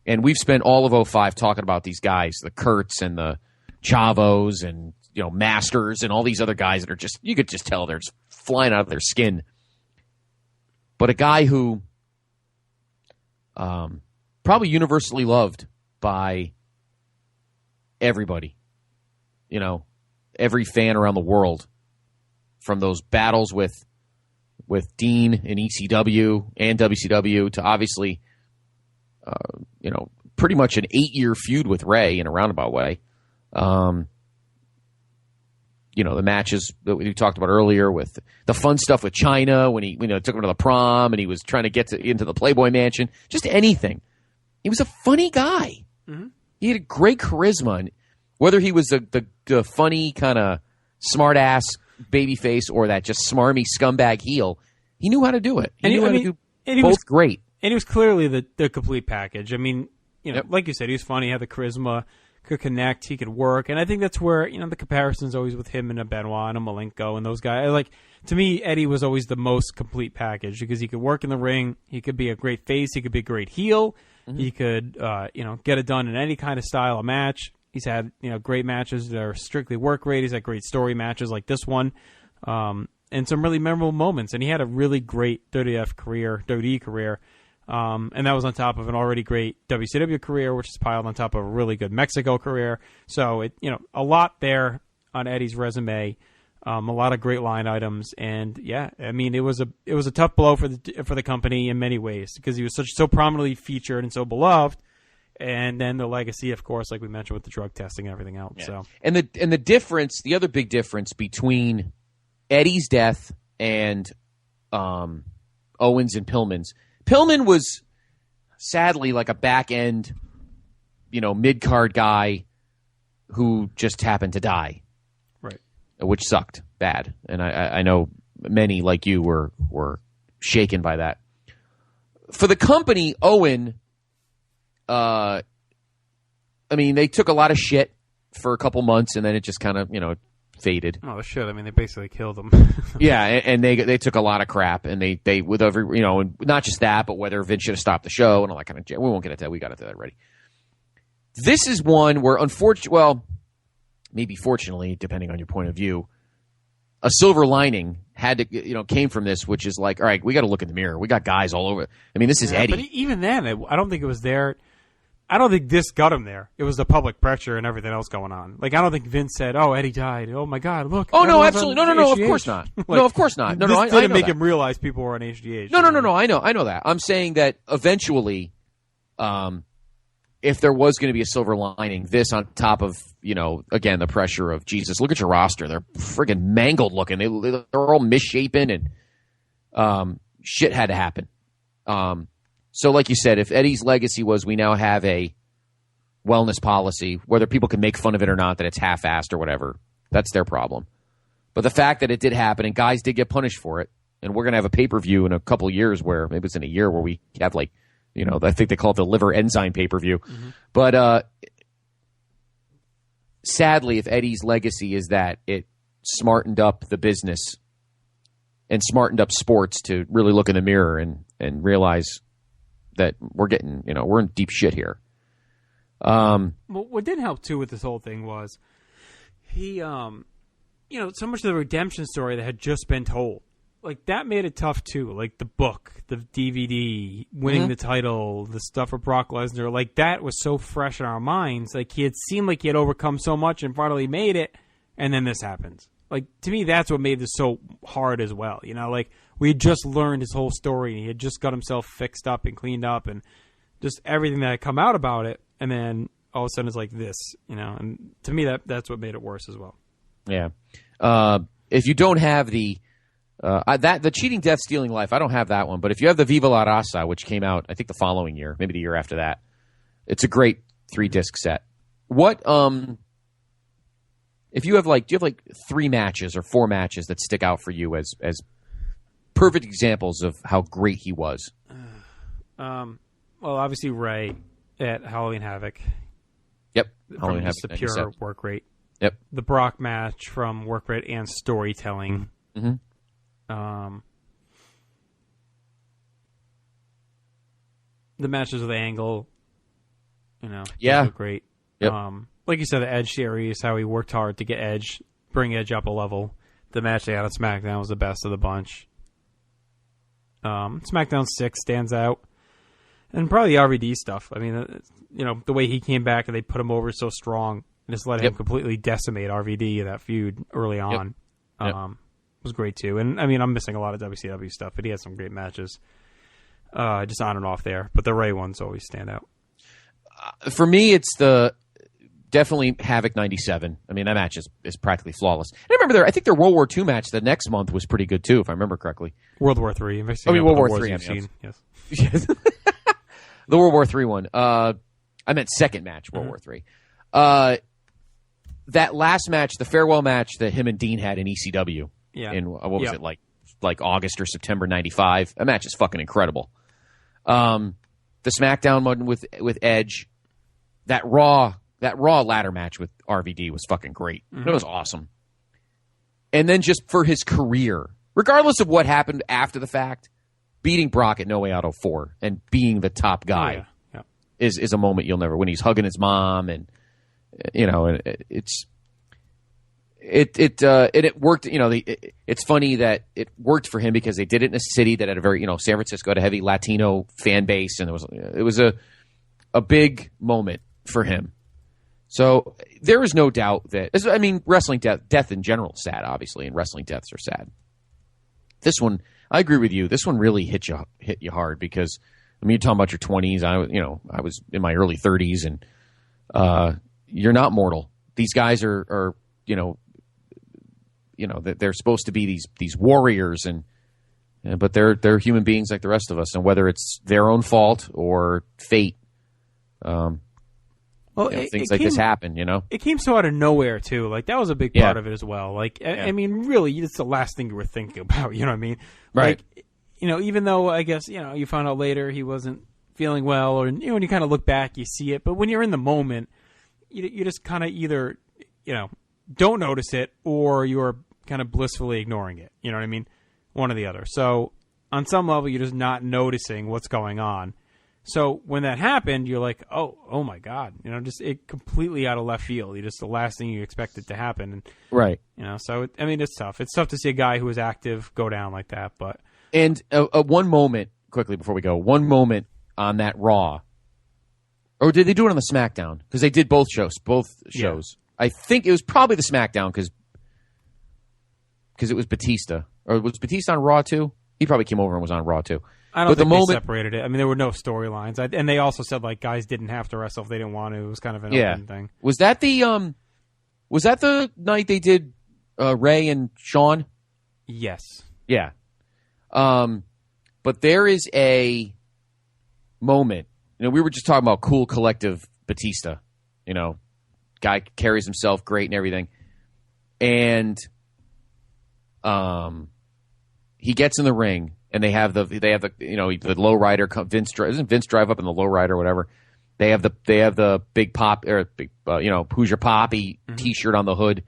And we've spent all of 2005 talking about these guys, the Kurtz and the Chavos and Masters and all these other guys that are just, you could just tell they're just flying out of their skin. But a guy who probably universally loved by everybody, every fan around the world, from those battles with Dean in ECW and WCW to obviously, pretty much an 8-year feud with Ray in a roundabout way. The matches that we talked about earlier with the fun stuff with China when he took him to the prom and he was trying to get into the Playboy Mansion. Just anything. He was a funny guy. Mm-hmm. He had a great charisma. And whether he was the funny kind of smart-ass babyface or that just smarmy scumbag heel, he knew how to do it. He was great. And he was clearly the complete package. I mean, Yep. like you said, he was funny, he had the charisma, could connect, he could work. And I think that's where, the comparison's always with him and a Benoit and a Malenko and those guys. To me, Eddie was always the most complete package because he could work in the ring, he could be a great face, he could be a great heel, mm-hmm. He could, get it done in any kind of style of match. He's had, great matches that are strictly work rate. He's had great story matches like this one, and some really memorable moments. And he had a really great WWE career. And that was on top of an already great WCW career, which is piled on top of a really good Mexico career. So a lot there on Eddie's resume, a lot of great line items, and it was a tough blow for the company in many ways because he was so prominently featured and so beloved, and then the legacy, of course, like we mentioned with the drug testing and everything else. Yeah. So and the difference, the other big difference between Eddie's death and Owens and Pillman's. Pillman was sadly like a back-end, mid-card guy who just happened to die. Right. Which sucked bad. And I know many like you were shaken by that. For the company, Owen, they took a lot of shit for a couple months and then it just kind of, faded. Oh, shit. They basically killed him. Yeah, and they took a lot of crap, and they with every, and not just that, but whether Vince should have stopped the show and all that kind of shit. We won't get into that. We got into that already. This is one where, maybe fortunately, depending on your point of view, a silver lining had to, came from this, which is like, all right, we got to look in the mirror. We got guys all over. This is Eddie. But even then, I don't think it was there. I don't think this got him there. It was the public pressure and everything else going on. I don't think Vince said, "Oh, Eddie died. Oh my God, look." Oh no, absolutely, no, of course not. No, of course not. No, this I didn't know make that. him realize people were on HGH. No, I know that. I'm saying that eventually, if there was going to be a silver lining, this on top of again the pressure of Jesus. Look at your roster; they're friggin' mangled looking. They're all misshapen, and shit had to happen. So, like you said, if Eddie's legacy was we now have a wellness policy, whether people can make fun of it or not, that it's half-assed or whatever, that's their problem. But the fact that it did happen and guys did get punished for it, and we're going to have a pay-per-view in a couple of years where, maybe it's in a year where we have I think they call it the liver enzyme pay-per-view. Mm-hmm. But sadly, if Eddie's legacy is that it smartened up the business and smartened up sports to really look in the mirror and realize that we're getting, we're in deep shit here. Well, what did help too with this whole thing was he, so much of the redemption story that had just been told, that made it tough too. The book, the DVD, winning the title, the stuff with Brock Lesnar, that was so fresh in our minds. He had seemed like he had overcome so much and finally made it, and then this happens. To me, that's what made this so hard as well. We had just learned his whole story, and he had just got himself fixed up and cleaned up, and just everything that had come out about it. And then all of a sudden it's like this, and to me that's what made it worse as well. Yeah. If you don't have the Cheating Death Stealing Life, I don't have that one, but if you have the Viva la Raza, which came out I think the following year, maybe the year after that, it's a great 3-disc set. What if you have do you have 3 matches or 4 matches that stick out for you as perfect examples of how great he was? Well, obviously Ray at Halloween Havoc. Yep. Halloween Havoc. The pure work rate. Yep. The Brock match from work rate and storytelling. Mm-hmm. The matches with Angle. Yeah. Great. Yep. like you said, the Edge series, how he worked hard to get Edge, bring Edge up a level. The match they had on SmackDown was the best of the bunch. SmackDown 6 stands out. And probably the RVD stuff. I mean, the way he came back and they put him over so strong and just let him completely decimate RVD, that feud early on, was great too. And, I mean, I'm missing a lot of WCW stuff, but he had some great matches just on and off there. But the Ray ones always stand out. For me, it's definitely Havoc 97. I mean, that match is practically flawless. And I remember I think their World War II match the next month was pretty good too, if I remember correctly. World War III. World War III. Yes. The World War III one. I meant second match, World War III. That last match, the farewell match that him and Dean had in ECW. Yeah. In what was it, like August or September '95? That match is fucking incredible. The SmackDown one with Edge, that Raw ladder match with RVD was fucking great. It was awesome. And then just for his career, regardless of what happened after the fact, beating Brock at No Way Out 04 and being the top guy is a moment you'll never. When he's hugging his mom and it worked. It's funny that it worked for him because they did it in a city that had a very San Francisco had a heavy Latino fan base, and it was a big moment for him. So there is no doubt that wrestling death in general is sad, obviously, and wrestling deaths are sad. This one, I agree with you. This one really hit you hard because you're talking about your 20s. I was in my early 30s, and you're not mortal. These guys are they're supposed to be these warriors, but they're human beings like the rest of us, and whether it's their own fault or fate, things like this happen. It came so out of nowhere too. Like that was a big part of it as well. Like I mean, really, it's the last thing you were thinking about. You know what I mean? Right. Like, even though I guess you found out later he wasn't feeling well, or when you kind of look back, you see it. But when you're in the moment, you just kind of either don't notice it, or you're kind of blissfully ignoring it. You know what I mean? One or the other. So on some level, you're just not noticing what's going on. So when that happened, you're like, oh my God, just it completely out of left field. Just the last thing you expected to happen. And, right. So it's tough. It's tough to see a guy who was active go down like that. But one moment quickly before we go, one moment on that Raw, or did they do it on the SmackDown? Because they did both shows. Yeah. I think it was probably the SmackDown because it was Batista. Or was Batista on Raw too? He probably came over and was on Raw too. I don't think they separated it. I mean, there were no storylines. And they also said, like, guys didn't have to wrestle if they didn't want to. It was kind of an open thing. Was that the night they did Ray and Shawn? Yes. Yeah. But there is a moment. We were just talking about cool collective Batista. Guy carries himself great and everything. And he gets in the ring, and they have the low rider. Isn't Vince drive up in the low rider or whatever? They have the big pop or big Hoosier Poppy T-shirt on the hood,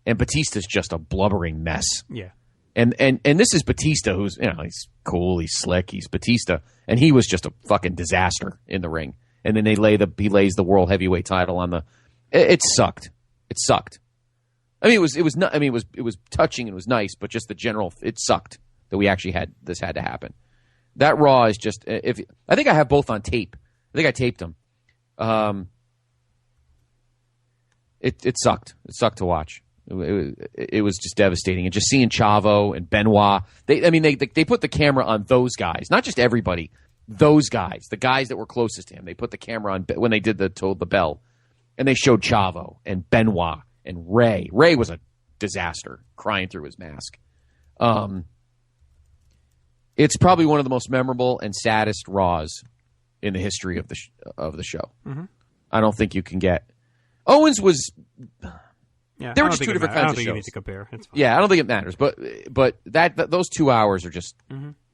and Batista's just a blubbering mess. Yeah. And this is Batista, who's he's cool, he's slick, he's Batista, and he was just a fucking disaster in the ring. And then he lays the world heavyweight title on the. It sucked. It sucked. I mean, it was touching and it was nice, but just the general, it sucked that we actually had to happen. That Raw is just. I think I have both on tape. I think I taped them. It sucked. It sucked to watch. It was just devastating, and just seeing Chavo and Benoit. They put the camera on those guys, not just everybody. Those guys, the guys that were closest to him. They put the camera on when they did the bell, and they showed Chavo and Benoit and Ray. Ray was a disaster, crying through his mask. It's probably one of the most memorable and saddest Raws in the history of the show. Mm-hmm. I don't think you can get. Owens was. Yeah, they were just two different kinds of shows. I don't think you need to compare. It's fine. Yeah, I don't think it matters. But those 2 hours are just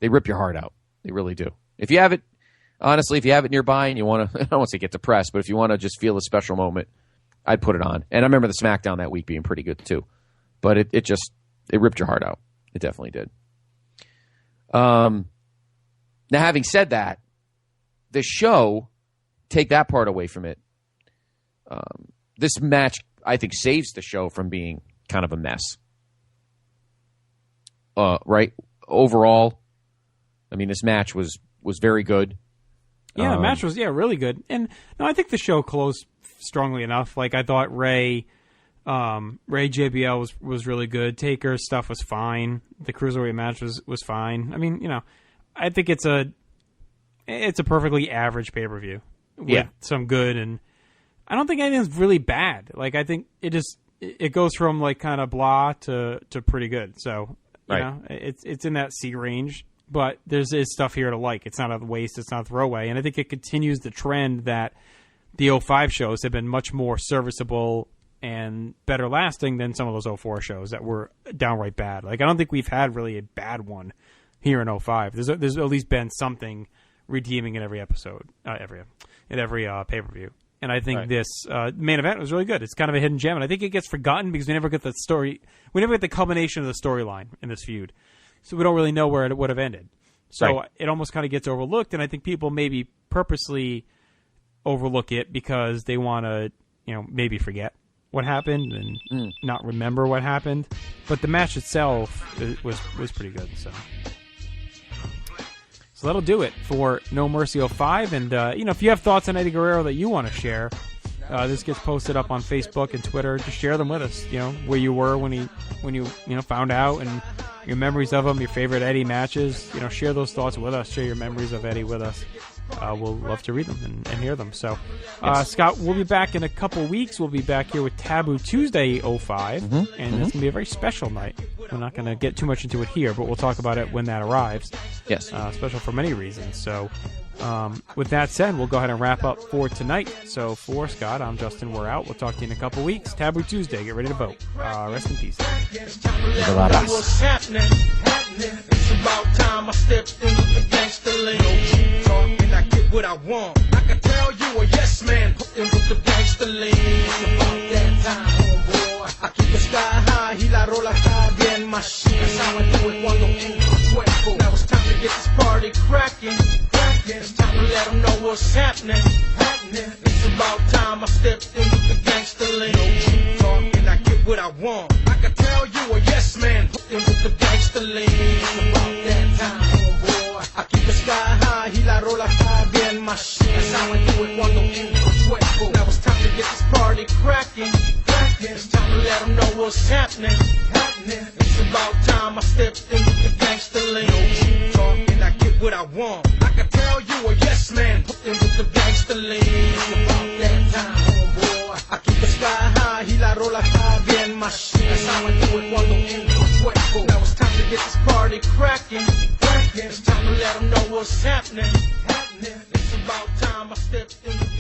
they rip your heart out. They really do. If you have it, honestly, if you have it nearby and you want to, I don't want to say get depressed, but if you want to just feel a special moment, I'd put it on. And I remember the SmackDown that week being pretty good too. But it ripped your heart out. It definitely did. Now, having said that, the show, take that part away from it. this match, I think, saves the show from being kind of a mess. Right? Overall, I mean, this match was very good. Yeah, the match was really good. And no, I think the show closed strongly enough. Like, I thought Ray JBL was really good. Taker's stuff was fine. The Cruiserweight match was fine. I mean, I think it's a perfectly average pay-per-view with some good, and I don't think anything's really bad. Like, I think it goes from like kind of blah to pretty good. So, you know, it's in that C range. But there's stuff here to like. It's not a waste. It's not a throwaway. And I think it continues the trend that the 05 shows have been much more serviceable and better lasting than some of those 04 shows that were downright bad. Like, I don't think we've had really a bad one here in 05. There's at least been something redeeming in every episode, every pay-per-view. And I think this main event was really good. It's kind of a hidden gem. And I think it gets forgotten because we never get the story. We never get the culmination of the storyline in this feud. So we don't really know where it would have ended. So it almost kind of gets overlooked, and I think people maybe purposely overlook it because they want to, maybe forget what happened and not remember what happened. But the match itself was pretty good. So that'll do it for No Mercy 05. And if you have thoughts on Eddie Guerrero that you want to share, this gets posted up on Facebook and Twitter. Just share them with us. Where you were when you found out, and your memories of him, your favorite Eddie matches. Share those thoughts with us. Share your memories of Eddie with us. We'll love to read them and hear them. So, Scott, we'll be back in a couple weeks. We'll be back here with Taboo Tuesday 05, and it's going to be a very special night. We're not going to get too much into it here, but we'll talk about it when that arrives. Yes. Special for many reasons. So, with that said, we'll go ahead and wrap up for tonight. So, for Scott, I'm Justin. We're out. We'll talk to you in a couple weeks. Taboo Tuesday. Get ready to vote. Rest in peace. What's happening? It's about time I stepped into the gangster lane. Talking, I get what I want. I can tell you a yes man. Into the gangster lane. It's about that time, homeboy. I keep the sky high. Y la rola está bien machine. That's how I do it cuando cuerpo. Now it's time to get this party cracking. It's time to let them know what's happening. It's about time I stepped into the gangster lane. Talking, I get what I want. I can tell you a yes man. Into the gangster lane. It's about that time, homeboy. I keep the sky high. Y la rola está bien machine. That's how I do it cuando cuerpo. Now it's time to get this party cracking. It's time to let them know what's happening. It's about time I stepped into the gangster lane. Talking, I get what I want. I can tell you a yes man. Into the gangster lane. It's about that time, homeboy. I keep the sky high. Y la rola está bien machine. That's how I do it cuando cuerpo. Now it's time to get this party cracking. It's time to let them know what's happening. It's about time I stepped into